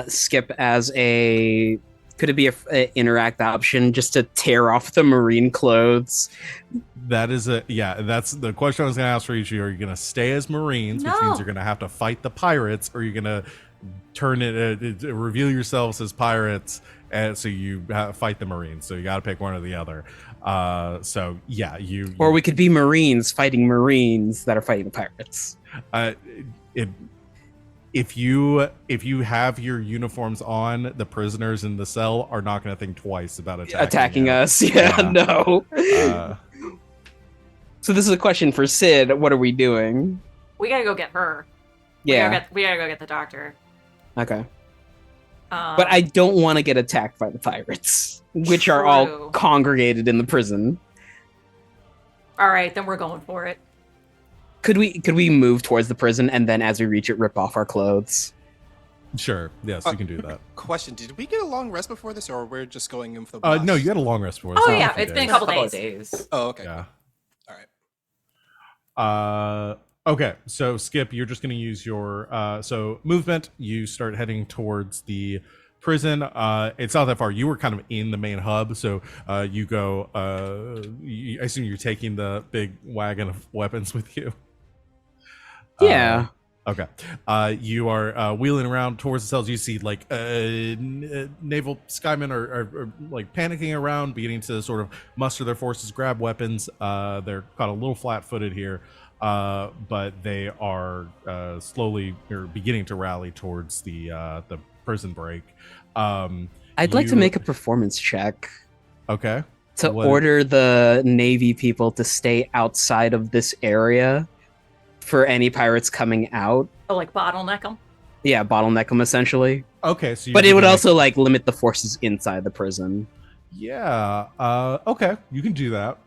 Skip as a... Could it be a interact option just to tear off the marine clothes? That is that's the question I was going to ask for each of you. Are you going to stay as Marines, which means you're going to have to fight the pirates, or you're going to turn it, reveal yourselves as pirates, and so you fight the Marines? So you got to pick one or the other. So yeah, you or we could be Marines fighting Marines that are fighting the pirates. If you have your uniforms on, the prisoners in the cell are not going to think twice about attacking us. No. So this is a question for Sid. What are we doing? We gotta go get her. Yeah. We gotta go get the doctor. Okay. But I don't want to get attacked by the pirates, which are all congregated in the prison. All right, then we're going for it. Could we move towards the prison and then as we reach it, rip off our clothes? Sure. Yes, you can do that. Question: did we get a long rest before this, or we're just going in for the boss? No, you had a long rest before. Oh yeah, it's been a couple of days. days. Oh, okay. Yeah. All right. Okay, so Skip, you're just going to use your so movement. You start heading towards the prison. It's not that far. You were kind of in the main hub, so you go. I assume you're taking the big wagon of weapons with you. Yeah. Okay. You are wheeling around towards the cells. You see like naval skymen are like panicking around, beginning to sort of muster their forces, grab weapons. They're caught a little flat-footed here, but they are slowly or beginning to rally towards the prison break. I'd like to make a performance check. Okay. To order the Navy people to stay outside of this area for any pirates coming out. Oh, like bottleneck them? Yeah, bottleneck them essentially. Okay, so but it would also like limit the forces inside the prison. Yeah. Okay, you can do that.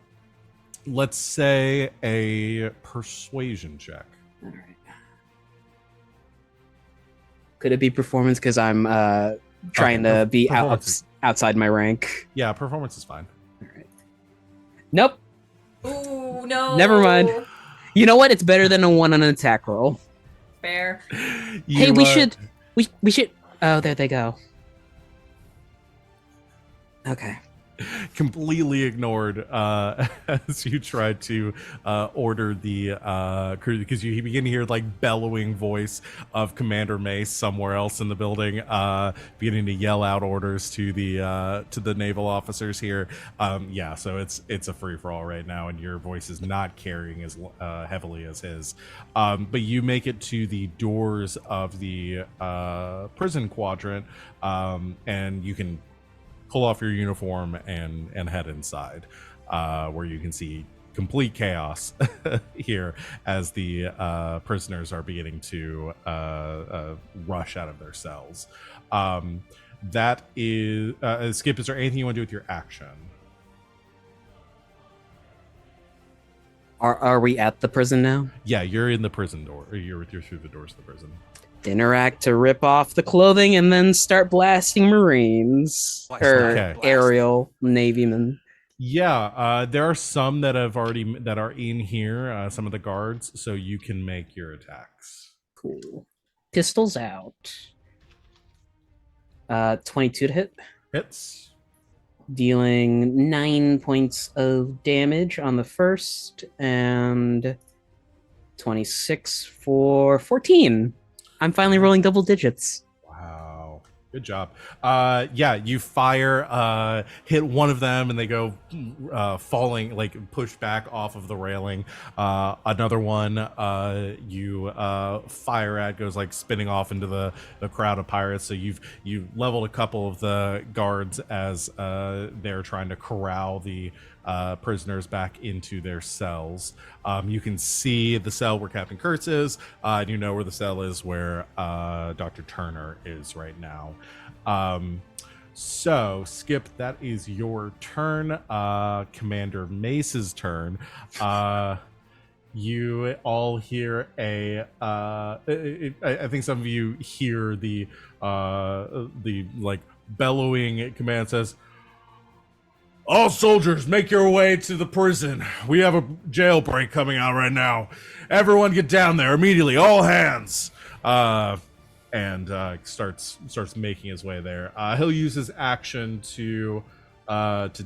Let's say a persuasion check. All right. Could it be performance because I'm trying to be outside my rank? Yeah, performance is fine. All right. Nope. Ooh, no. Never mind. You know what? It's better than a 1 on an attack roll. Fair. Hey, we should. Oh, there they go. Okay. Completely ignored as you tried to order the crew, because you begin to hear like bellowing voice of Commander Mace somewhere else in the building, beginning to yell out orders to the naval officers here. Yeah, so it's a free-for-all right now, and your voice is not carrying as heavily as his. But you make it to the doors of the prison quadrant, and you can pull off your uniform and head inside, where you can see complete chaos here as the prisoners are beginning to rush out of their cells. That is Skip, is there anything you want to do with your action? Are we at the prison now? Yeah, you're in the prison door. You're through the doors of the prison. Interact to rip off the clothing and then start blasting Marines or aerial Navymen. Yeah, there are some that are in here. Some of the guards, so you can make your attacks. Cool. Pistols out. 22 to hit, Hits. dealing 9 points of damage on the first, and 26 for 14. I'm finally rolling double digits. Wow, good job. Yeah, you fire, hit one of them, and they go falling, like pushed back off of the railing. Another one, you fire at, goes like spinning off into the crowd of pirates. So you've leveled a couple of the guards as they're trying to corral the prisoners back into their cells. You can see the cell where Captain Kurtz is, and you know where the cell is where Dr. Turner is right now. So, Skip, that is your turn. Commander Mace's turn. You all hear I think some of you hear the like bellowing command says, "All soldiers, make your way to the prison. We have a jailbreak coming out right now. Everyone get down there immediately. All hands." And starts making his way there. He'll use his action to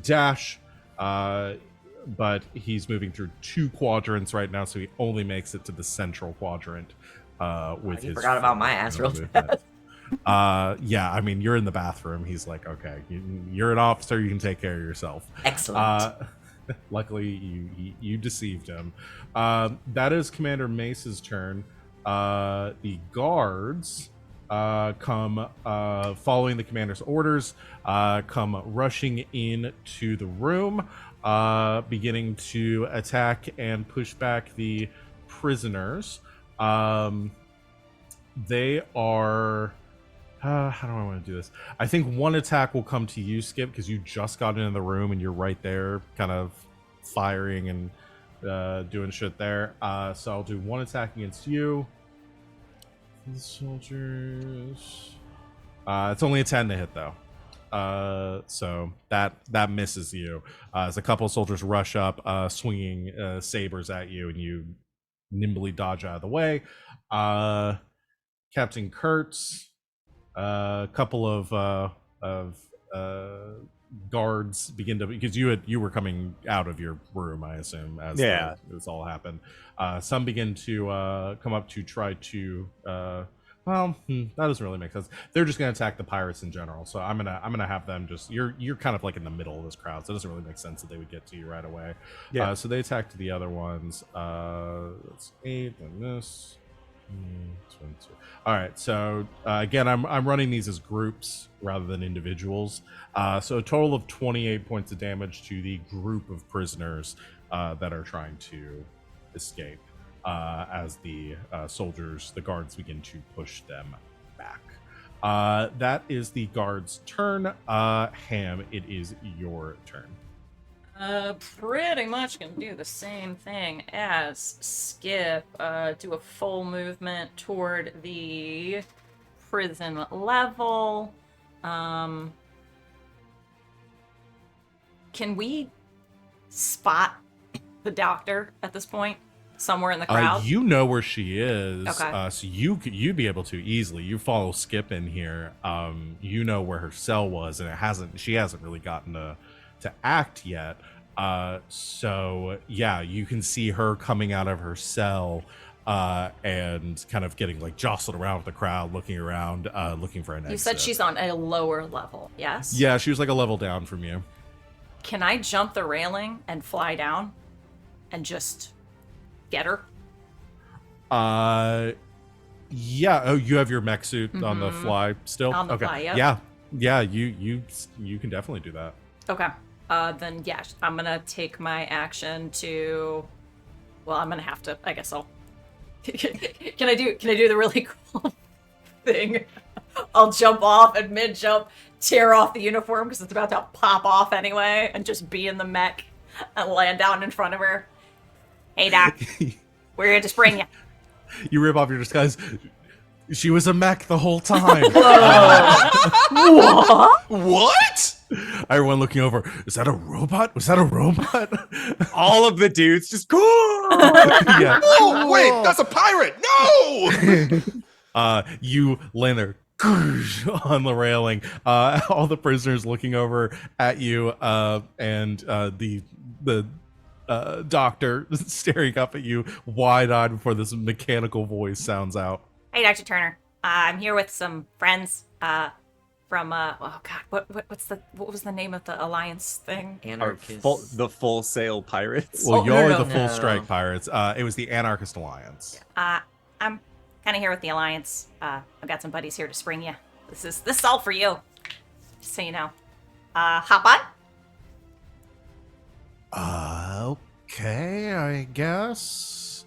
dash, but he's moving through 2 quadrants right now, so he only makes it to the central quadrant with his. Forgot about my ass real fast. Yeah, I mean, you're in the bathroom. He's like, okay, you're an officer. You can take care of yourself. Excellent. Luckily, you deceived him. That is Commander Mace's turn. The guards come following the commander's orders, come rushing in to the room, beginning to attack and push back the prisoners. They are... how do I want to do this? I think one attack will come to you, Skip, because you just got into the room and you're right there kind of firing and doing shit there. So I'll do one attack against you. The soldiers. It's only a 10 to hit, though. So that misses you. As a couple of soldiers rush up, swinging sabers at you, and you nimbly dodge out of the way. Captain Kurtz. A couple of guards begin to, because you were coming out of your room, I assume, as this all happened. Some begin to come up to try to that doesn't really make sense. They're just gonna attack the pirates in general, so I'm gonna have them just, you're kind of like in the middle of this crowd, so it doesn't really make sense that they would get to you right away. So they attacked the other ones. That's 8 and this 22. All right, so again, I'm running these as groups rather than individuals. So a total of 28 points of damage to the group of prisoners that are trying to escape as the soldiers, the guards, begin to push them back. That is the guards' turn. Hamm, it is your turn. Pretty much gonna do the same thing as Skip. Do a full movement toward the prison level. Can we spot the doctor at this point? Somewhere in the crowd? You know where she is. Okay. So you'd be able to easily. You follow Skip in here. You know where her cell was, and she hasn't really gotten to act yet. So yeah, you can see her coming out of her cell and kind of getting like jostled around with the crowd, looking around, looking for an exit. You said she's on a lower level, yes? Yeah, she was like a level down from you. Can I jump the railing and fly down and just get her? Yeah. Oh, you have your mech suit on the fly still? On the fly, yep. Yeah, you can definitely do that. Okay. Then yeah, I'm gonna take my action to. Well, I'm gonna have to. I guess I'll. Can I do the really cool thing? I'll jump off and mid-jump, tear off the uniform because it's about to pop off anyway, and just be in the mech and land down in front of her. Hey, Doc, we're here to spring you. You rip off your disguise. She was a mech the whole time. What? What? Everyone looking over. Is that a robot? Was that a robot? All of the dudes just cool. Yeah. Oh, wait, that's a pirate! No! You land there on the railing. All the prisoners looking over at you, and the doctor staring up at you wide-eyed before this mechanical voice sounds out. Hey, Dr. Turner. I'm here with some friends from oh god, what was the name of the alliance thing? Anarchist. The Full Sail Pirates. Well, Oh, y'all no, are no, the Full no. Strike Pirates. It was the Anarchist Alliance. I'm kind of here with the alliance. I've got some buddies here to spring you. This is all for you, just so you know. Hop on. Okay, I guess.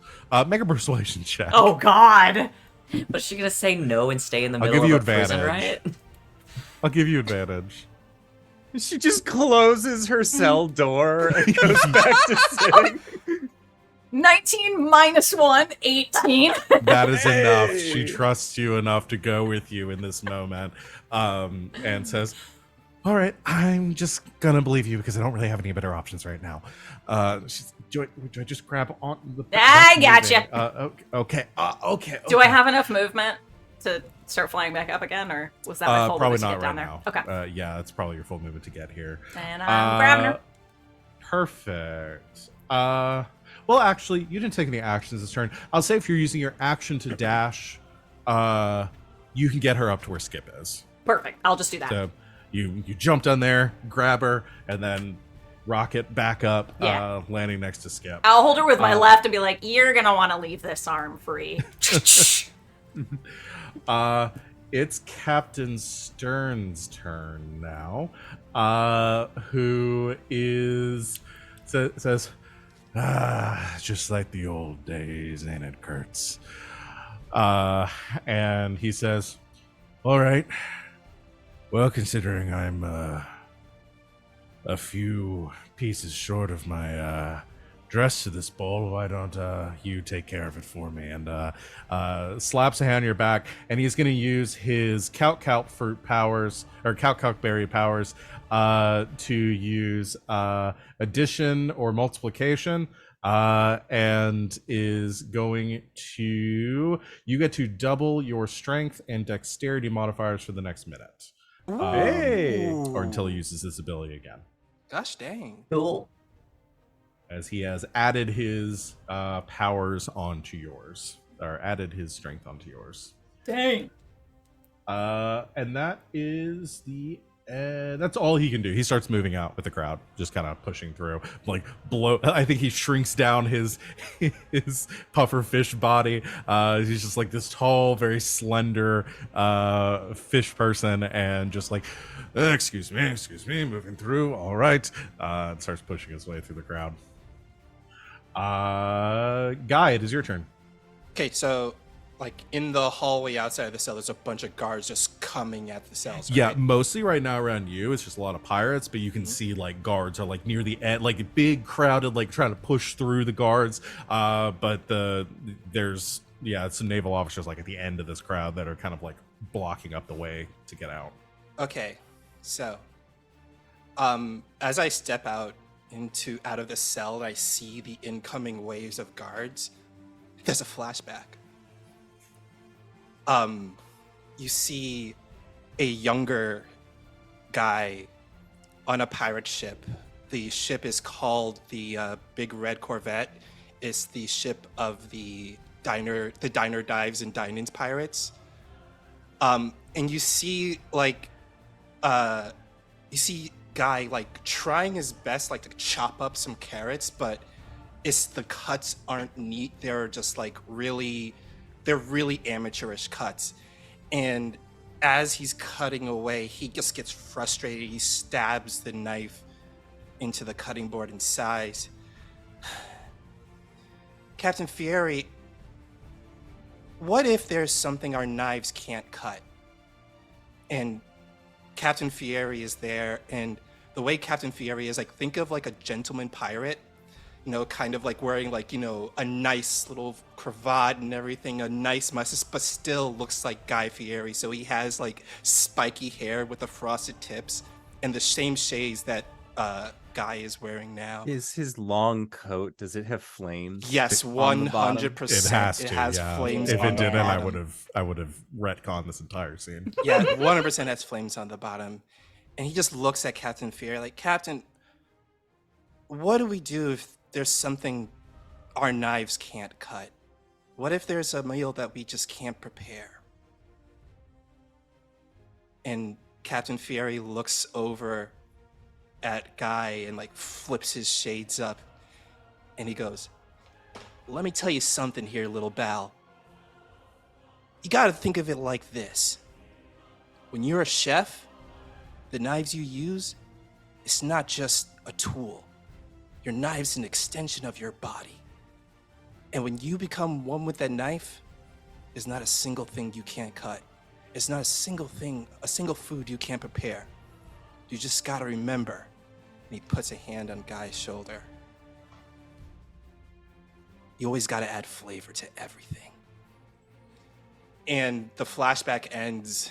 Make a persuasion check. Oh god. Was she gonna say no and stay in the I'll middle give you of a prison advantage. riot? I'll give you advantage. She just closes her cell door and goes back to sitting. 19 minus 1, 18. That is enough. She trusts you enough to go with you in this moment, and says, "All right, I'm just gonna believe you because I don't really have any better options right now." Do I just grab on the? I that's gotcha. moving. Okay. Okay. Do I have enough movement to start flying back up again, or was that my full Probably movement to not get down right there? now. Okay. Yeah, it's probably your full movement to get here. And I'm grabbing her. Perfect. Well, actually, you didn't take any actions this turn. I'll say if you're using your action to dash, you can get her up to where Skip is. Perfect. I'll just do that. So you jump down there, grab her, and then rocket back up, Yeah. landing next to Skip. I'll hold her with my left and be like, "You're gonna want to leave this arm free." It's Captain Stern's turn now, who says, just like the old days, ain't it, Kurtz? And he says, all right, well, considering I'm a few pieces short of my dress to this ball, why don't you take care of it for me? And slaps a hand on your back, and he's going to use his Calc fruit powers, or Calc berry powers, to use addition or multiplication, and is going to, you get to double your strength and dexterity modifiers for the next minute. Hey. Or until he uses this ability again. Gosh dang. Cool. As he has added his powers onto yours, or added his strength onto yours. Dang. And that is the that's all he can do. He starts moving out with the crowd, just kind of pushing through, like I think he shrinks down his puffer fish body. He's just like this tall, very slender fish person, and just like, excuse me, moving through. All right, and starts pushing his way through the crowd. Guy, it is your turn. Okay, so like in the hallway outside of the cell, there's a bunch of guards just coming at the cells. Right? Yeah, mostly right now around you, it's just a lot of pirates, but you can see like guards are like near the end, like a big crowded, like trying to push through the guards. But there's some naval officers like at the end of this crowd that are kind of like blocking up the way to get out. Okay, so as I step out of the cell and I see the incoming waves of guards, there's a flashback. You see a younger guy on a pirate ship. The ship is called the Big Red Corvette. It's the ship of the Diner Dives and Dine-Ins pirates. And you see guy like trying his best like to chop up some carrots, but the cuts aren't neat. They're just like really amateurish cuts. And as he's cutting away, he just gets frustrated. He stabs the knife into the cutting board and sighs. Captain Fieri, what if there's something our knives can't cut? And Captain Fieri is there, and the way Captain Fieri is, like, think of like a gentleman pirate, you know, kind of like wearing like, you know, a nice little cravat and everything, a nice mustache, but still looks like Guy Fieri. So he has like spiky hair with the frosted tips, and the same shades that Guy is wearing now. Is his long coat, does it have flames? Yes, on the bottom? 100%. It has to. It has yeah. flames If on it the didn't, I bottom. would have retconned this entire scene. Yeah, 100% has flames on the bottom. And he just looks at Captain Fury like, Captain, what do we do if there's something our knives can't cut? What if there's a meal that we just can't prepare? And Captain Fury looks over at Guy and like flips his shades up. And he goes, let me tell you something here, little Bal. You gotta think of it like this. When you're a chef, the knives you use, it's not just a tool. Your knife's an extension of your body. And when you become one with that knife, there's not a single thing you can't cut. It's not a single food you can't prepare. You just gotta remember. And he puts a hand on Guy's shoulder. You always gotta add flavor to everything. And the flashback ends,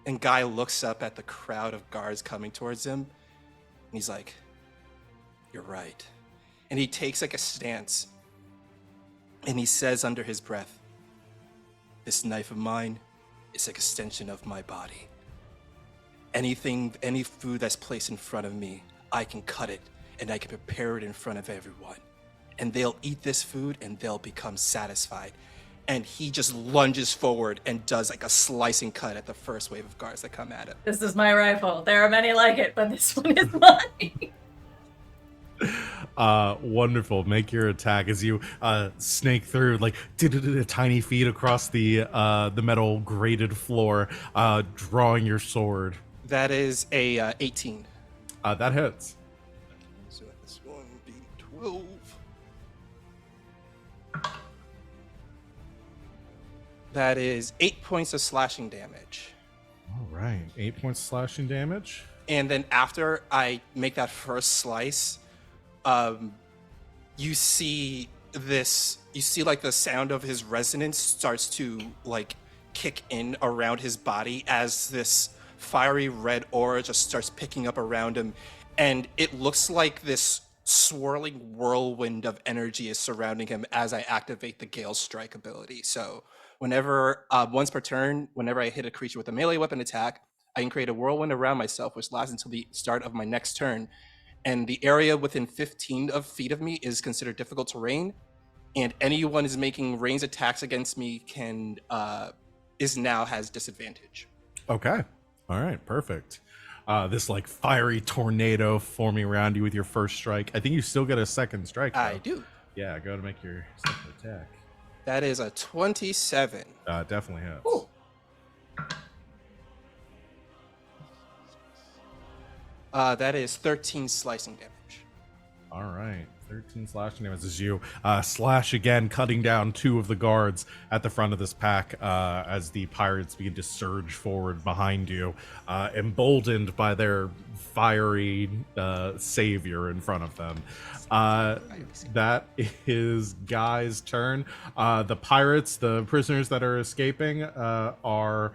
and Guy looks up at the crowd of guards coming towards him, and he's like, you're right. And he takes like a stance, and he says under his breath, this knife of mine is an extension of my body. Any food that's placed in front of me, I can cut it, and I can prepare it in front of everyone. And they'll eat this food, and they'll become satisfied. And he just lunges forward and does like a slicing cut at the first wave of guards that come at him. This is my rifle. There are many like it, but this one is mine. Wonderful. Make your attack as you snake through like tiny feet across the metal grated floor, drawing your sword. That is a 18. That hits. So this one would be 12. That is 8 points of slashing damage. All right, 8 points of slashing damage. And then after I make that first slice, you see like the sound of his resonance starts to like kick in around his body as this fiery red aura just starts picking up around him. And it looks like this swirling whirlwind of energy is surrounding him as I activate the Gale Strike ability. So whenever, once per turn, whenever I hit a creature with a melee weapon attack, I can create a whirlwind around myself, which lasts until the start of my next turn. And the area within 15 feet of me is considered difficult terrain. And anyone who's making ranged attacks against me has disadvantage. Okay. All right. Perfect. This like fiery tornado forming around you with your first strike. I think you still get a second strike, though. I do. Yeah. Go to make your second attack. That is a 27. Definitely hits. Ooh. That is 13 slicing damage. All right, 13 slashing damage as you slash again, cutting down two of the guards at the front of this pack as the pirates begin to surge forward behind you, emboldened by their fiery savior in front of them. That is Guy's turn. The pirates, the prisoners that are escaping, are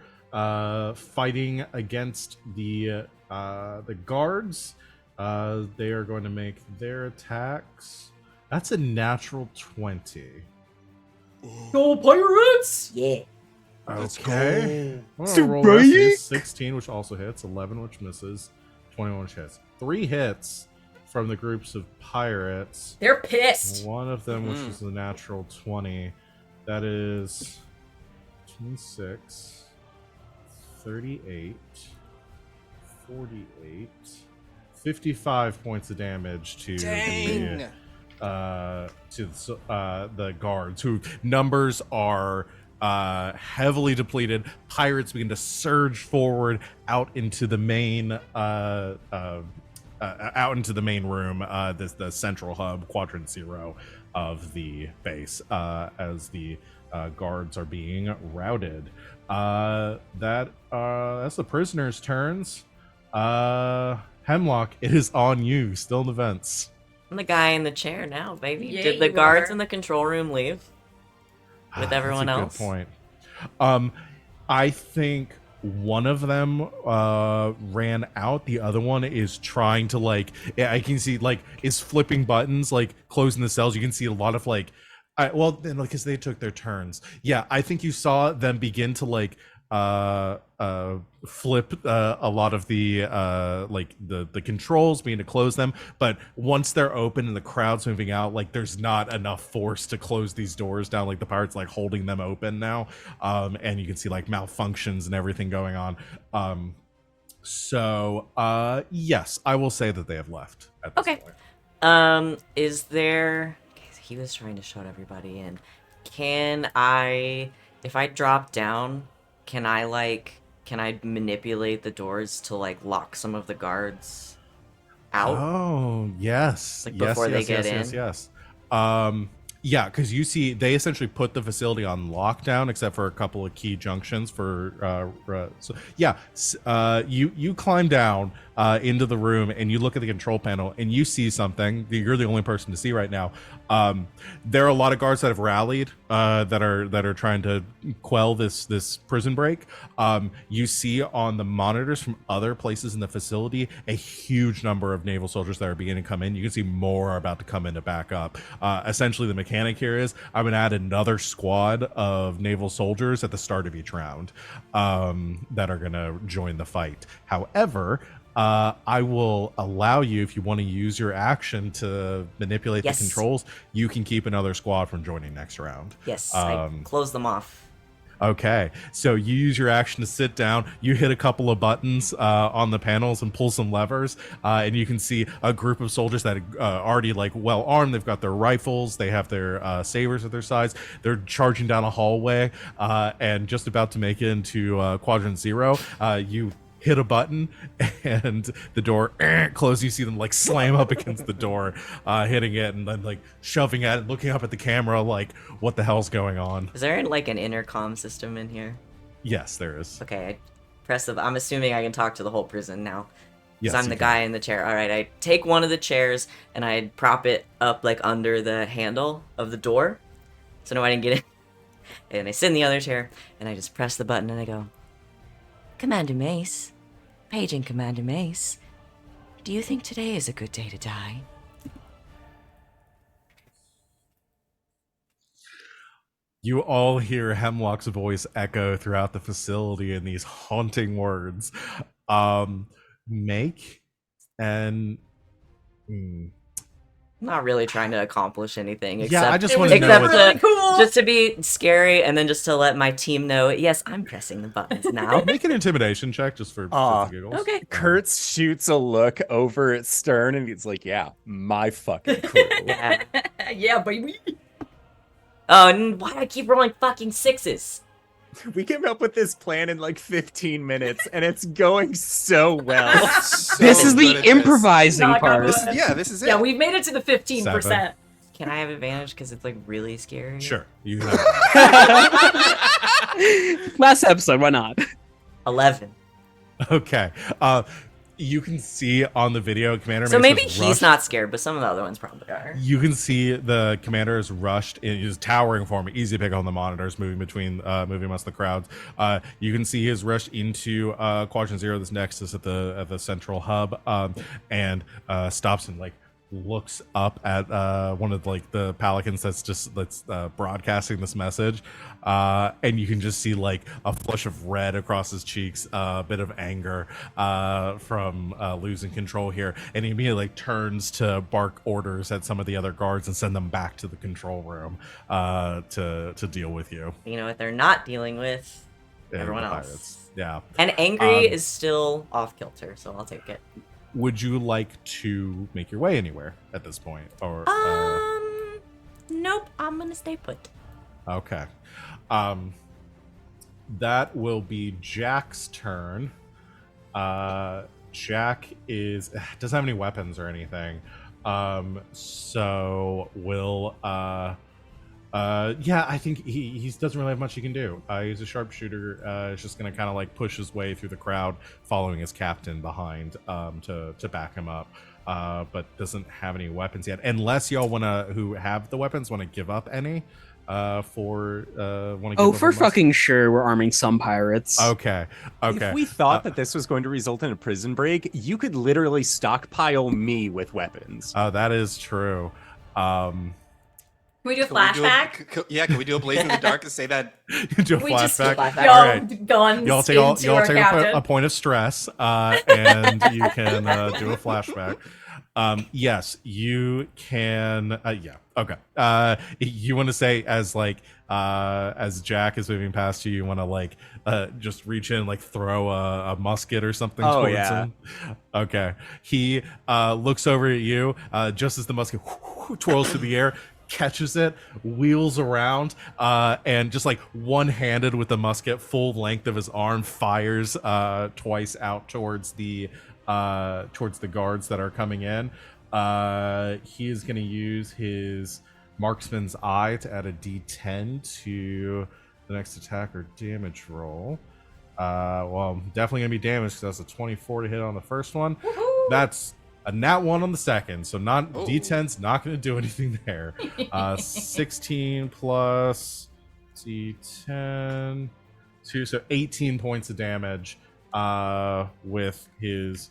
fighting against the guards. They are going to make their attacks. That's a natural 20. Go Pirates! Yeah. Okay. Well, So roll the rest of right? these. 16, which also hits. 11, which misses. 21, which hits. 3 hits from the groups of pirates. They're pissed. One of them, which is the natural 20. That is 26, 38, 48, 55 points of damage to Dang. the guards, who numbers are heavily depleted. Pirates begin to surge forward out into the main room, the central hub, quadrant 0 of the base, as the guards are being routed. That's the prisoners' turns. Hemlock, it is on you. Still in the vents. I'm the guy in the chair now, baby. Yeah, Did the you guards are. in the control room leave with everyone That's a else? Good point. I think one of them ran out. The other one is trying to I can see is flipping buttons, closing the cells. You can see a lot of well, then because they took their turns. Yeah, I think you saw them begin to flip a lot of the the controls, being to close them. But once they're open and the crowd's moving out, there's not enough force to close these doors down. The pirates holding them open now, and you can see malfunctions and everything going on. So yes, I will say that they have left at this point. Is there? He was trying to shut everybody in. Can I, if I drop down, can I manipulate the doors to lock some of the guards out? Oh yes, before they get in. Yes. Yeah, because you see, they essentially put the facility on lockdown, except for a couple of key junctions for. You climb down into the room and you look at the control panel and you see something that you're the only person to see right now. There are a lot of guards that have rallied that are trying to quell this prison break. You see on the monitors from other places in the facility a huge number of naval soldiers that are beginning to come in. You can see more are about to come in to back up. Essentially, the mechanic here is I'm going to add another squad of naval soldiers at the start of each round that are going to join the fight. However, I will allow you, if you want to use your action to manipulate the controls, you can keep another squad from joining next round. Yes, I close them off. Okay, so you use your action to sit down, you hit a couple of buttons on the panels and pull some levers, and you can see a group of soldiers that are already well armed. They've got their rifles, they have their sabers at their sides. They're charging down a hallway and just about to make it into Quadrant 0. You hit a button and the door closes. You see them slam up against the door, hitting it and then shoving at it, looking up at the camera what the hell's going on? Is there an intercom system in here? Yes, there is. Okay, I press I'm assuming I can talk to the whole prison now. Yes, I'm the guy in the chair. All right, I take one of the chairs and I prop it up under the handle of the door so nobody can get in. And I sit in the other chair and I just press the button and I go, Commander Mace, paging Commander Mace, do you think today is a good day to die? You all hear Hemlock's voice echo throughout the facility in these haunting words. Make and... Not really trying to accomplish anything. Except, yeah, I just want to know. Really cool. Just to be scary, and then just to let my team know, yes, I'm pressing the buttons now. Make an intimidation check just for the giggles. Okay. Kurtz shoots a look over at Stern and he's like, yeah, my fucking crew. Yeah. Yeah, baby. Oh, and why do I keep rolling fucking sixes? We came up with this plan in 15 minutes and it's going so well. This is the improvising Knock on part. wood. This is it. Yeah, we've made it to the 15%. 7. Can I have advantage because it's really scary? Sure. You have Last episode, why not? 11. Okay. You can see on the video, Commander So Mace maybe has he's rushed. not scared, but some of the other ones probably are. You can see the commander is rushed in his towering form, easy to pick on the monitors, moving amongst the crowds. You can see his rushed into Quadrant 0, this nexus at the central hub, and stops and looks up at one of the pelicans that's broadcasting this message, and you can just see a flush of red across his cheeks, a bit of anger from losing control here, and he immediately turns to bark orders at some of the other guards and send them back to the control room to deal with you. You know what they're not dealing with? and Everyone the else. pirates. Yeah. And angry is still off kilter, so I'll take it. Would you like to make your way anywhere at this point, or Nope, I'm gonna stay put. okay. That will be Jack's turn. Jack doesn't have any weapons or anything. So will I think he doesn't really have much he can do. He's a sharpshooter. He's just gonna kind of push his way through the crowd, following his captain behind to back him up. But doesn't have any weapons yet, unless y'all who have the weapons want to give up any. for want to Oh, for fucking sure, we're arming some pirates. Okay. If we thought that this was going to result in a prison break, you could literally stockpile me with weapons. Oh, that is true. Can we do a Can we do flashback? can we do a Blaze in the Dark and say that? You do a We just flashback. flashback. Y'all All right. guns Y'all take into our captain. a point of stress, and you can do a flashback. Yes, you can. Yeah. Okay. You want to say as Jack is moving past you, you want to just reach in and throw a musket or something towards him. Okay. He looks over at you just as the musket twirls through the air, catches it, wheels around, and just one-handed with the musket, full length of his arm, fires twice out towards the guards that are coming in. He is going to use his marksman's eye to add a d10 to the next attack or damage roll. Well, definitely going to be damage because that's a 24 to hit on the first one. Woohoo! That's a nat 1 on the second, so d10's not going to do anything there. 16 plus d10 2, so 18 points of damage with his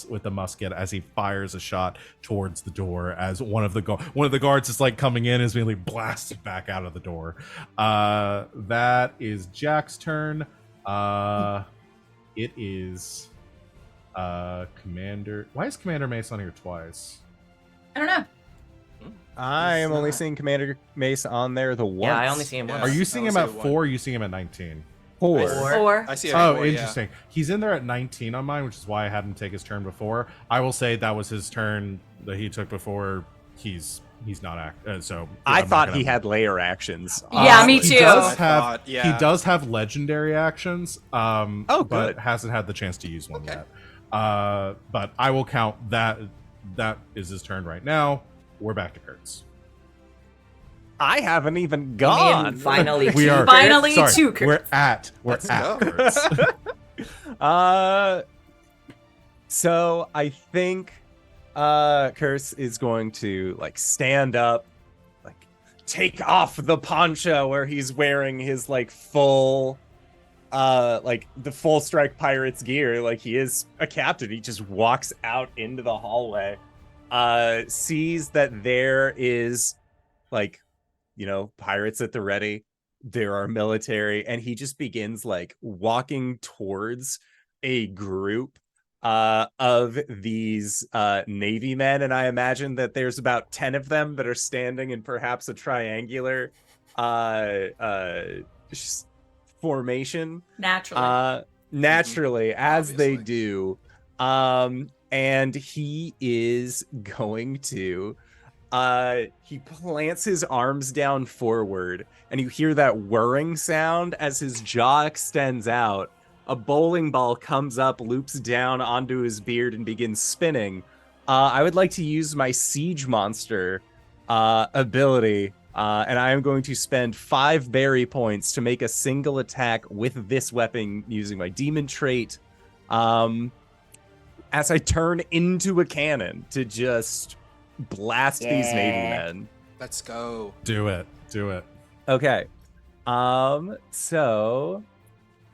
with the musket as he fires a shot towards the door as one of the guards is coming in, is being blasted back out of the door. That is Jack's turn. It is Commander. Why is Commander Mace on here twice? I don't know. I am only not. seeing Commander Mace on there the once. Yeah, I only see him once. Are you seeing I him only at see 4 one. or are you seeing him at 19? 4. Four. I see it. Oh, before, interesting. He's in there at 19 on mine, which is why I had him take his turn before. I will say that was his turn that he took before. He's not so I I'm not thought gonna- he had layer actions. Yeah, me He too. does I have thought, yeah. he does have legendary actions. Oh, but good. hasn't had the chance to use one Okay. yet. But I will count that. That is his turn right now. We're back to Kurtz. I haven't even Me gone. and finally, We two are- Kurtz. Finally, Sorry, two Kurtz. we're Let's at go. Kurtz. So I think Kurtz is going to stand up, take off the poncho where he's wearing his full the full strike pirate's gear, he is a captain. He just walks out into the hallway, sees that there is pirates at the ready, there are military, and he just begins walking towards a group of these Navy men, and I imagine that there's about 10 of them that are standing in perhaps a triangular formation. Naturally. As they Obviously. do. And he is going to he plants his arms down forward, and you hear that whirring sound as his jaw extends out. A bowling ball comes up, loops down onto his beard, and begins spinning. I would like to use my Siege Monster ability, and I am going to spend 5 berry points to make a single attack with this weapon using my Demon trait, as I turn into a cannon to just blast these Navy men. Let's go. Do it. Okay. So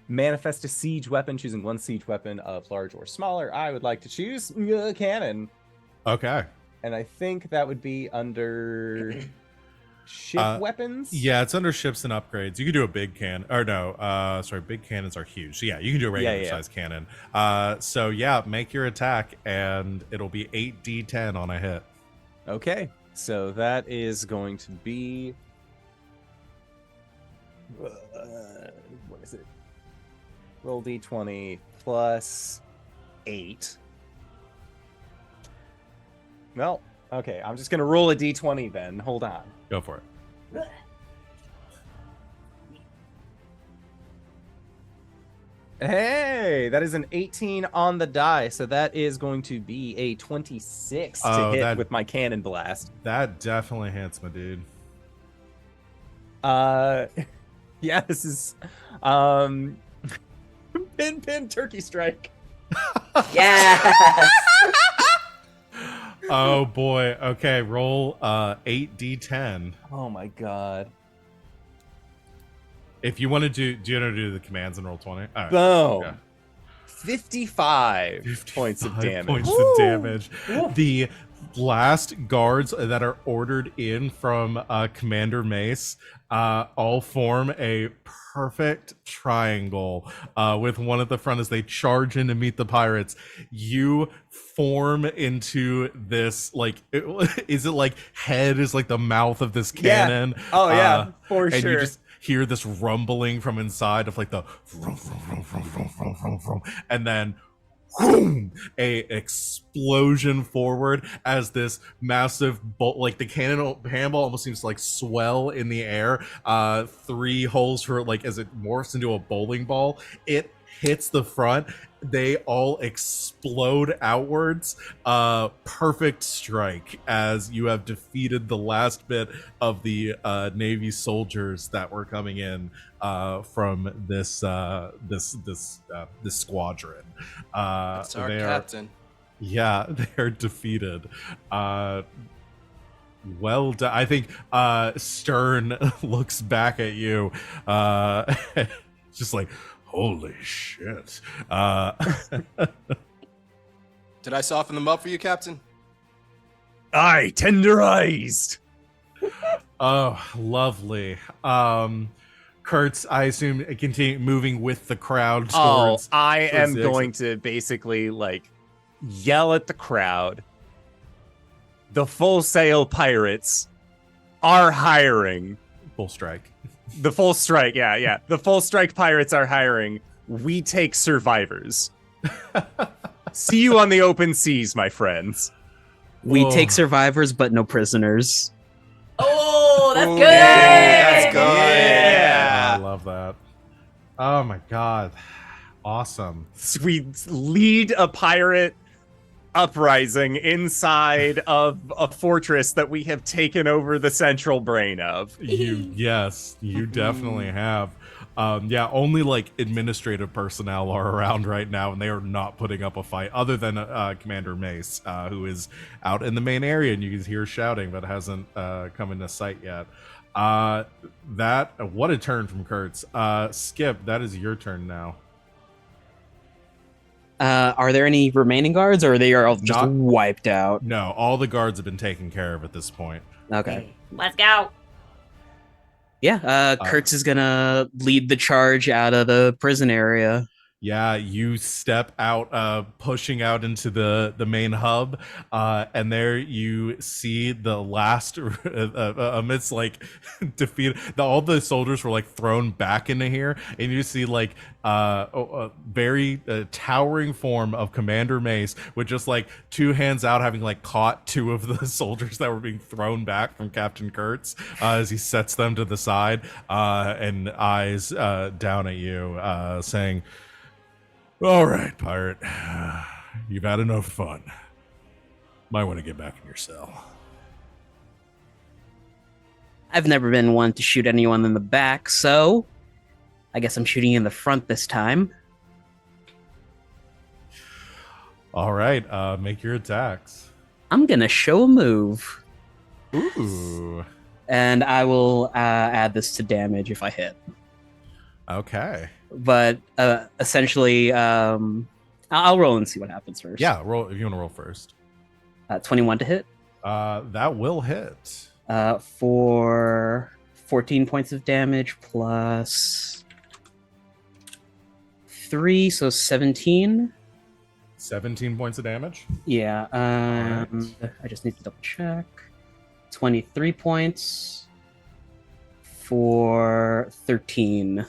manifest a siege weapon, choosing one siege weapon of large or smaller. I would like to choose a cannon. Okay. And I think that would be under ship weapons. Yeah, it's under ships and upgrades. You can do a big cannon. Or no, sorry, big cannons are huge. So yeah, you can do a regular size cannon. So yeah, make your attack, and it'll be 8d10 on a hit. Okay. So that is going to be what is it? Roll d20 plus 8. Well, okay. I'm just gonna roll a d20 then. Hold on. Go for it. Hey, that is an 18 on the die, so that is going to be a 26 to Oh, hit that- with my cannon blast. That definitely hits, my dude. Yeah, this is pin turkey strike. Yes. Oh boy. Okay, roll 8d10. Oh my god. If you want to do you want to do the commands and roll 20? All right. Boom. Yeah. 55 points of 55 damage. Points of damage. The last guards that are ordered in from Commander Mace all form a perfect triangle with one at the front as they charge in to meet the pirates. You form into this, like, is it like head is like the mouth of this cannon? Yeah. Oh yeah, for and sure. You just hear this rumbling from inside of like the vroom, vroom, vroom, vroom, vroom, vroom, vroom, vroom, and then boom, a explosion forward as this massive bolt, like the cannonball almost seems to like swell in the air. 3 holes for like as it morphs into a bowling ball. It hits the front. They all explode outwards. Perfect strike as you have defeated the last bit of the Navy soldiers that were coming in from this squadron. That's our captain. They're defeated. Well done. I think Stern looks back at you, just like, holy shit. Did I soften them up for you, Captain? Aye, tenderized. Oh, lovely. Kurtz, I assume, continue moving with the crowd towards. I am the going to basically like yell at the crowd. The Full Sail Pirates are hiring. Full strike. The Full Strike, yeah. The Full Strike Pirates are hiring. We take survivors. See you on the open seas, my friends. We Whoa. take survivors, but no prisoners. Oh, that's Ooh, good. that's good. Yeah. I love that. Oh my god. Awesome. We lead a pirate uprising inside of a fortress that we have taken over the central brain of. Yes, you definitely have. Only like administrative personnel are around right now, and they are not putting up a fight other than Commander Mace, who is out in the main area, and you can hear shouting, but hasn't come into sight yet. What a turn from Kurtz. Skip, that is your turn now. Are there any remaining guards, or are they all just Not- wiped out? No, all the guards have been taken care of at this point. Okay. Let's go. Yeah, Kurtz is gonna lead the charge out of the prison area. Yeah, you step out, pushing out into the main hub, and there you see the last, amidst like defeat. All the soldiers were like thrown back into here, and you see like a very towering form of Commander Mace with just like 2 hands out, having like caught 2 of the soldiers that were being thrown back from Captain Kurtz as he sets them to the side and eyes down at you, saying, "All right, pirate. You've had enough fun. Might want to get back in your cell." I've never been one to shoot anyone in the back, so I guess I'm shooting in the front this time. All right, make your attacks. I'm gonna show a move, Ooh. and I will add this to damage if I hit. Okay. But essentially, I'll roll and see what happens first. Yeah, roll if you want to roll first. 21 to hit. That will hit. For 14 points of damage plus 3, so 17. 17 points of damage. Yeah, and I just need to double check. 23 points for 13.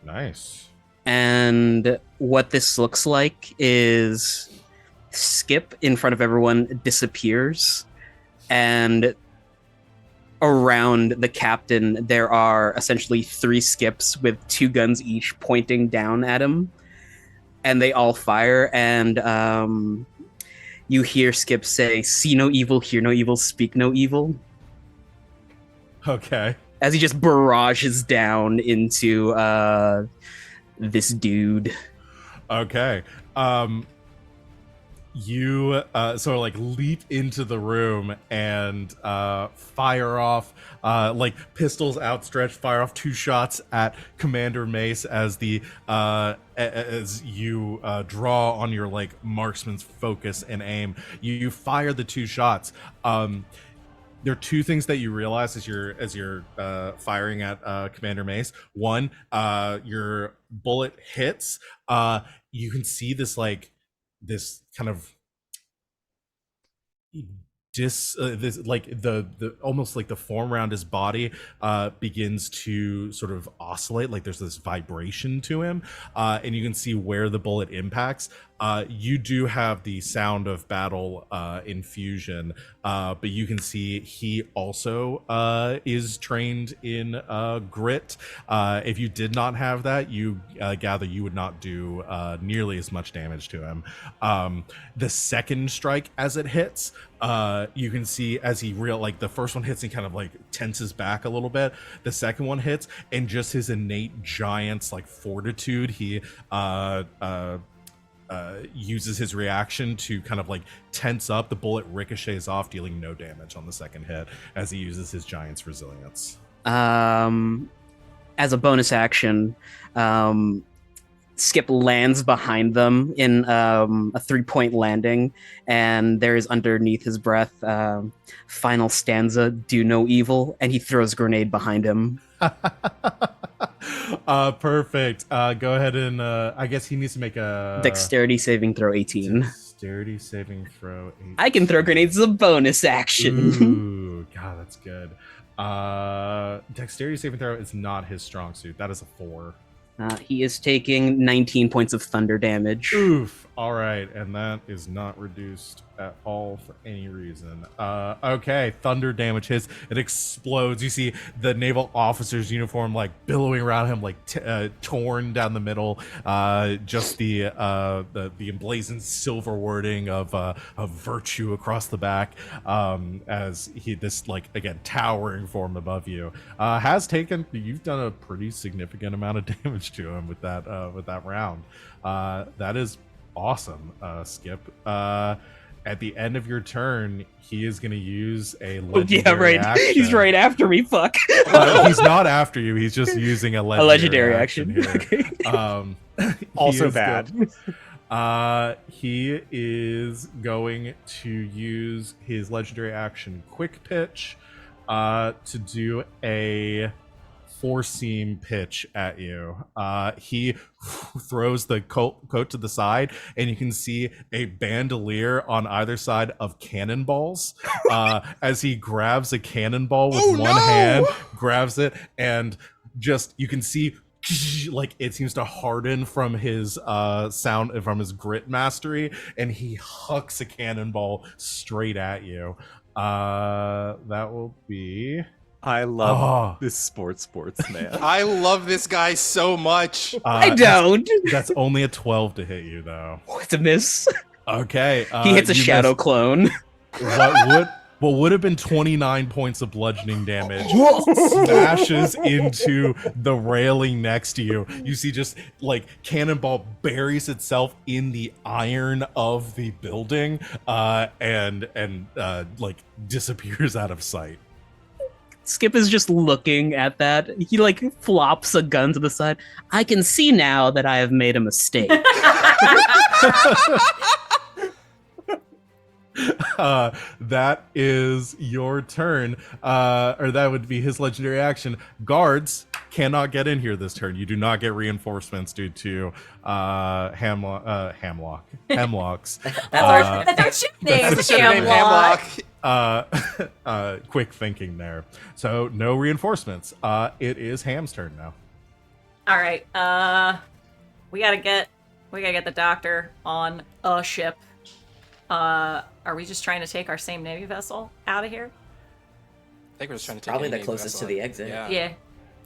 Nice. And what this looks like is Skip in front of everyone disappears, and around the captain there are essentially 3 Skips with 2 guns each pointing down at him, and they all fire, and you hear Skip say, "See no evil, hear no evil, speak no evil," Okay. as he just barrages down into this dude. Okay. you sort of like leap into the room and fire off like pistols outstretched, fire off 2 shots at Commander Mace as the as you draw on your like marksman's focus and aim. You fire the 2 shots. There are 2 things that you realize as you're firing at Commander Mace. One, your bullet hits. You can see this kind of this like the almost like the form around his body begins to sort of oscillate, like there's this vibration to him, and you can see where the bullet impacts. You do have the sound of battle infusion, but you can see he also is trained in grit. If you did not have that, you gather you would not do nearly as much damage to him. The second strike, as it hits, you can see as he like the first one hits, he kind of like tenses back a little bit. The second one hits, and just his innate giant's like fortitude, he uses his reaction to kind of like tense up. The bullet ricochets off, dealing no damage on the second hit as he uses his giant's resilience. As a bonus action, Skip lands behind them in a 3-point landing, and there is underneath his breath, final stanza, do no evil, and he throws a grenade behind him. Perfect. Go ahead and I guess he needs to make a Dexterity saving throw 18. Dexterity saving throw 18. I can throw grenades as a bonus action. Ooh, God, that's good. Dexterity saving throw is not his strong suit. That is a 4. He is taking 19 points of thunder damage. Oof. All right, and that is not reduced at all for any reason. Okay, thunder damage hits. It explodes. You see the naval officer's uniform like billowing around him, like torn down the middle. Just the emblazoned silver wording of virtue across the back. As this like again towering form above you has taken. You've done a pretty significant amount of damage to him with that round. That is awesome, Skip. At the end of your turn, he is going to use a legendary action. He's right after me. Fuck. He's not after you. He's just using a legendary action. Also bad. He is going to use his legendary action, Quick Pitch, to do a 4-seam pitch at you. He throws the coat to the side, and you can see a bandolier on either side of cannonballs as he grabs a cannonball with one hand, grabs it, and just you can see like it seems to harden from his sound, from his grit mastery, and he hucks a cannonball straight at you. That will be... I love this sports man. I love this guy so much. I don't. That's only a 12 to hit you, though. Oh, it's a miss. Okay. He hits a shadow clone. What would have been 29 points of bludgeoning damage smashes into the railing next to you. You see just like cannonball buries itself in the iron of the building and like disappears out of sight. Skip is just looking at that. He like flops a gun to the side. I can see now that I have made a mistake. That is your turn, or that would be his legendary action. Guards cannot get in here this turn. You do not get reinforcements due to Hemlocks. That's our ship name. That's the name, Hemlock. Quick thinking there. So no reinforcements. It is Ham's turn now. All right. We gotta get the doctor on a ship. Are we just trying to take our same Navy vessel out of here? I think we're just trying to take Probably any the closest vessel. to the exit. Yeah.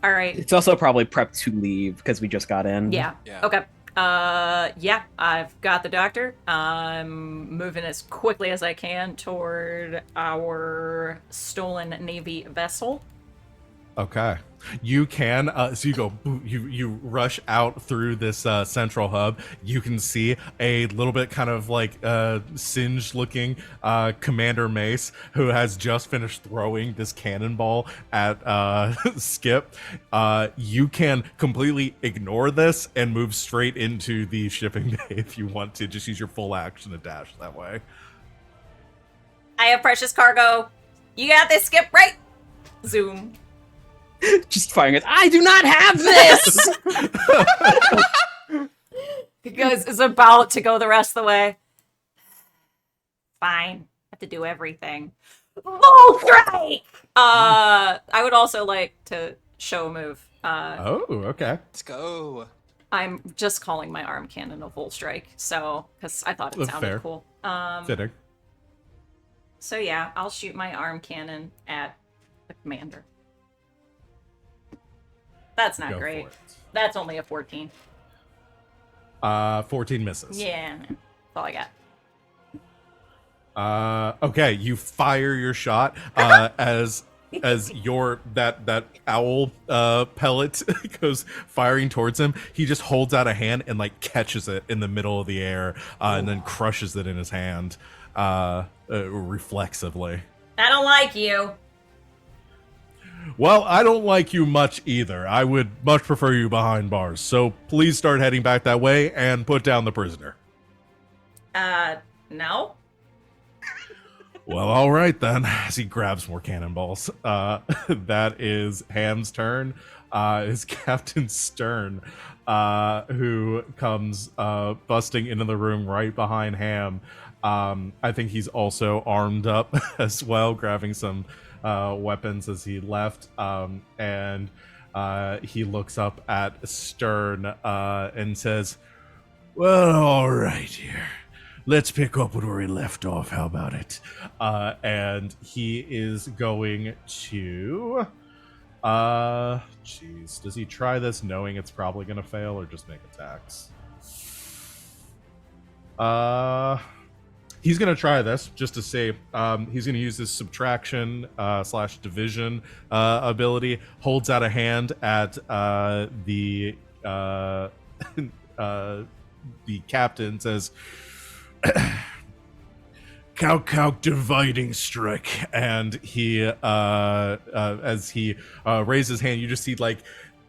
All right. It's also probably prepped to leave because we just got in. Yeah. Okay. Yeah, I've got the doctor. I'm moving as quickly as I can toward our stolen Navy vessel. Okay. You can so you go you rush out through this central hub. You can see a little bit kind of like singed looking Commander Mace who has just finished throwing this cannonball at Skip. You can completely ignore this and move straight into the shipping bay if you want to. Just use your full action to dash that way. I have precious cargo. You got this, Skip, right? Zoom. Just firing it. I do not have this! Because it's about to go the rest of the way. Fine. Have to do everything. Full strike! I would also like to show a move. Oh, okay. Let's go. I'm just calling my arm cannon a full strike, so because I thought it sounded Fair. cool. Fitting. So yeah, I'll shoot my arm cannon at the commander. That's not Go great. for it. That's only a 14. 14 misses. Yeah, man. That's all I got. Okay, you fire your shot as your that owl pellet goes firing towards him. He just holds out a hand and like catches it in the middle of the air and then crushes it in his hand reflexively. I don't like you. Well, I don't like you much either. I would much prefer you behind bars. So please start heading back that way and put down the prisoner. No. Well, all right then. As he grabs more cannonballs, that is Hamm's turn. Is Captain Stern, who comes busting into the room right behind Hamm. I think he's also armed up as well, grabbing some weapons as he left, and he looks up at Stern and says, "Well, all right here. Let's pick up where we left off. How about it?" And he is going to... Jeez. Does he try this knowing it's probably going to fail or just make attacks? He's going to try this just to see. He's going to use his subtraction slash division ability. Holds out a hand at the captain, says, Calc dividing strike, and he as he raises his hand, you just see like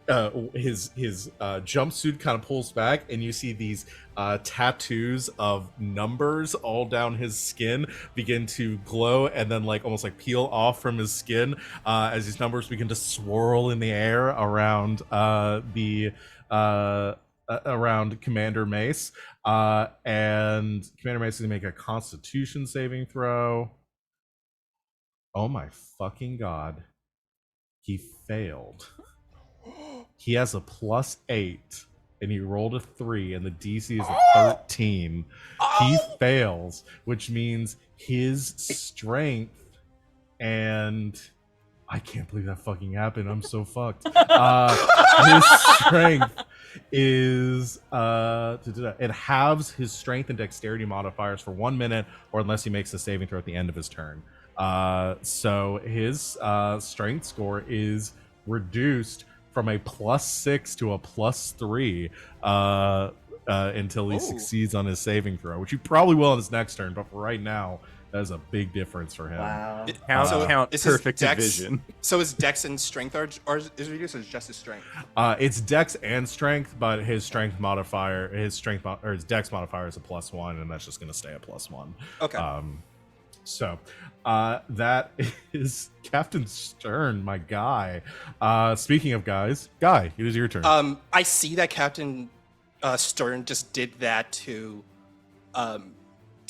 his jumpsuit kind of pulls back, and you see these tattoos of numbers all down his skin begin to glow and then like almost like peel off from his skin as these numbers begin to swirl in the air around around Commander Mace. And Commander Mace is gonna make a Constitution saving throw. Oh my fucking god. He failed. He has a +8 and he rolled a 3 and the DC is a 13. He fails, which means his strength, and I can't believe that fucking happened. I'm so fucked. His strength is it halves his strength and dexterity modifiers for 1 minute, or unless he makes a saving throw at the end of his turn. So his strength score is reduced from a +6 to a +3 until he succeeds on his saving throw, which he probably will on his next turn. But for right now, that is a big difference for him. Wow. Count is his perfect dex- division. So is dex and strength or is reduced, or is just his strength? It's dex and strength, but his strength modifier, his dex modifier is a +1, and that's just going to stay a +1. Okay. So that is Captain Stern, my guy. Speaking of guys, Guy, it is your turn. I see that Captain Stern just did that to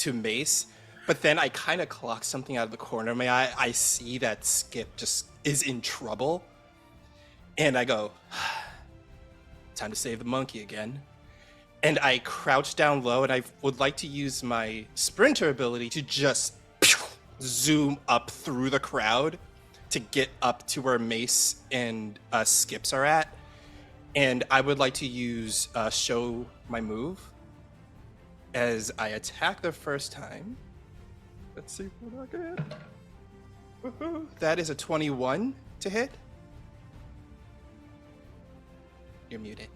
Mace, but then I kind of clock something out of the corner of my eye. I see that Skip just is in trouble, and I go, time to save the monkey again. And I crouch down low, and I would like to use my sprinter ability to just zoom up through the crowd to get up to where Mace and Skips are at. And I would like to use show my move as I attack the first time. Let's see what I get. Woohoo. That is a 21 to hit. You're muted.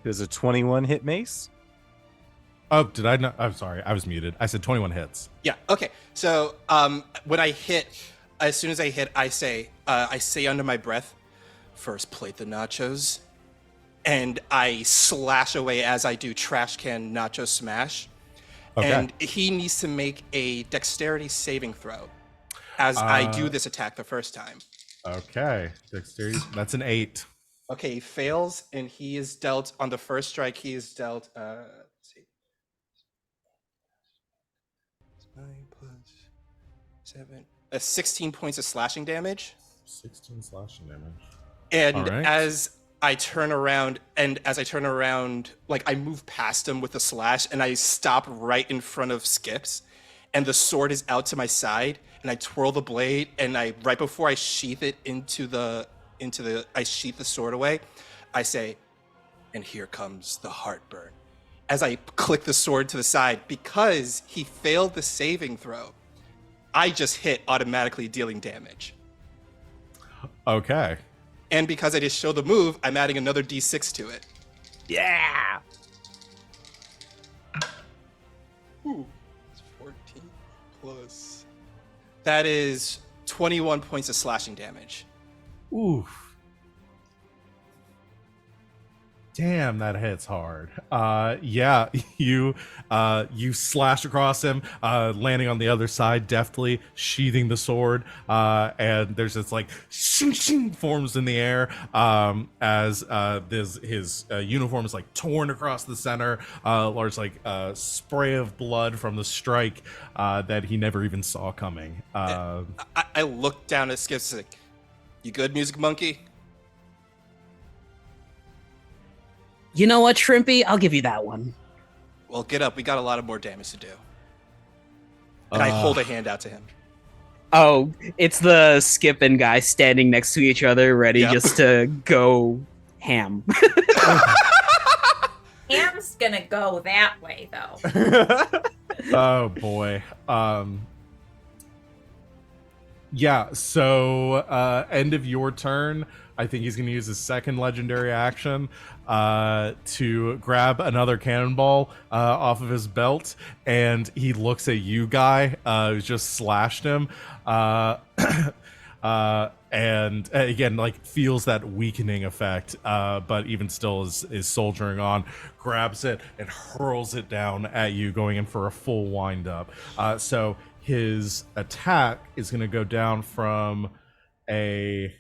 Does a 21 hit mace? Oh, did I not? I'm sorry. I was muted. I said 21 hits. Yeah. Okay. So when I hit, as soon as I hit, I say under my breath, first plate the nachos, and I slash away as I do trash can nacho smash. Okay. And he needs to make a dexterity saving throw as I do this attack the first time. Okay. Dexterity. That's an 8. Okay, he fails, and he is dealt on the first strike. He is dealt. Let's see. 9 plus 7. 16 points of slashing damage. 16 slashing damage. And All right. as I turn around, like I move past him with a slash, and I stop right in front of Skips, and the sword is out to my side, and I twirl the blade, and right before I sheath it I sheath the sword away, I say, and here comes the heartburn. As I click the sword to the side, because he failed the saving throw, I just hit automatically dealing damage. Okay. And because I just showed the move, I'm adding another d6 to it. Yeah. Ooh, it's 14 plus. That is 21 points of slashing damage. Oof. Damn, that hits hard. Yeah, you slash across him, landing on the other side deftly, sheathing the sword, and there's this like shing, shing, forms in the air as his uniform is like torn across the center, large like spray of blood from the strike that he never even saw coming. I look down at Skips like, you good, Music Monkey? You know what, Shrimpy? I'll give you that one. Well, get up. We got a lot of more damage to do. And I hold a hand out to him. Oh, it's the Skippin' guy standing next to each other, ready just to go ham. Ham's gonna go that way, though. Oh boy. Yeah, so end of your turn. I think he's going to use his second legendary action to grab another cannonball off of his belt, and he looks at you, guy, who's just slashed him, and again, like, feels that weakening effect, but even still is soldiering on, grabs it and hurls it down at you, going in for a full wind-up. So his attack is going to go down from a...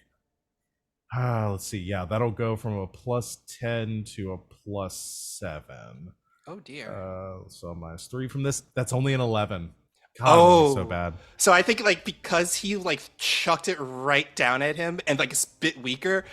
let's see. Yeah, that'll go from a +10 to a +7. Oh, dear. So -3 from this. That's only an 11. God, so bad. So I think, like, because he, like, chucked it right down at him and, like, it's a bit weaker,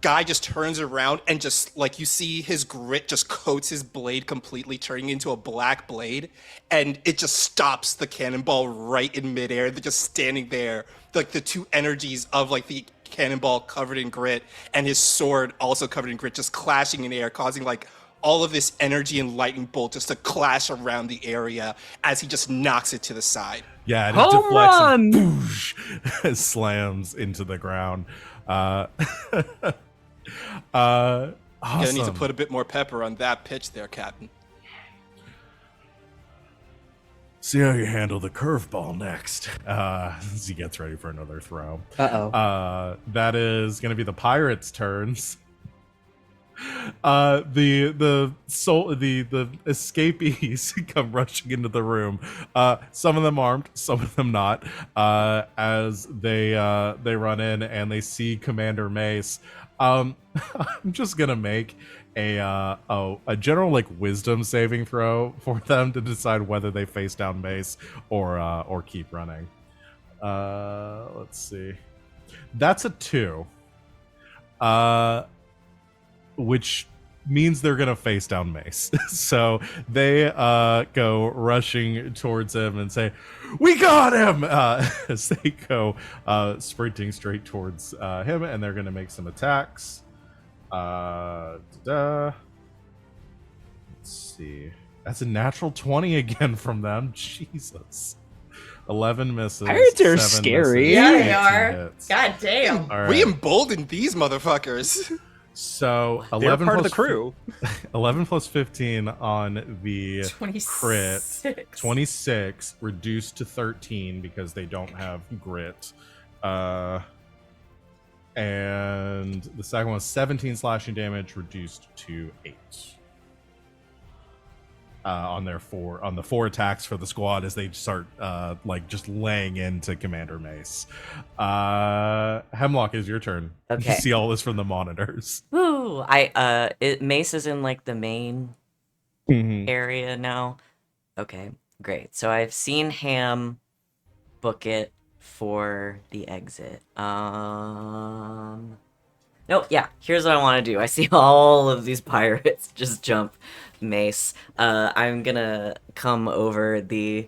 guy just turns around and just, like, you see his grit just coats his blade completely, turning into a black blade, and it just stops the cannonball right in midair. They're just standing there, like, the two energies of, like, the cannonball covered in grit and his sword also covered in grit just clashing in air, causing like all of this energy and lightning bolt just to clash around the area as he just knocks it to the side. Yeah, and it deflects and boosh, slams into the ground. Awesome. Gonna need to put a bit more pepper on that pitch there, Captain. See how you handle the curveball next. As he gets ready for another throw. That is going to be the pirates' turns. The escapees come rushing into the room. Some of them armed, some of them not. As they run in and they see Commander Mace. I'm just gonna make a general like wisdom saving throw for them to decide whether they face down Mace or keep running. Let's see. That's a 2. Which means they're gonna face down Mace. So they go rushing towards him and say, "We got him!" As they go sprinting straight towards him, and they're gonna make some attacks. Let's see. That's a natural 20 again from them. Jesus. 11 misses. Pirates are 7 scary. misses, Yeah, they 18 are. hits. God damn. All We right. emboldened these motherfuckers. So They're 11 part of the plus crew. 11 plus 15 on the 26. crit. 26 reduced to 13 because they don't have grit. And the second one was 17 slashing damage reduced to 8. On the 4 attacks for the squad as they start like just laying into Commander Mace. Hemlock, is your turn. Okay. You see all this from the monitors. Woo! Mace is in like the main area now. Okay, great. So I've seen Hamm book it for the exit. No, yeah, here's what I want to do. I see all of these pirates just jump Mace. I'm gonna come over the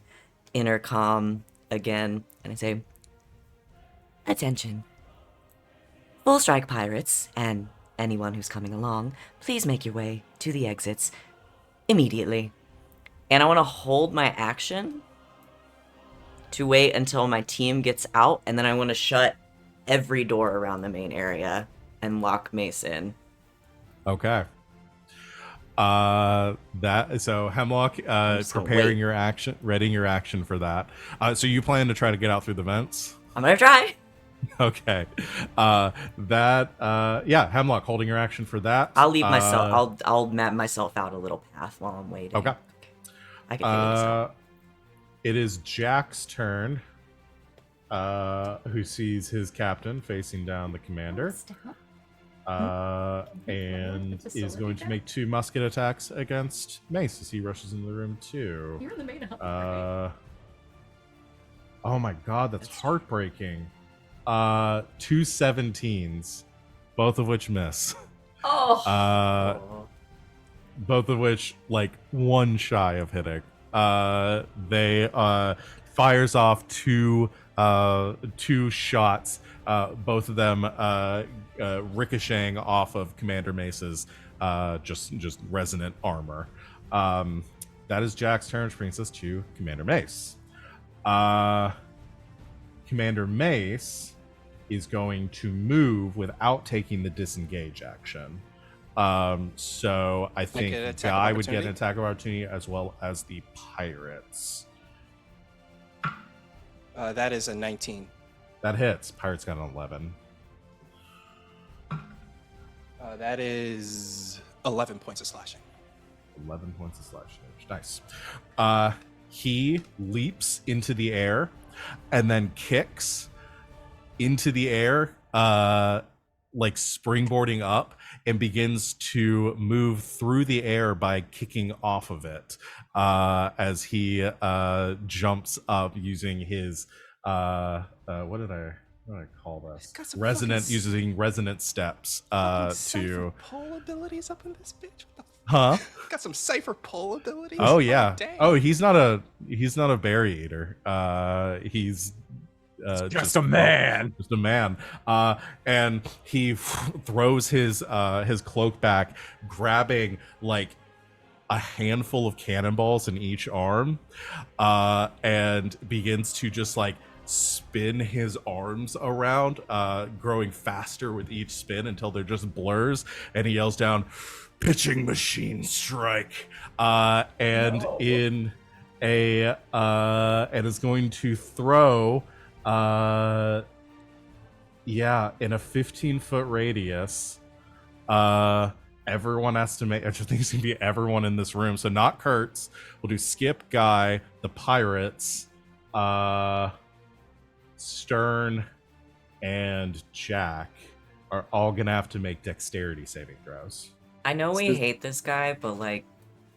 intercom again and I say, attention. Full strike pirates, and anyone who's coming along, please make your way to the exits immediately. And I want to hold my action to wait until my team gets out, and then I want to shut every door around the main area and lock Mace in. Okay. So Hemlock, just gonna preparing wait. your action, readying your action for that. So you plan to try to get out through the vents? I'm gonna try. Okay. Hemlock holding your action for that. I'll leave myself. I'll map myself out a little path while I'm waiting. Okay. I can figure this out. It is Jack's turn. Who sees his captain facing down the commander. And is going to make 2 musket attacks against Mace as he rushes into the room too. You're the main Oh my god, that's heartbreaking. 2 17s, both of which miss. Oh. Both of which like 1 shy of hitting. They fires off 2 shots, both of them ricocheting off of Commander Mace's just resonant armor. That is Jack's turn, which brings us to Commander Mace. Commander Mace is going to move without taking the disengage action. So I think an attack of Guy would get an opportunity? attack of opportunity as well as the pirates. That is a 19. That hits. Pirates got an 11. That is 11 points of slashing. 11 points of slash damage. Nice. He leaps into the air and then kicks into the air, like springboarding up, and begins to move through the air by kicking off of it as he jumps up using his what did I call this? Got some Resonant, fucking using resonant steps to Pole abilities up in this bitch. What the huh? Got some cipher pole abilities. Oh yeah. dang. Oh, he's not a berry eater. He's Just a man. Just a man. And he throws his cloak back, grabbing like a handful of cannonballs in each arm, and begins to just like spin his arms around, growing faster with each spin until they're just blurs, and he yells down, "Pitching machine strike," and in a and is going to throw in a 15-foot radius. Everyone has to make, I think it's gonna be everyone in this room, so not Kurtz. We'll do Skip, Guy, the pirates, Stern, and Jack are all gonna have to make dexterity saving throws. I know we hate this guy, but like,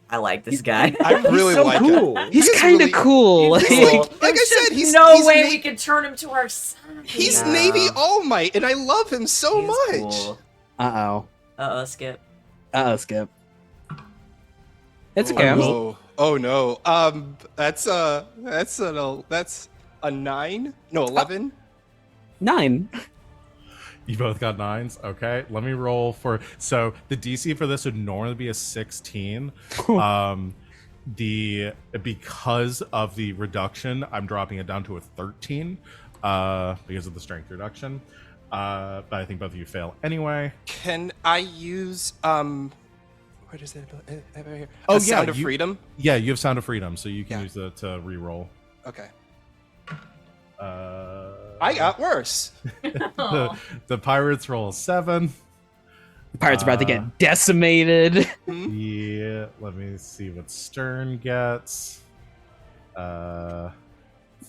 I like this guy. I really like cool. it. He's kind of really- cool. He's Like, like I There's said, just he's no he's way Na- we can turn him to our side. He's No. Navy All Might, and I love him so He's much. cool. uh-oh. Skip. Skip. It's Oh, okay. no. Oh no. That's a 9. No, 11. 9. You both got 9s. Okay, let me roll for. So the DC for this would normally be a 16. because of the reduction, I'm dropping it down to a 13 because of the strength reduction. But I think both of you fail anyway. Can I use what is it? Over here. Oh, Sound of Freedom. Yeah, you have Sound of Freedom, so you can Yeah. use it to reroll. Okay. I got worse. the pirates roll a 7. Pirates about to get decimated. Yeah, let me see what Stern gets.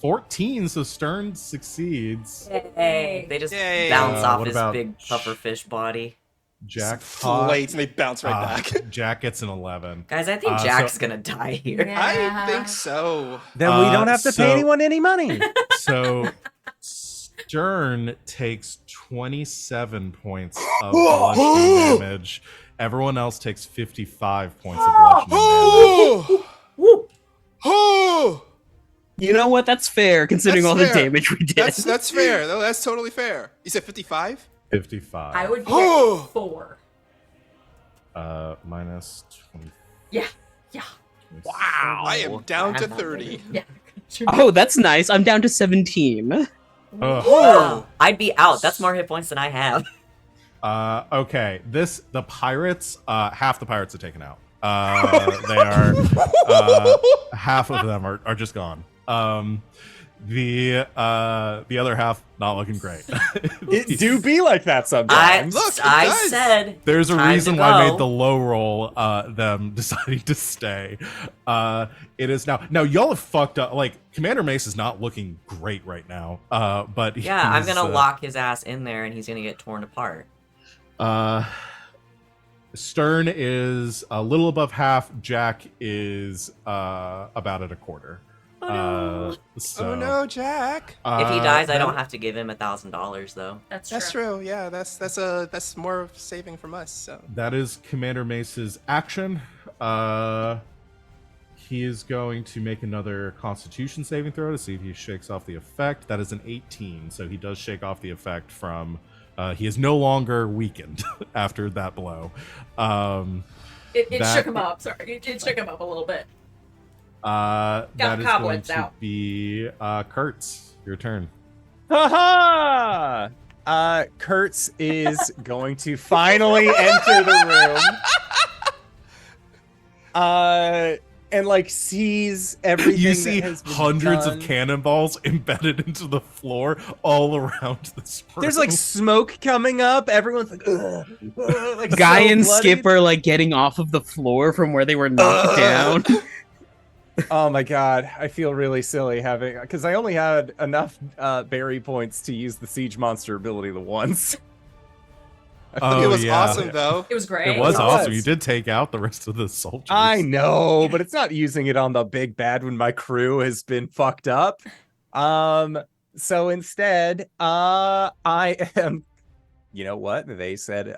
14, so Stern succeeds. Hey, they just Yay. bounce off What his about big pufferfish body. Jack Flakes and they bounce right back. Jack gets an 11. Guys, I think So- Jack's gonna die here. I think so. Then we don't have to so- pay anyone any money. So Stern takes 27 points of bludgeoning damage. Everyone else takes 55 points of bludgeoning damage. You know what? That's fair, considering That's all the fair. damage we did. That's fair. No, that's totally fair. You said 55? 55. I would get 4. Minus 20. Yeah. Wow. I am down to 30. Yeah. Oh, that's nice. I'm down to 17. Wow. I'd be out. That's more hit points than I have. Okay, the pirates, half the pirates are taken out. They are, half of them are just gone. The other half not looking great. It do be like that sometimes. I said There's a time reason to why I go. made the low roll, them deciding to stay. It is now y'all have fucked up. Like, Commander Mace is not looking great right now. But Yeah, I'm he's, gonna lock his ass in there and he's gonna get torn apart. Stern is a little above half. Jack is about at a quarter. So, Oh no, Jack. If he dies, I that- don't have to give him $1,000 though. That's true. Yeah, that's more saving from us. So That is Commander Mace's action. He is going to make another Constitution saving throw to see if he shakes off the effect. That is an 18, so he does shake off the effect from. He is no longer weakened after that blow. It that- shook him up. Sorry, it shook him up a little bit. That is going cobwebs to out. be Kurtz. Your turn. Ha ha! Kurtz is going to finally enter the room. And like sees everything. You see that has been hundreds done. of cannonballs embedded into the floor all around this room. There's like smoke coming up. Everyone's like, ugh, ugh, like Guy so and bloodied. Skip are like getting off of the floor from where they were knocked down. Oh my god, I feel really silly having because I only had enough berry points to use the siege monster ability the once. it was awesome though. It was great. It was It awesome. was. You did take out the rest of the soldiers. I know, but it's not using it on the big bad when my crew has been fucked up. So instead, I am. You know what they said?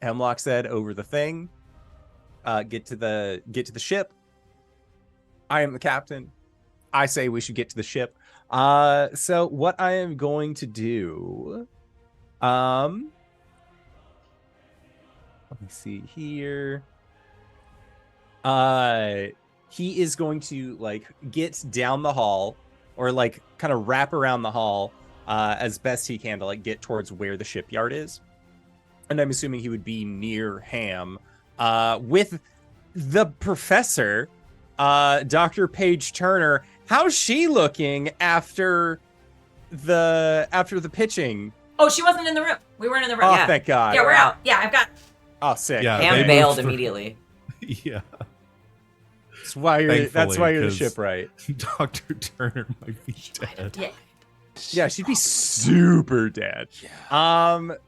Hemlock said over the thing. Get to the ship. I am the captain. I say we should get to the ship. So what I am going to do, let me see here. He is going to like get down the hall or like kind of wrap around the hall as best he can to like get towards where the shipyard is. And I'm assuming he would be near Hamm with the professor, Dr. Paige Turner. How's she looking after the pitching? Oh, she wasn't in the room. We weren't in the room. Oh, Yeah, thank God. yeah, we're out. Yeah, I've got. Oh, sick. Yeah, Ham they bailed moved through- immediately. Yeah. That's why you're the Thankfully, 'cause- shipwright. Dr. Turner might be dead. Yeah. Yeah, she'd be super dead.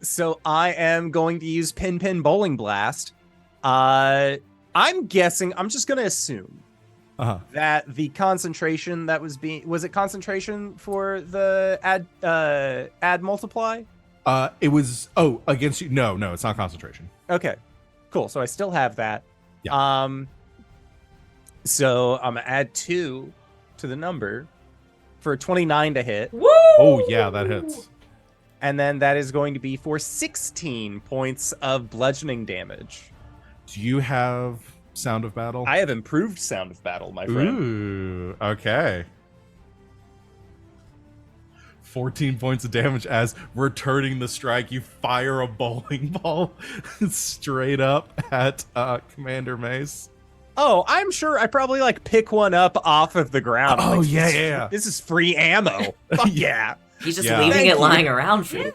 So I am going to use Pin Bowling Blast. I'm guessing, I'm just gonna assume Uh-huh. that the concentration that was it concentration for the add multiply? It was against you. No, it's not concentration. Okay, cool. So I still have that. Yeah. So I'm gonna add 2 to the number for 29 to hit, Woo! Oh yeah, that hits. and then that is going to be for 16 points of bludgeoning damage. Do you have sound of battle? I have improved sound of battle, my friend. Ooh, okay. 14 points of damage as returning the strike. You fire a bowling ball straight up at Commander Mace. Oh, I'm sure I probably like pick one up off of the ground. Oh, like, yeah. This is free ammo. Fuck yeah. He's just Yeah. leaving Thank it you. lying around for you.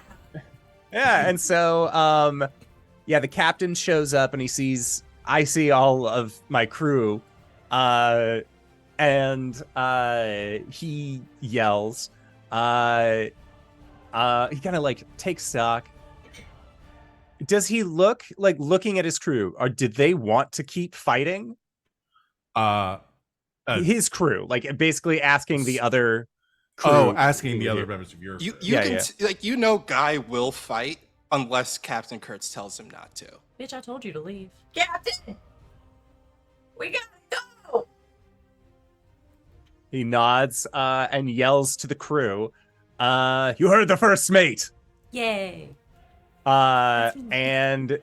Yeah, and so the captain shows up and I see all of my crew, and he yells, he kind of like takes stock. Does he look like looking at his crew, or did they want to keep fighting? His crew, like basically asking the other crew. Oh, asking the other members of your You crew. can Guy will fight unless Captain Kurtz tells him not to. Bitch, I told you to leave. Captain! We gotta go! He nods and yells to the crew, you heard the first mate. Yay. And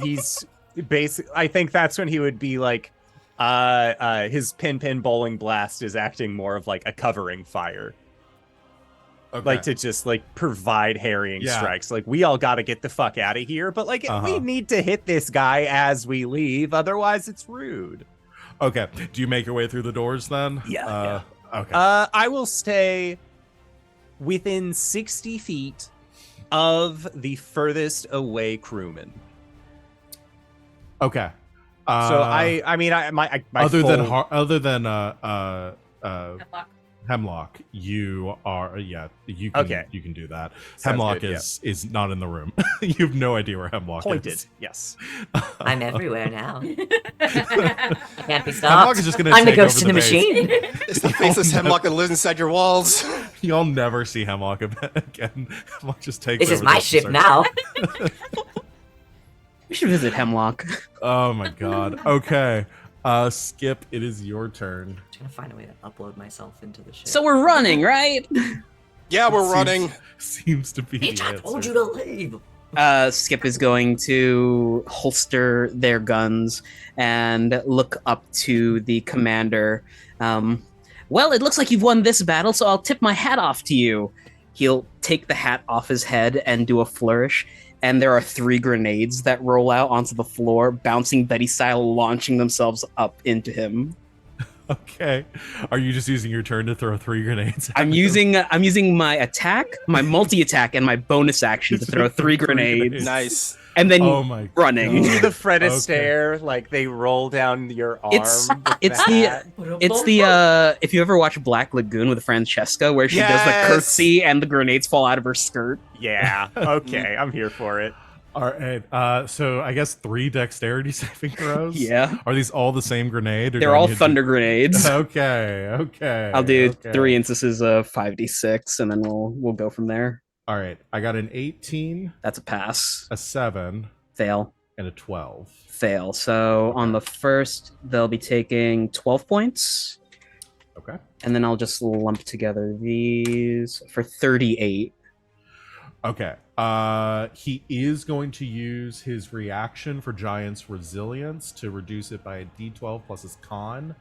he's basically, I think that's when he would be like, his pin bowling blast is acting more of like a covering fire. Okay. Like to just like provide harrying Yeah. strikes. Like we all got to get the fuck out of here, but like we need to hit this guy as we leave, otherwise it's rude. Okay. Do you make your way through the doors then? Yeah. Okay. I will stay within 60 feet of the furthest away crewman. Okay. So my other full- than Hemlock. Hemlock, you are you can Okay. you can do that. Sounds Hemlock good, is not in the room. You have no idea where Hemlock pointed. is. Yes. I'm everywhere now. I can't be Hemlock stopped. is just gonna I'm the take ghost over in the base. machine. It's the faceless Hemlock that lives inside your walls. You'll never see Hemlock again. Hemlock just takes This is over my the ship search. now. We should visit Hemlock. Oh my god. Okay. Skip, it is your turn. I'm just gonna find a way to upload myself into the ship. So we're running, right? Yeah, we're Seems- running. Seems to be Bitch, the I answer. told you to leave. Skip is going to holster their guns and look up to the commander. Well, it looks like you've won this battle, so I'll tip my hat off to you. He'll take the hat off his head and do a flourish, and there are 3 grenades that roll out onto the floor, bouncing Betty style, launching themselves up into him. Okay. Are you just using your turn to throw 3 grenades? at I'm him? using my attack, my multi-attack, and my bonus action to throw 3 grenades. Nice. And then Oh my running. You do the Fred Okay. Astaire, like they roll down your arm. It's- with it's the the- hat. It's the if you ever watch Black Lagoon with Francesca, where she does the Yes! curtsy and the grenades fall out of her skirt. Yeah. Okay, I'm here for it. All right. So I guess 3 dexterity saving throws. Yeah, Are these all the same grenade? Or do they're I all need to- thunder grenades. Okay. I'll do okay. 3 instances of 5d6, and then we'll go from there. All right. I got an 18, That's a pass. a 7, Fail. and a 12. Fail. So on the first, they'll be taking 12 points, Okay. and then I'll just lump together these for 38. Okay. He is going to use his reaction for Giant's Resilience to reduce it by a D12 plus his con.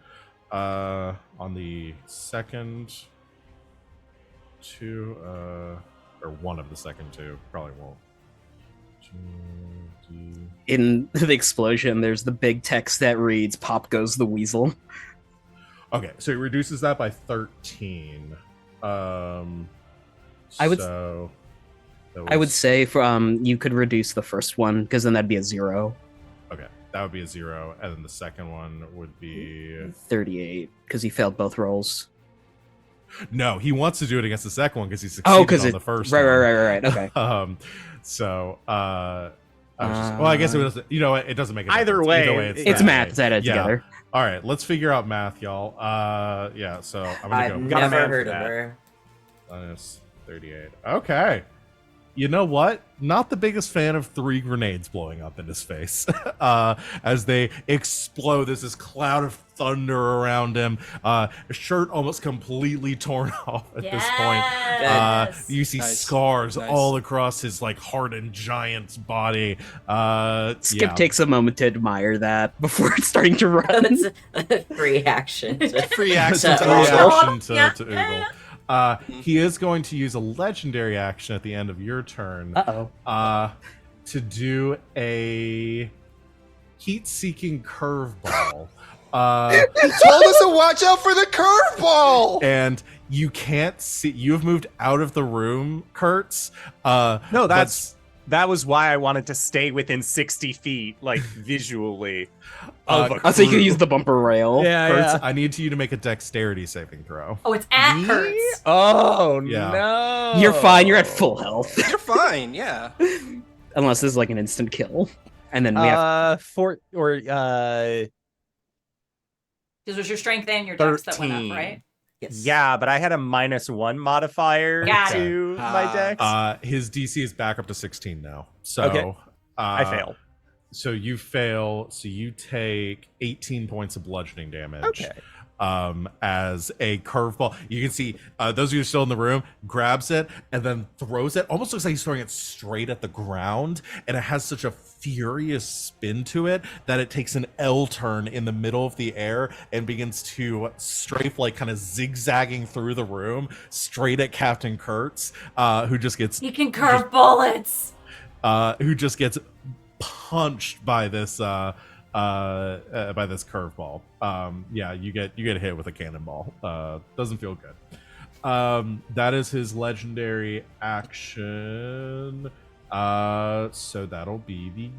On the second 2, or one of the second 2, probably won't. 2D. In the explosion, there's the big text that reads, "Pop goes the weasel." Okay, so he reduces that by 13. I would- So that I would was- say you could reduce the first one, because then that'd be a 0. Okay, that would be a 0, and then the second one would be 38, because he failed both rolls. no. He wants to do it against the second one because he Oh, succeeded because on it the first. right, one. right. Okay. So I was just, well, I guess it doesn't. You know what? It doesn't make a Either difference. way, Either way, It's that math. way. It's added Yeah. together. All right, let's figure out math, y'all. Yeah. So I'm gonna I've go got a never man for heard of that. her. minus 38. Okay. you know what? Not the biggest fan of 3 grenades blowing up in his face as they explode. There's this cloud of thunder around him. His shirt almost completely torn off at this point. Yes. You see Nice. scars Nice. all across his like hardened giant's body. Skip Yeah. takes a moment to admire that before starting to run. That's a free action. Free It's access. a Yeah. reaction to Yeah. Oogle. He is going to use a legendary action at the end of your turn Uh-oh. to do a heat-seeking curveball. He told us to watch out for the curveball. And you can't see. You have moved out of the room, Kurtz. No, but- that was why I wanted to stay within 60 feet, like visually. Of a Oh, so you can crew. use the bumper rail. Yeah, Kurtz, yeah. I need you to make a dexterity saving throw. Oh, it's at Me? Kurtz. Oh Yeah. no! You're fine. You're at full health. You're fine. Yeah. Unless this is like an instant kill. And then we have... This was your strength and your dex that went 13. up, right? Yes. Yeah, but I had a -1 modifier Got it. to my dex. His DC is back up to 16 now. So Okay. I fail. So you fail. So you take 18 points of bludgeoning damage. Okay. As a curveball, you can see those of you who are still in the room, grabs it and then throws it. Almost looks like he's throwing it straight at the ground, and it has such a furious spin to it that it takes an L turn in the middle of the air and begins to strafe, like kind of zigzagging through the room straight at Captain Kurtz, who just gets He can curve bullets. who just gets punched by this curveball. Yeah, you get hit with a cannonball. Doesn't feel good. That is his legendary action. So that'll be the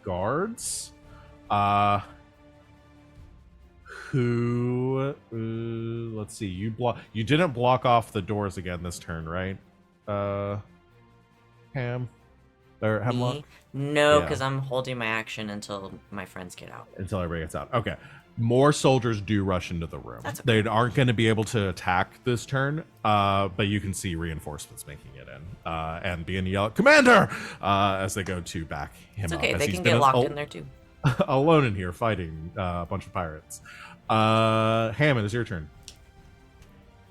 guards. Who? Let's see. You didn't block off the doors again this turn, right? Ham or Hemlock. Me? No, Yeah. because I'm holding my action until my friends get out. Until everybody gets out. Okay. More soldiers do rush into the room. That's okay. They aren't going to be able to attack this turn, but you can see reinforcements making it in and being yelled, "Commander!" As they go to back him It's up. okay. as They he's can been get locked in there too. alone in here fighting a bunch of pirates. Hammond, it's your turn.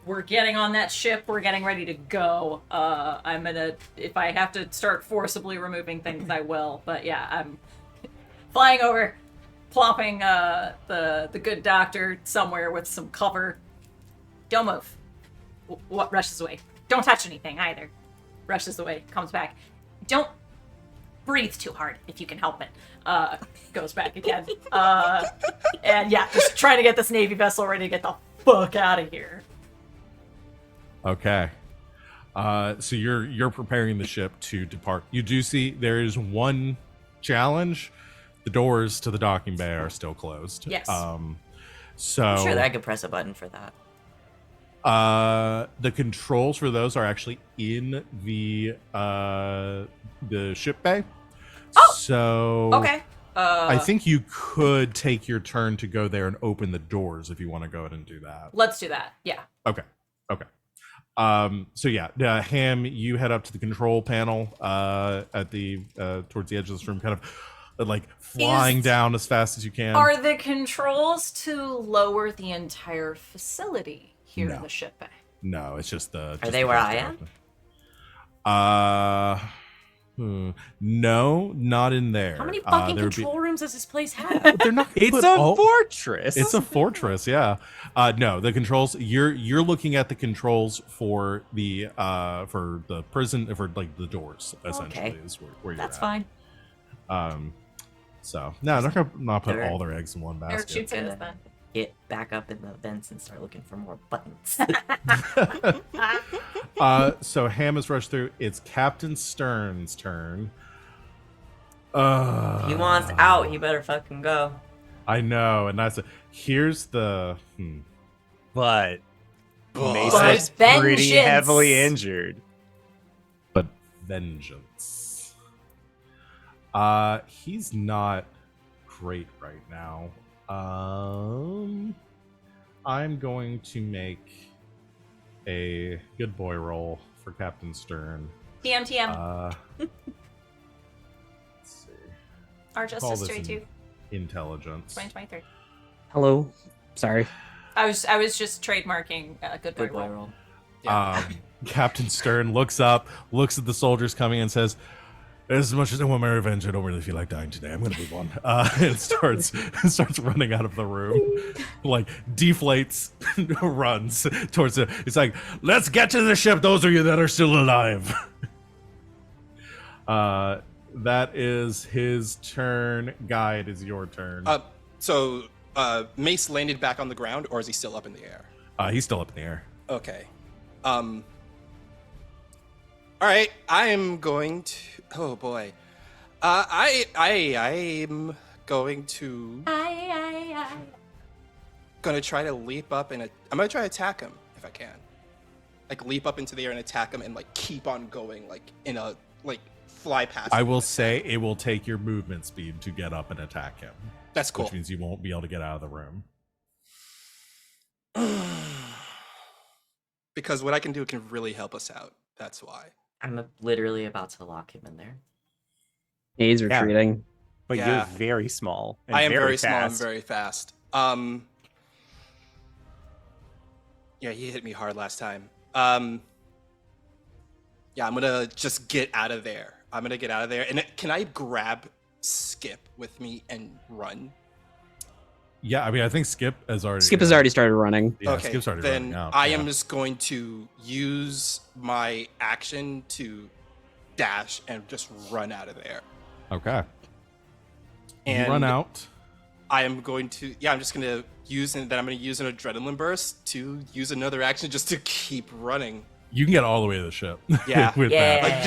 We're getting on that ship. We're getting ready to go. I'm gonna, if I have to start forcibly removing things, I will. But yeah, I'm flying over, plopping the good doctor somewhere with some cover. Don't move. What rushes away? Don't touch anything either. Rushes away, comes back. Don't breathe too hard if you can help it. Goes back again. And yeah, just trying to get this Navy vessel ready to get the fuck out of here. Okay. So you're preparing the ship to depart. You do see there is one challenge. The doors to the docking bay are still closed. Yes. So I'm sure that I could press a button for that. the controls for those are actually in the ship bay. Oh! So Okay. I think you could take your turn to go there and open the doors if you want to go ahead and do that. Let's do that. Yeah. Okay. So yeah, Ham, you head up to the control panel at the towards the edge of this room, kind of like flying down as fast as you can. Are the controls to lower the entire facility here in No. the ship bay? No, it's just the. Are they where I am? No, not in there. How many fucking there would control rooms does this place have? They're not. It's put a all- fortress. It's a fortress, yeah. No, the controls. You're looking at the controls for the prison for like the doors. Essentially, Okay. is where you're That's at. fine. So no, they're not gonna not put They're- all their eggs in one Eric basket. shoots at us then. Get back up in the vents and start looking for more buttons. So Ham has rushed through. It's Captain Stern's turn. He wants out. He better fucking go. I know, and here's the. but But Mesa's pretty vengeance. heavily injured. But vengeance. He's not great right now. I'm going to make a good boy roll for Captain Stern. TM. Let's see. Our Call Justice this 32, intelligence. 2023. Hello. Sorry. I was just trademarking good boy, Good boy roll. roll. Captain Stern looks up, looks at the soldiers coming, and says, "As much as I want my revenge, I don't really feel like dying today. I'm gonna move on." And starts running out of the room, like deflates, runs towards it. It's like, "Let's get to the ship. Those of you that are still alive." That is his turn. Guy, it is your turn. So Mace landed back on the ground, or is he still up in the air? He's still up in the air. Okay. All right. I am going to. Oh boy. I'm going to. Gonna try to leap up and I'm gonna try to attack him if I can. Like leap up into the air and attack him and like keep on going like in a like fly past. I will say it will take your movement speed to get up and attack him. That's cool. Which means you won't be able to get out of the room. Because what I can do can really help us out. That's why. I'm literally about to lock him in there. He's retreating. But Yeah. you're very small. And I am very small and fast. very fast. Yeah, he hit me hard last time. Yeah, I'm gonna just get out of there. I'm gonna get out of there. And can I grab Skip with me and run? Yeah, I mean, I think Skip has already started running. Yeah, Okay, Skip's already then running out. I yeah. am just going to use my action to dash and just run out of there. Okay. And you run out. I am going to, I'm just going to use, and then I'm going to use an adrenaline burst to use another action just to keep running. You can get all the way to the ship. Yeah. with Yeah. that. Like, you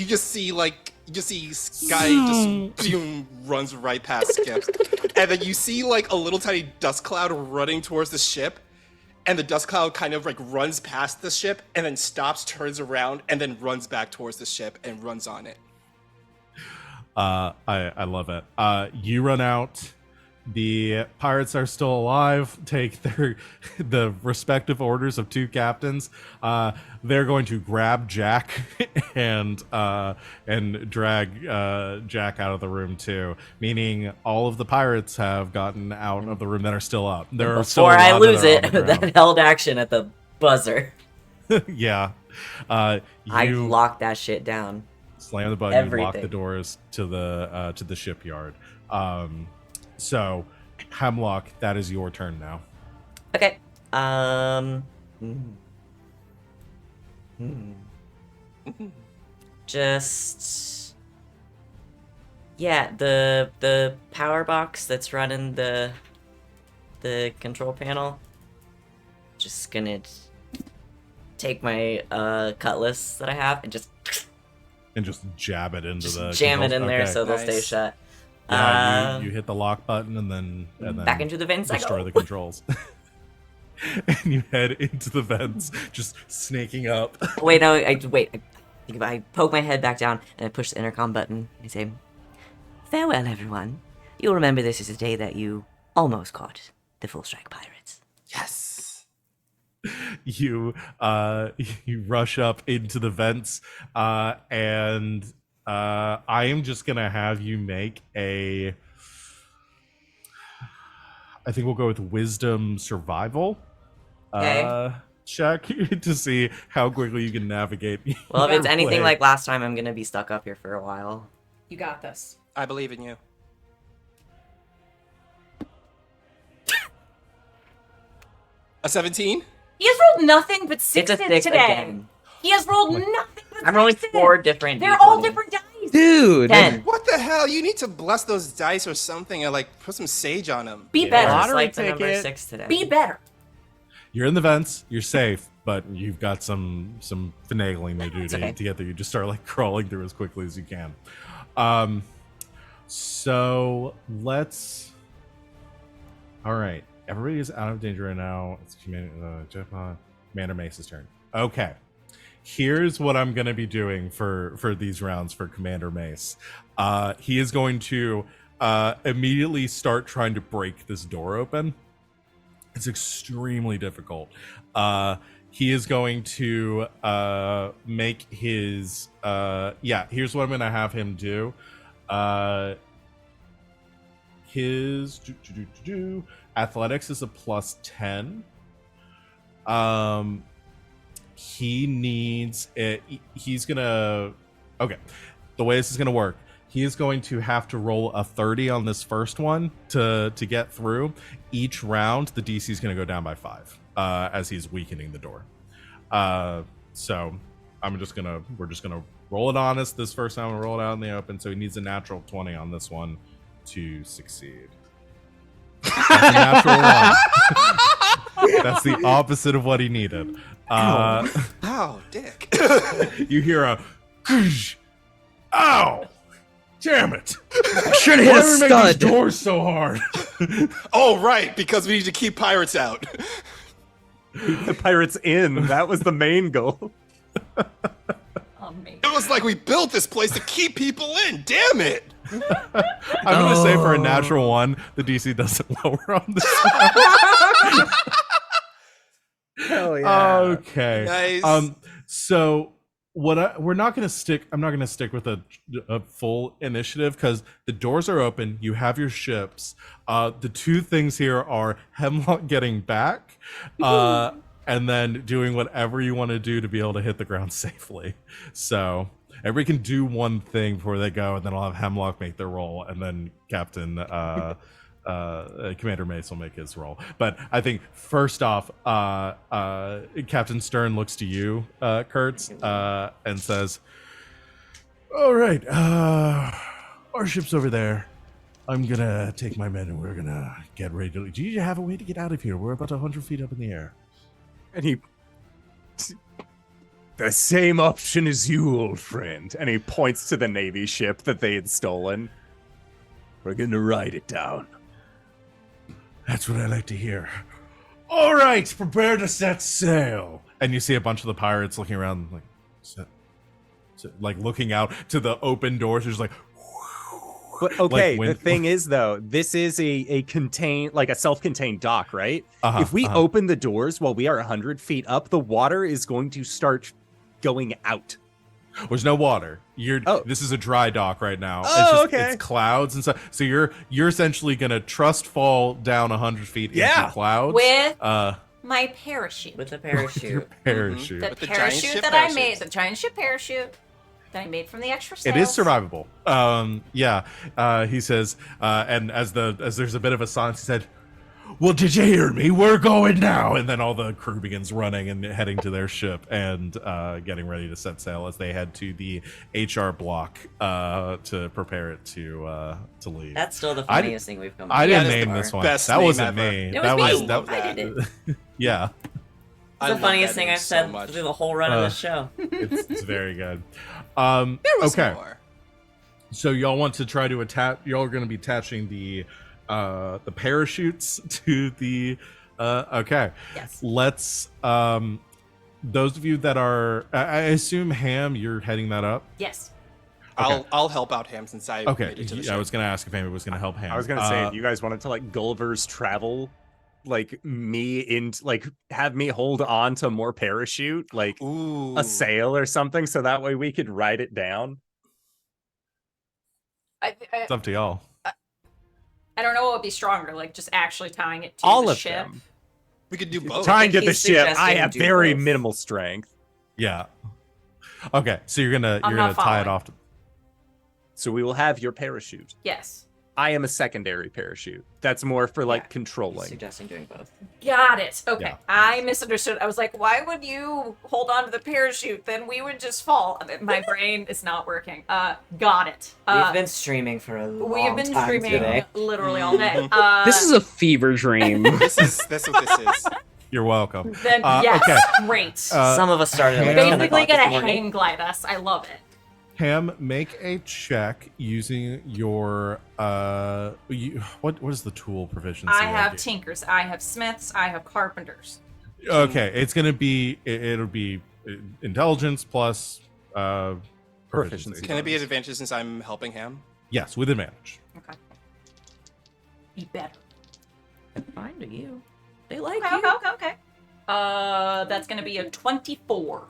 just see Sky just boom, runs right past Skip. And then you see like a little tiny dust cloud running towards the ship. And the dust cloud kind of like runs past the ship and then stops, turns around, and then runs back towards the ship and runs on it. I love it. You run out. The pirates are still alive. Take the respective orders of two captains. They're going to grab Jack and drag Jack out of the room too. Meaning all of the pirates have gotten out of the room that are still up. There are still Before a I lot that lose are it, on the ground. that held action at the buzzer. Yeah. I You locked that shit down. slam the button. You lock the everything. doors to the shipyard. So. Hemlock, that is your turn now. Okay. Just yeah, the power box that's running the control panel. Just gonna take my cutlass that I have and just jab it into the jam it controls. in there Okay. so they'll stay Nice. shut. Yeah, you hit the lock button and then Back into the vents I destroy go. the controls. And you head into the vents, just snaking up. Wait, no, I think if I poke my head back down and I push the intercom button, I say, "Farewell, everyone. You'll remember this is the day that you almost caught the Full Strike Pirates." Yes. You rush up into the vents, and I am just gonna have you make a. I think we'll go with wisdom survival. Okay. Check to see how quickly you can navigate. Well, if your it's anything way. like last time, I'm gonna be stuck up here for a while. You got this. I believe in you. A 17? He has rolled nothing but It's sixes a 6 today. again. He has rolled nothing but I'm rolling sixes. 4 different. They're all D20s. different dice. Dude. 10. What the hell? You need to bless those dice or something and like put some sage on them. Be Yeah, better. just Lottery like the number ticket. 6 today. Be better. You're in the vents. You're safe, but you've got some finagling to do okay. to get there. You just start like crawling through as quickly as you can. So let's. All right, everybody is out of danger right now. It's Commander Mace's turn. Okay, here's what I'm gonna be doing for these rounds for Commander Mace. He is going to immediately start trying to break this door open. It's extremely difficult. he is going to make his here's what I'm gonna have him do. His athletics is a +10. He needs it. He's gonna. Okay, the way this is gonna work, he is going to have to roll a 30 on this first one to get through. Each round, the DC is gonna go down by 5 as he's weakening the door. So we're just gonna roll it honest this first time. We'll roll it out in the open. So he needs a natural 20 on this one to succeed. That's a natural 1. That's the opposite of what he needed. Ow, dick. You hear a ow! Damn it! Should Why hit a do we make these stud. doors so hard? Oh, right, because we need to keep pirates out. Keep the pirates in. That was the main goal. Amazing. It was like we built this place to keep people in. Damn it! I'm gonna say for a natural 1, the DC doesn't lower on this one. Hell yeah. Okay. Nice. So I'm not gonna stick with a full initiative because the doors are open. You have your ships. The two things here are Hemlock getting back, and then doing whatever you want to do to be able to hit the ground safely. So everybody can do one thing before they go, and then I'll have Hemlock make their roll, and then Commander Mace will make his roll. But I think first off, Captain Stern looks to you, Kurtz, and says, "All right, our ship's over there. I'm gonna take my men and we're gonna get ready to. Do you have a way to get out of here? We're about 100 feet up in the air." And he... The same option as you, old friend. And he points to the Navy ship that they had stolen. We're gonna ride it down. That's what I like to hear. All right, prepare to set sail. And you see a bunch of the pirates looking around, like looking out to the open doors. There's like, But okay, like the thing is though, this is a contained, like a self-contained dock, right? If we open the doors while we are 100 feet up, the water is going to start going out. There's no water. This is a dry dock right now. Oh, It's clouds and stuff. So you're essentially gonna trust fall down 100 feet into clouds With my parachute. With the parachute. your parachute. The With the giant parachute ship that I parachutes. made, the giant ship parachute that I made from the extra sails. It is survivable. He says, and as there's a bit of a silence, he said, "Well, did you hear me? We're going now." And then all the crew begins running and heading to their ship and getting ready to set sail as they head to the HR block to prepare it to leave. That's still the funniest thing we've come up I with didn't so name far. this one. Best That name wasn't ever. me. It That was was me. that. I did it. Yeah, I The love funniest that thing name I've so said much. through the whole run of the show. it's very good. There was okay. more. So y'all want to try to attach? Y'all are going to be attaching the parachutes to the. Okay. Yes. Let's. Those of you that are, I assume Hamm, you're heading that up. Yes. I'll help out Hamm since I Okay. made it to the I ship. was going to ask if Hamm was going to help Hamm. I was gonna say, if you guys wanted to like Gulliver's Travel, like me into like have me hold on to more parachute, like Ooh. a sail or something, so that way we could ride it down. It's up to y'all. I don't know what would be stronger, like just actually tying it to All the of ship. them. We could do both. Try and think get the he's ship. I suggesting have do very both. minimal strength, Yeah. Okay. So you're gonna I'm tie not it following. off. so we will have your parachute. Yes. I am a secondary parachute. That's more for like Yeah. controlling. Suggesting doing both. Got it. Okay. Yeah. I misunderstood. I was like, why would you hold on to the parachute? Then we would just fall. My brain is not working. Got it. We've been streaming for a long we have been time streaming today. literally all day. This is a fever dream. That's what this is. You're welcome. Then yes, okay. great. Some of us started at like Hamm- 10 Basically o'clock this gonna morning. hang glide us. I love it. Hamm, make a check using your what is the tool proficiency? I have do? tinkers. I have smiths. I have carpenters. Okay, it's gonna be it'll be intelligence plus proficiency. Proficiency. Can it be an advantage since I'm helping Hamm? Yes, with advantage. Okay. Be better. Fine to you. They like Okay, you. okay. That's gonna be a 24.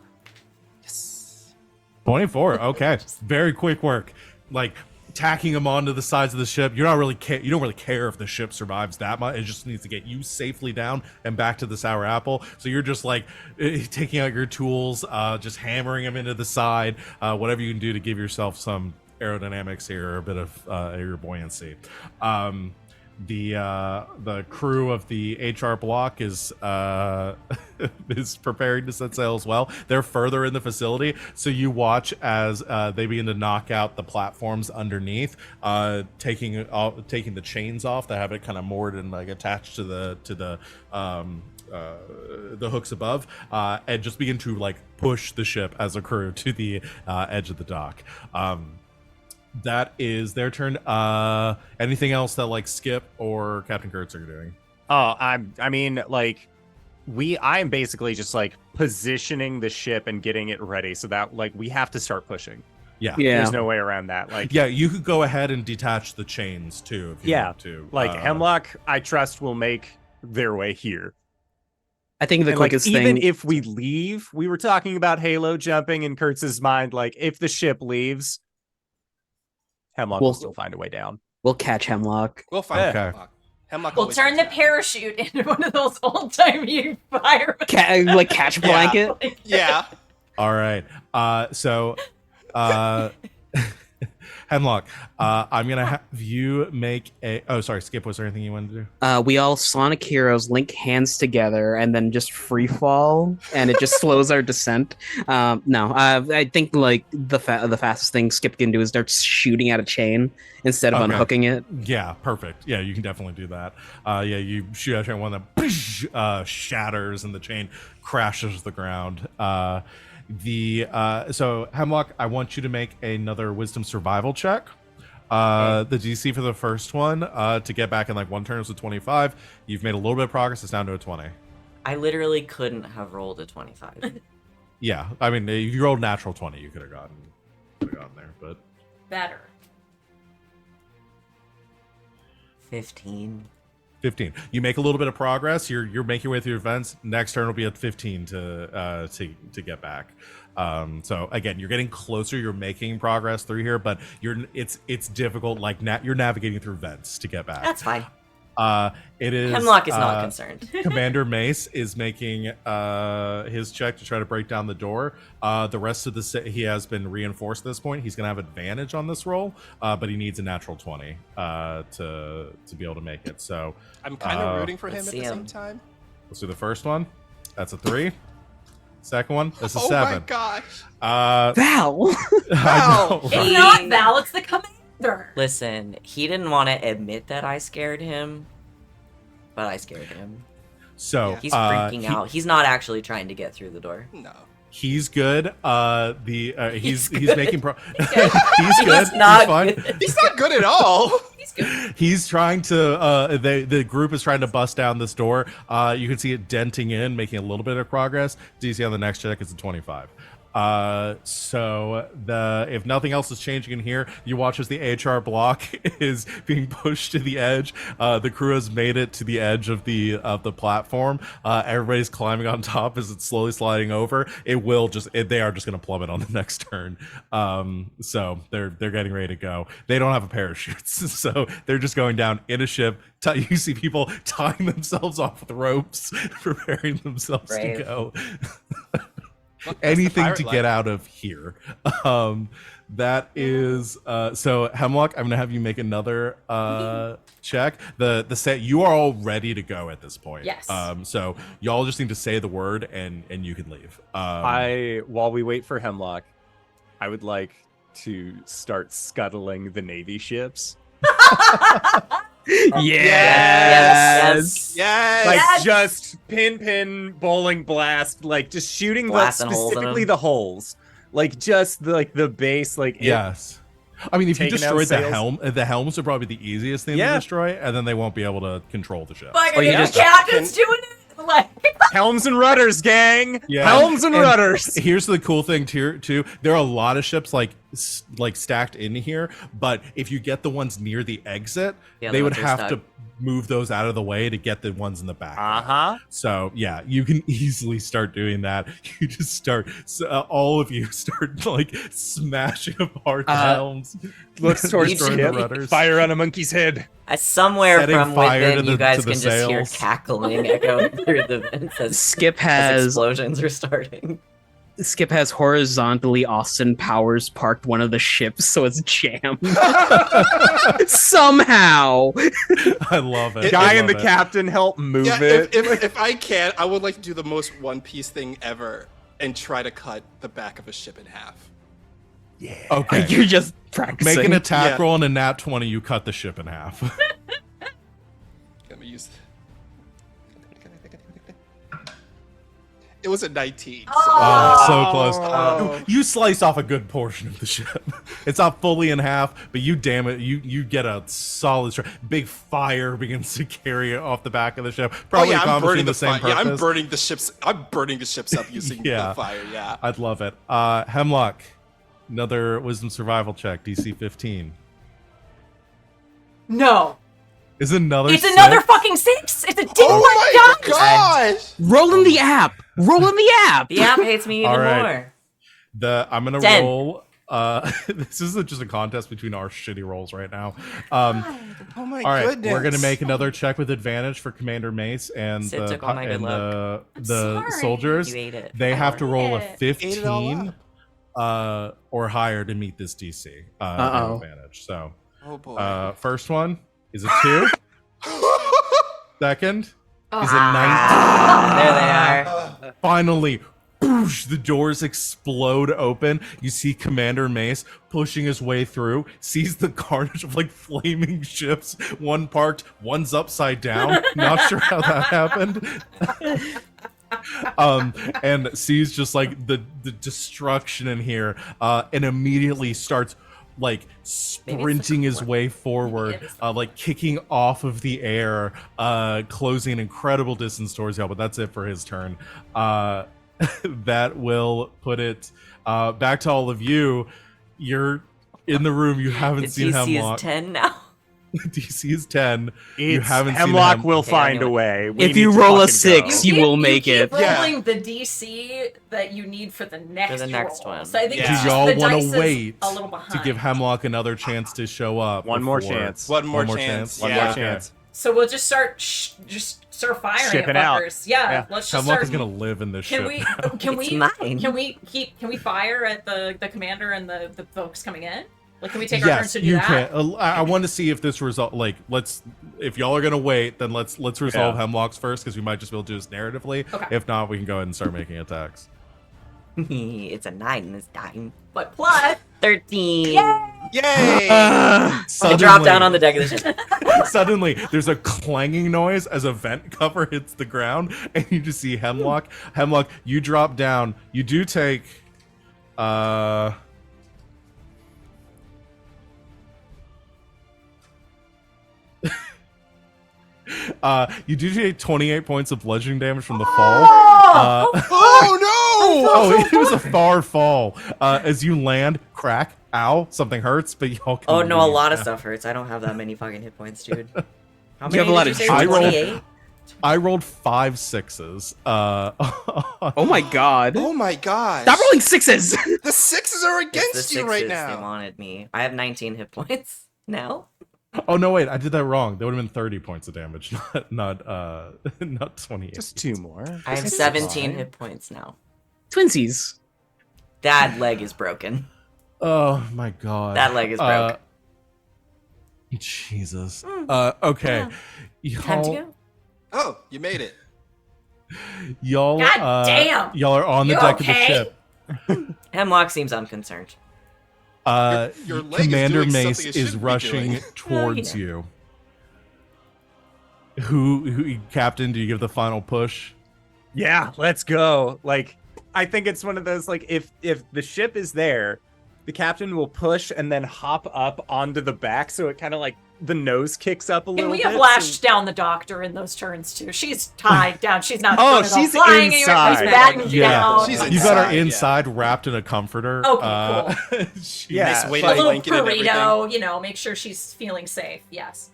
24. Okay, very quick work. Like tacking them onto the sides of the ship. You don't really care if the ship survives that much. It just needs to get you safely down and back to the sour apple. So you're just like taking out your tools, just hammering them into the side, whatever you can do to give yourself some aerodynamics here, or a bit of air buoyancy. The crew of the HR block is is preparing to set sail as well. They're further in the facility, so you watch as they begin to knock out the platforms underneath, taking the chains off that have it kind of moored and like attached to the hooks above, and just begin to like push the ship as a crew to the edge of the dock. That is their turn. Anything else that like Skip or Captain Kurtz are doing? I'm basically just like positioning the ship and getting it ready so that like we have to start pushing. Yeah. There's no way around that. Like, yeah, you could go ahead and detach the chains too if you want to. Like Hemlock, I trust will make their way here. I think the And, quickest like, thing. even if we leave, we were talking about Halo jumping in Kurtz's mind. Like, if the ship leaves, Hemlock will still find a way down. We'll catch Hemlock. We'll find Okay. Hemlock. Hemlock We'll always turn the finds parachute into one of those old-timey fire. Like catch a blanket. Yeah. All right. So Hemlock, I'm gonna have you make a. Oh, sorry, Skip. Was there anything you wanted to do? We all Sonic heroes link hands together and then just free fall, and it just slows our descent. No, I think like the fastest thing Skip can do is start shooting at a chain instead of unhooking it. Yeah, perfect. Yeah, you can definitely do that. Yeah, you shoot at one that shatters and the chain crashes to the ground. So Hemlock, I want you to make another wisdom survival check. The DC for the first one to get back in like one turn was a 25. You've made a little bit of progress. It's down to a 20. I literally couldn't have rolled a 25. Yeah, I mean, if you rolled natural 20, you could have gotten there, but Better. 15. 15. You make a little bit of progress. You're making your way through events. Next turn will be at 15 to get back. So again, you're getting closer. You're making progress through here, but it's difficult. Like you're navigating through vents to get back. That's fine. It is. Hemlock is not concerned. Commander Mace is making his check to try to break down the door. The rest of he has been reinforced at this point. He's gonna have advantage on this roll, but he needs a natural 20 to be able to make it. So I'm kind of rooting for him at the same time. Let's do the first one. That's a 3. Second one. That's a 7. Oh my gosh. Val. I know, It's right? not Val, it's the commander. Listen, he didn't want to admit that I scared him, but I scared him. So He's freaking out. He's not actually trying to get through the door. No. He's good. He's making he's He's good. not He's fine. good. He's not good at all. He's good. He's trying to the group is trying to bust down this door. You can see it denting in, making a little bit of progress. DC on the next check is a 25. So if nothing else is changing in here, you watch as the HR block is being pushed to the edge. The crew has made it to the edge of the platform. Everybody's climbing on top as it's slowly sliding over. They are just going to plummet on the next turn. So they're getting ready to go. They don't have a parachute, so they're just going down in a ship. You see people tying themselves off with ropes, preparing themselves Brave. to go. Look, that's the Anything pirate to life. get out of here. That is so Hemlock, I'm gonna have you make another check. The set, you are all ready to go at this point. Yes. So y'all just need to say the word and you can leave. While we wait for Hemlock, I would like to start scuttling the Navy ships. Yes. Yes. Like Yes! just pin bowling blast, like just shooting Blasting holes in specifically them. the holes, like just the base, like Yes. I mean, if you Taking out destroy the sails. helms are probably the easiest thing to Yeah. destroy, and then they won't be able to control the ship. Like, Or you the just- captain's doing it? Like, helms and rudders, gang. Yeah. Helms and rudders. Here's the cool thing too. There are a lot of ships like like stacked in here, but if you get the ones near the exit, Yeah, they the would ones that are have stuck. to move those out of the way to get the ones in the back. Uh-huh. So yeah, you can easily start doing that. You just start, all of you start like smashing apart the helms. Looks towards destroying the rudders. Fire on a monkey's head. Somewhere Setting from fire within, to you the- guys to the can just hear sails. cackling echoing through the vents as Skip has explosions are starting. Skip has horizontally Austin Powers parked one of the ships so it's jammed. Somehow. I love it. Guy I and the love it. captain help move Yeah, it. if I can, I would like to do the most One Piece thing ever and try to cut the back of a ship in half. Okay. You're just practicing. Make an attack Yeah. roll and a nat 20, you cut the ship in half. Let me use. It was a 19. So. So close. Oh. You slice off a good portion of the ship. It's not fully in half, but you you get a solid big fire begins to carry it off the back of the ship. Probably I'm accomplishing burning the same fire. Yeah, purpose. I'm burning the ships. I'm burning the ships up using Yeah. the fire. Yeah. I'd love it. Hemlock, another wisdom survival check, DC 15. No. Is it another It's six? another fucking 6. It's a D. Oh my gosh! Roll in the app. Roll in the app. The app hates me even All right. more. I'm gonna 10. roll. This is just a contest between our shitty rolls right now. Oh my All right, goodness. we're gonna make another check with advantage for Commander Mace and Sid the took all my good luck. the sorry. soldiers. You ate it. They have to roll a it. Ate it all 15 or higher to meet this DC. Uh-oh. Advantage. So Oh boy. first one is a 2. Second is a 19. There they are. Finally, boosh, the doors explode open. You see Commander Mace pushing his way through, sees the carnage of like flaming ships. One parked, one's upside down. Not sure how that happened. And sees just like the destruction in here, and immediately starts like sprinting his way forward, like kicking off of the air, closing an incredible distance towards y'all, but that's it for his turn. That will put it back to all of you. You're in the room, you haven't The seen DC Hemlock. is 10 now. DC is 10. You It's haven't Hemlock seen will Okay, find a anyway. way. We If need you to roll a fucking 6, go. you will make keep it. Yeah. rolling the DC that you need for the next next roll. one. So I think Yeah. it's Do just y'all the want dice to is wait a little to behind. give Hemlock another chance to show up? One more before- chance. One more more chance. chance. One yeah. more chance. So we'll just start firing Shipping at out. fuckers. Yeah, Yeah. let's just Hemlock start. is gonna live in this Can ship. we? now. Can It's we? mine. Can we fire at the commander and the folks coming in? Like, can we take our turns Yes, to do you that? can. I want to see if this result. Like, if y'all are gonna wait, then let's resolve Yeah. Hemlock's first because we might just be able to do this narratively. Okay. If not, we can go ahead and start making attacks. It's a 9 this time. But plus, 13. Yay! I drop down on the deck of the ship. Suddenly, there's a clanging noise as a vent cover hits the ground, and you just see Hemlock. Hemlock, you drop down. You do take. You do take 28 points of bludgeoning damage from the fall. Oh no! Oh, it was a far fall. As you land, crack, ow, something hurts, but y'all can Oh no, a leave lot of now. stuff hurts. I don't have that many fucking hit points, dude. How You have a lot did of you say? I rolled- 28? I rolled 5 6s. Oh my god. Oh my gosh! Stop rolling 6s! The 6s are It's the against you right 6s They now. wanted me. I have 19 hit points now. Oh no, wait, I did that wrong. That would have been 30 points of damage, not 28. Just 2 more. I have This is 17 fine. hit points now. Twinsies. That leg is broken. Oh my god. That leg is broke. Jesus. Okay. time to Y'all, go. Oh, you made it. y'all, God damn. y'all are on the You deck okay? of the ship. Hemlock seems unconcerned. Your leg is Commander doing Mace something it is shouldn't be rushing doing. towards yeah. you. Who, Captain? Do you give the final push? Yeah, let's go. Like, I think it's one of those, like, if the ship is there the captain will push and then hop up onto the back, so it kind of like the nose kicks up a little And we bit. have lashed down the doctor in those turns too. She's tied down. She's not. Oh, going to go she's flying inside. Anywhere. She's battened Yeah. down. She's You got her inside, yeah. inside, wrapped in a comforter. Okay, she's- Yeah, Nice a weighted little blanket and burrito, you know, make sure she's feeling safe. Yes.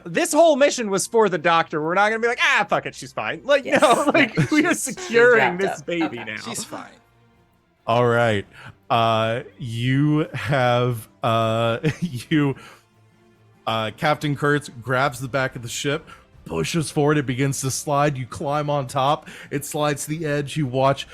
This whole mission was for the doctor. We're not gonna be like, fuck it, she's fine. Like, Yes. no, like we are securing wrapped this up. baby Okay. now. She's fine. All right. You have Captain Kurtz grabs the back of the ship, pushes forward, it begins to slide. You climb on top, it slides to the edge. You watch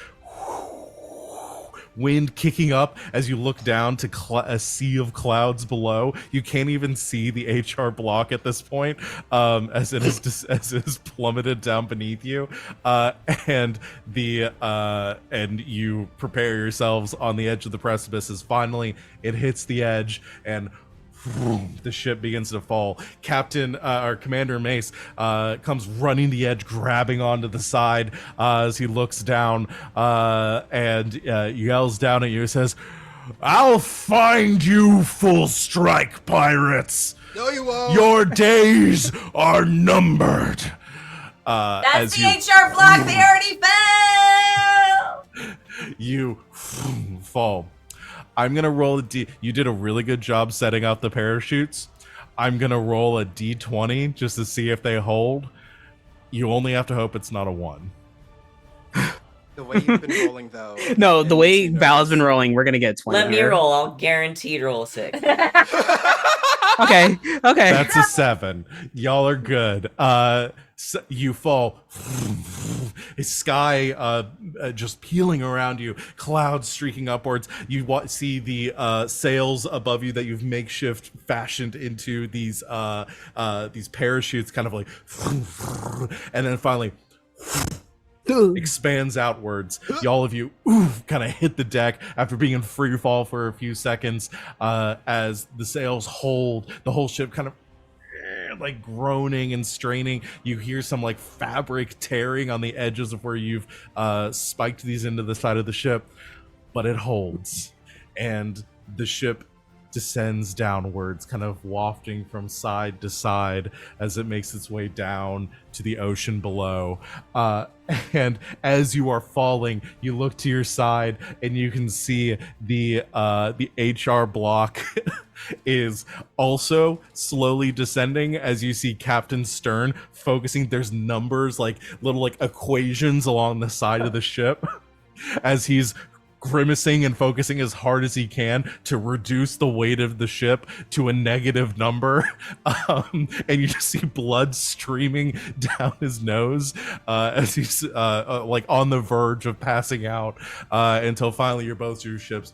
wind kicking up as you look down to a sea of clouds below. You can't even see the HR block at this point, as it is plummeted down beneath you, and you prepare yourselves on the edge of the precipice as finally it hits the edge and the ship begins to fall. Commander Mace comes running the edge, grabbing onto the side as he looks down and yells down at you. He says, "I'll find you, full strike pirates. No, you won't. Your days are numbered." That's the HR block. They already fell. You fall. I'm gonna roll a D. You did a really good job setting out the parachutes. I'm gonna roll a D20 just to see if they hold. You only have to hope it's not a 1. The way you've been rolling, though. No, the way and Val has been rolling, we're gonna get 20. Let me here. roll. I'll guaranteed roll a 6. Okay. That's a 7. Y'all are good. You fall. Sky just peeling around you, clouds streaking upwards. You see the sails above you that you've makeshift fashioned into these parachutes, kind of like, and then finally expands outwards. All of you kind of hit the deck after being in free fall for a few seconds as the sails hold. The whole ship kind of like groaning and straining. You hear some like fabric tearing on the edges of where you've spiked these into the side of the ship, but it holds, and the ship descends downwards, kind of wafting from side to side as it makes its way down to the ocean below. And as you are falling, you look to your side and you can see the HR block is also slowly descending as you see Captain Stern focusing. There's numbers, like little like equations along the side of the ship as he's grimacing and focusing as hard as he can to reduce the weight of the ship to a negative number. And you just see blood streaming down his nose as he's like on the verge of passing out until finally your ships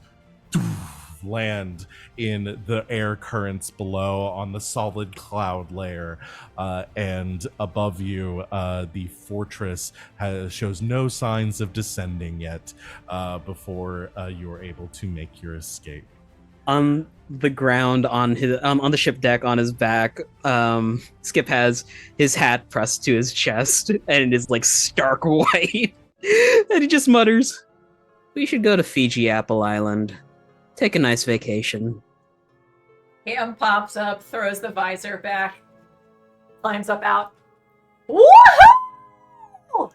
land in the air currents below on the solid cloud layer, and above you the fortress shows no signs of descending yet before you are able to make your escape. On the ground, on the ship deck, on his back, Skip has his hat pressed to his chest and is like stark white, and he just mutters, "We should go to Fiji Apple Island. Take a nice vacation." Hamm pops up, throws the visor back, climbs up out. Woohoo!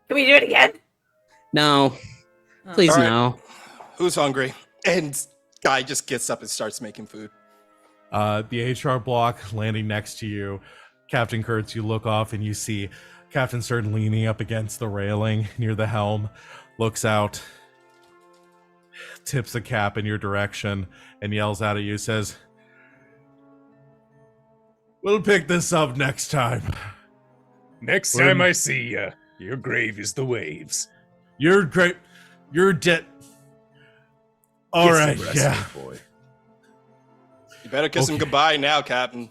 Can we do it again? No, please All right. no. Who's hungry? And guy just gets up and starts making food. The HR block landing next to you. Captain Kurtz, you look off and you see Captain Stern leaning up against the railing near the helm, looks out, tips a cap in your direction, and yells out at you, says, "We'll pick this up next time. Next We're- time I see ya, your grave is the waves. You're great. You're dead." All Kiss right, the breast, yeah. big boy. You better kiss him Okay. goodbye now, Captain.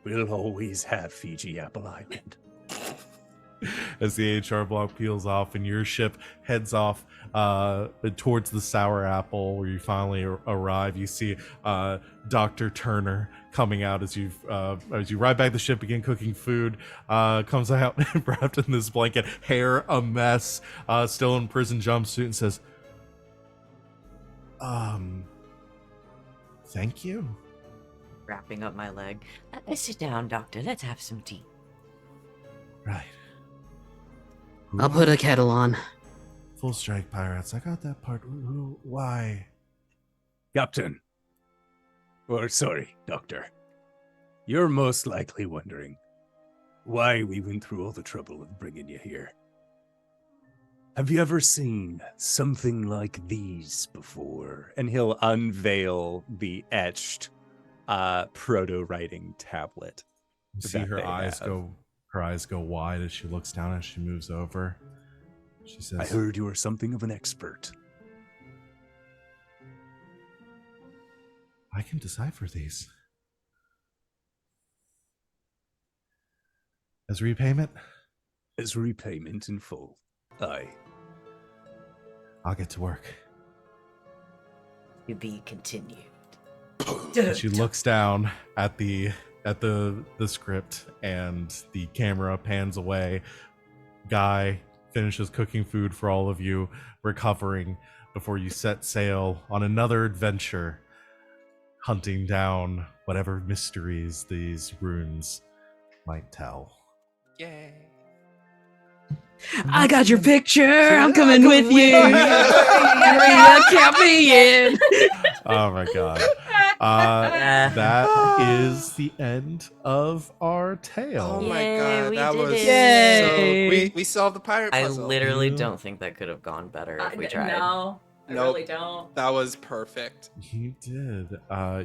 We'll always have Fiji Apple Island. As the HR block peels off and your ship heads off towards the Sour Apple, where you finally arrive, you see Dr. Turner coming out as you ride back the ship, begin cooking food. Comes out wrapped in this blanket, hair a mess, still in prison jumpsuit, and says, Thank you. Wrapping up my leg. Sit down, Doctor. Let's have some tea. Right. I'll put a kettle on. Full strike pirates. I got that part. Why? Captain. Or sorry, Doctor. You're most likely wondering why we went through all the trouble of bringing you here. Have you ever seen something like these before? And he'll unveil the etched proto-writing tablet. You see that her they eyes have. go wide as she looks down as she moves over. She says, I heard you are something of an expert. I can decipher these. As repayment, As repayment in full. Aye. I'll get to work. To be continued. And she looks down at the script, and the camera pans away. Guy finishes cooking food for all of you, recovering before you set sail on another adventure, hunting down whatever mysteries these runes might tell. Yay. I got your picture. I'm coming with you. Count me in. Oh my god. That is the end of our tale. Oh my Yay, god, we that did was it. Yay. we solved the pirate I puzzle. literally Yeah. don't think that could have gone better if we tried. No, I Nope. really don't. That was perfect. You did.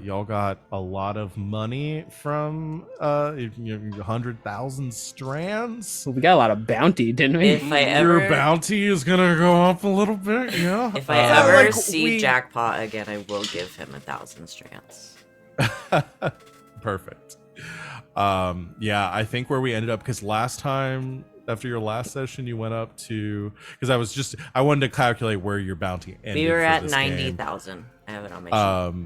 Y'all got a lot of money from 100,000 strands. Well, we got a lot of bounty, didn't we? If I Your ever, bounty is gonna go up a little bit, yeah. if I ever like, see we- Jackpot again, I will give him 1,000 strands. Perfect. Yeah, I think where we ended up, because last time after your last session you went up to, because I wanted to calculate where your bounty ended. We were for at this game. 90,000. I have it on my sheet.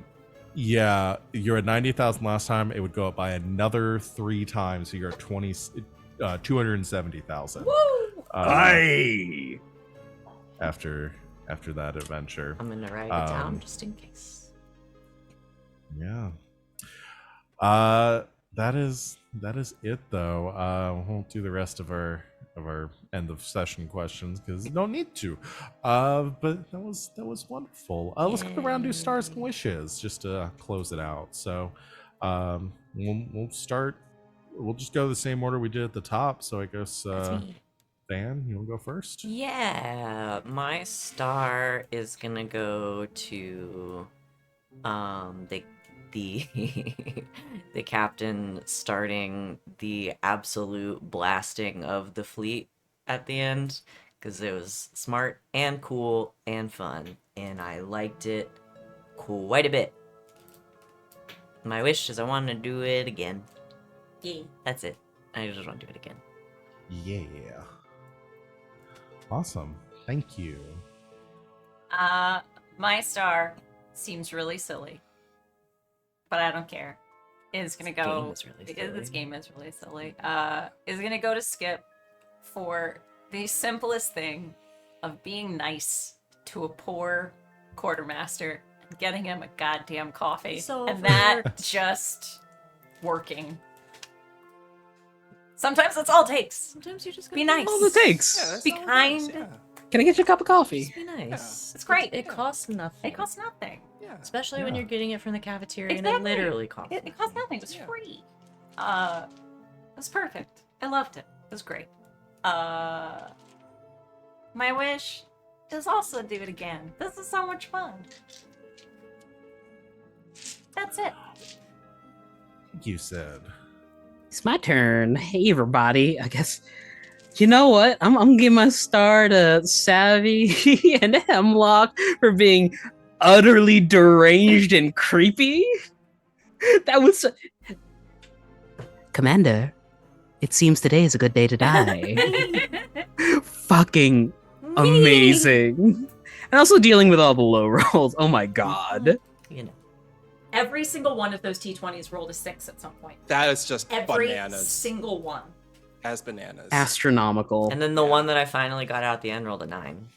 Yeah, you're at 90,000 last time. It would go up by another 3 times, so you're at 270,000. Aye. After that adventure. I'm gonna write it down just in case. Yeah. That is it though. We won't do the rest of our end of session questions because you don't need to. But that was wonderful. Let's go around and do stars and wishes just to close it out. So we'll start. We'll just go the same order we did at the top. So I guess That's me. Dan, you'll go first. Yeah, my star is gonna go to the the captain starting the absolute blasting of the fleet at the end, because it was smart and cool and fun, and I liked it quite a bit. My wish is I want to do it again. Yeah, that's it. I just want to do it again. Yeah. Awesome. Thank you. My star seems really silly, but I don't care. Is gonna This go game is really because this silly. game is really silly. Is gonna go to Skip for the simplest thing of being nice to a poor quartermaster and getting him a goddamn coffee, and that just working. Sometimes that's all it takes. Sometimes you just Be gotta nice. All it takes. Yeah, that's Be all it is, kind. Yeah. Can I get you a cup of coffee? Just be nice. It's great. It costs nothing. It costs nothing. Yeah. Especially when Yeah. you're getting it from the cafeteria and Exactly. it literally costs. It costs nothing. It was Yeah. free. It was perfect. I loved it. It was great. My wish is also do it again. This is so much fun. That's it. You said. It's my turn. Hey, everybody. I guess. You know what? I'm gonna give my star to Savvy and Hemlock for being utterly deranged and creepy. That was. Commander, it seems today is a good day to die. Fucking amazing. And also dealing with all the low rolls. Oh my god. You know. Every single one of those T20s rolled a 6 at some point. That is just Every bananas. single one. As bananas. Astronomical. And then the one that I finally got out at the end rolled a 9.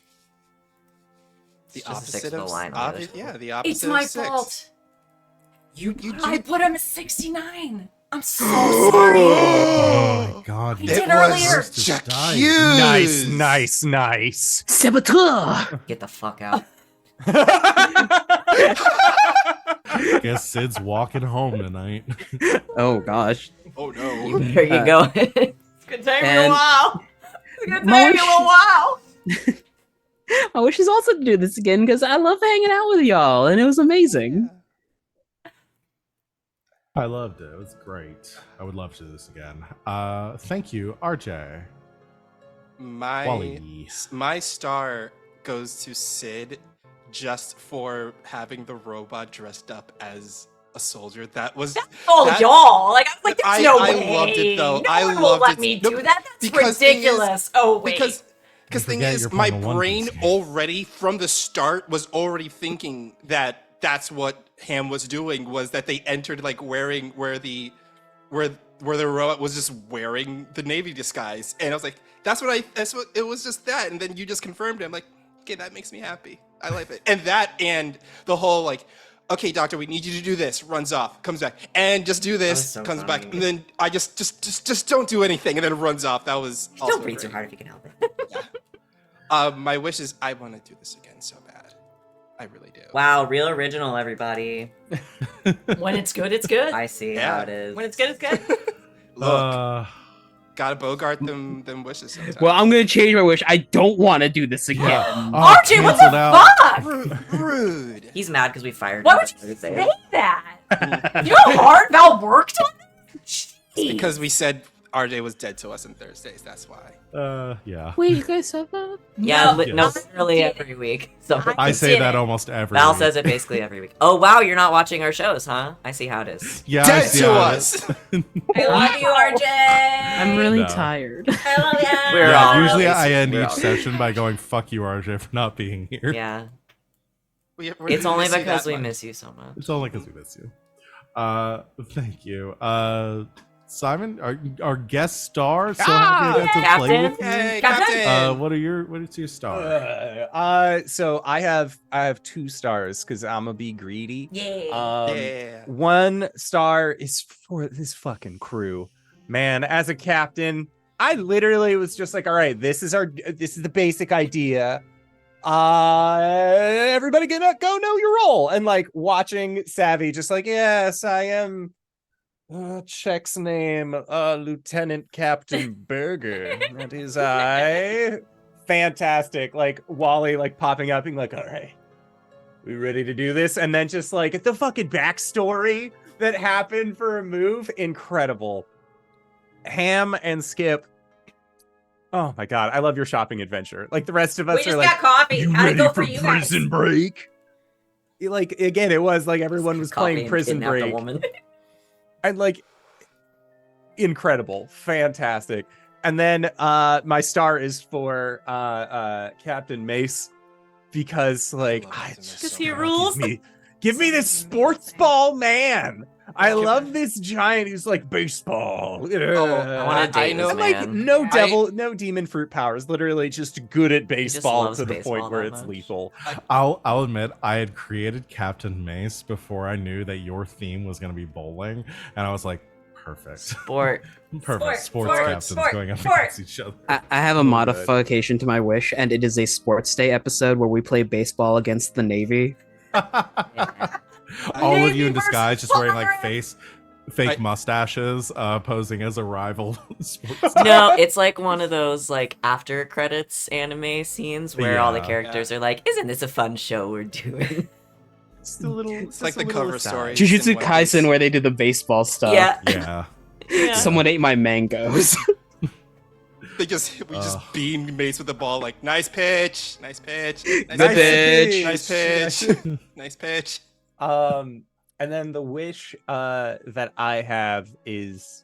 The It's just a 6 opposite with a of line on the other yeah, side. the opposite It's my of 6. fault. You I put him at 69. I'm so sorry. Oh my god. I you did It was earlier. just died. Jacques. Nice. Saboteur! Get the fuck out. Guess Sid's walking home tonight. Oh gosh. Oh no. There you go. It's gonna take me a And- while. It's gonna My take me a little while. I wish is also to do this again because I love hanging out with y'all and it was amazing. I loved it. It was great. I would love to do this again. Thank you, RJ. Wally. My star goes to Sid just for having the robot dressed up as a soldier. That was Oh, that- y'all. Like, I was like, there's no I way. loved it though. No I one will loved let it. me No, do that. That's because thing is- ridiculous. Oh, wait. Because thing forget is, you're my playing a One brain Piece game. already from the start was already thinking that that's what Hamm was doing, was that they entered like wearing where the robot was just wearing the Navy disguise, and I was like, that's what it was, just that, and then you just confirmed it. I'm like, okay, that makes me happy. I like it, and that, and the whole like, okay, doctor, we need you to do this. Runs off, comes back, and just do this. so Comes back, funny. and then I just don't do anything, and then runs off. That was also Don't breathe too great. hard if you can help it. My wish is I want to do this again so bad. I really do. Wow, real original, everybody. When it's good, it's good. I see Yeah. how it is. When it's good, it's good. Look, gotta bogart them wishes sometimes. Well, I'm gonna change my wish. I don't want to do this again. Oh, RJ, what canceled the out. fuck? rude. He's mad because we fired Why him. would you That's say what he said. that? You know how hard Val worked on it? Jeez. Because we said RJ was dead to us on Thursdays. That's why. Yeah. Wait, you guys said that? Yeah, No, no, Yes. literally every week. So I say that didn't. almost every Val week. says it basically every week. Oh wow, you're not watching our shows, huh? I see how it is. Yeah, I Dead see to how it us. is. I love you, RJ. I'm really No. tired. I love you. We're Yeah, all usually really- I end we're each all- session by going "fuck you, RJ," for not being here. Yeah, We're it's gonna only miss you because that we much. miss you so much. It's only because we miss you. Thank you. Simon, our guest star. So happy I got to play Captain. with you. Hey, Captain. Captain. What is your star? So I have 2 stars because I'm gonna be greedy. Yeah. Yeah. 1 star is for this fucking crew. Man, as a captain, I literally was just like, all right, this is the basic idea. Everybody go know your role. And like watching Savvy just like, yes, I am Check's name, Lieutenant Captain Burger. That is I. Fantastic. Like Wally like popping up being like, all right, we ready to do this? And then just like the fucking backstory that happened for a move, incredible. Hamm and Skip. Oh my god, I love your shopping adventure. Like the rest of us We are just like, got coffee. you How'd it ready go for for you prison guys? break? Like again, it was like everyone was Coffee playing and Prison kidnapped a Break. woman. And like incredible, fantastic. And then my star is for Captain Mace because like love Captain Mace Because so he much. rules. give me this sports ball man. I love this giant who's like baseball. I want to date know- this And like man. no demon fruit powers, literally just good at baseball loves to the baseball point where that it's much. lethal. I'll admit I had created Captain Mace before I knew that your theme was going to be bowling, and I was like, perfect, Sport. perfect. Sports sport, captains sport, going up sport. against each other. I have a So good. modification to my wish, and it is a sports day episode where we play baseball against the Navy. All of Navy you in versus disguise, just wearing like Pirates. fake mustaches, posing as a rival. sports No, it's like one of those like after credits anime scenes where all the Yeah. characters are like, "Isn't this a fun show we're doing?" Just a little, It's like the cover story. Jujutsu in One Kaisen, Piece. where they do the baseball stuff. Yeah. Yeah. Yeah. Someone ate my mangoes. We just Ugh. beamed Mace with the ball like, nice pitch, nice pitch, nice Good pitch. nice pitch, nice pitch. And then the wish that I have is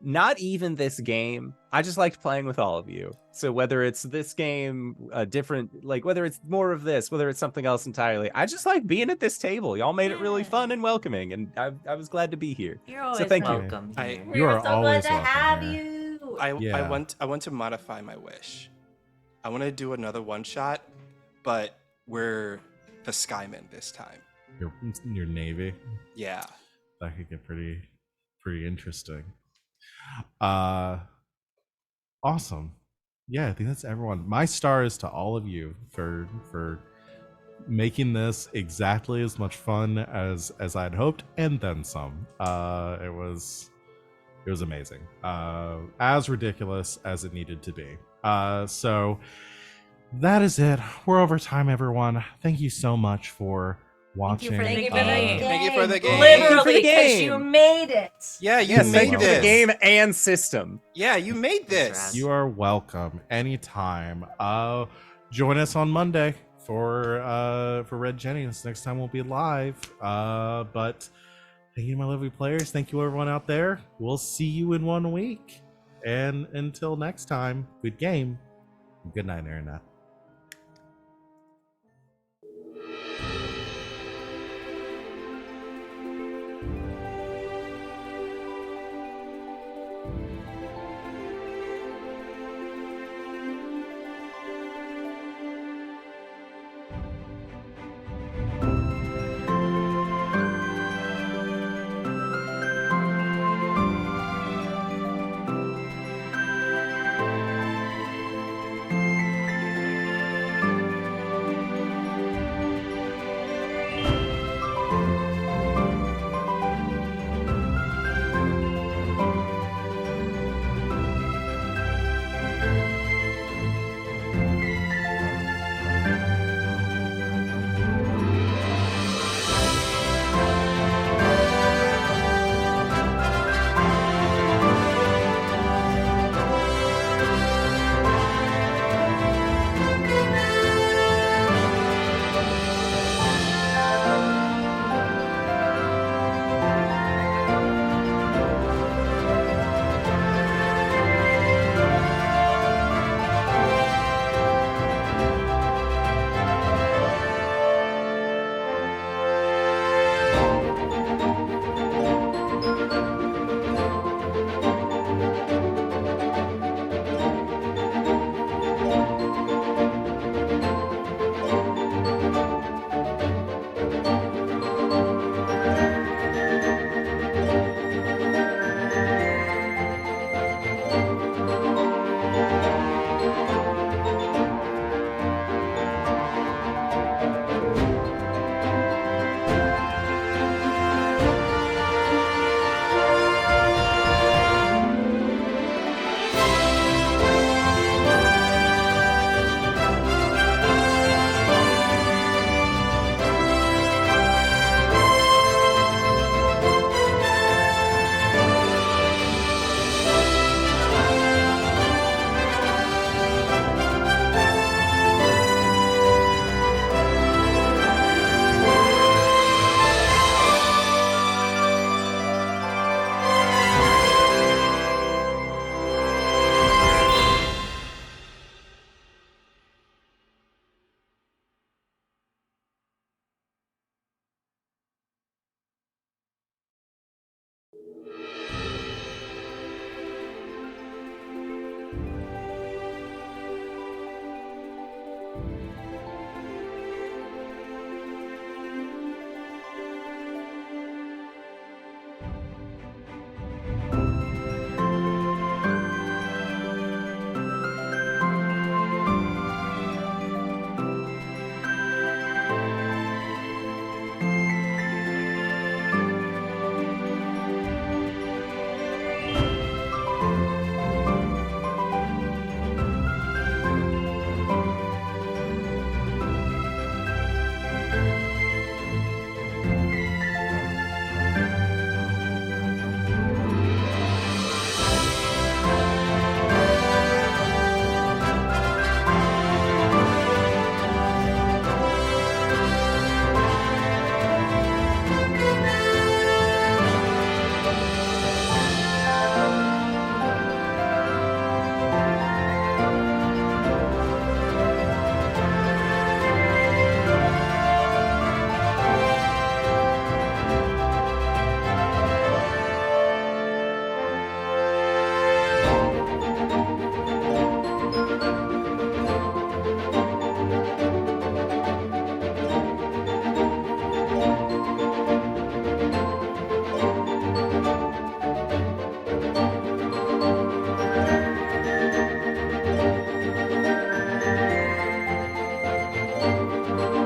not even this game. I just liked playing with all of you. So whether it's this game, different, like whether it's more of this, whether it's something else entirely, I just like being at this table. Y'all made it really Yeah. fun and welcoming, and I was glad to be here. You're always thank you. Welcome. I- here. You We're are so always glad to welcome have here. you. I want to modify my wish. I want to do another one shot, but we're the Skymen this time. Your navy. Yeah. That could get pretty interesting. Awesome. Yeah, I think that's everyone. My star is to all of you for making this exactly as much fun as I'd hoped, and then some. It was amazing. As ridiculous as it needed to be. So that is it. We're over time, everyone. Thank you so much for watching. Thank you for the Thank you for the game. Literally, because game. you made it. Yeah, you Yes, made thank you for the this. game and system. Yeah, you made this. You are welcome anytime. Join us on Monday for Red Jennings. Next time we'll be live. But thank you, my lovely players. Thank you, everyone out there. We'll see you in 1 week. And until next time, good game. Good night, Internet. Bye.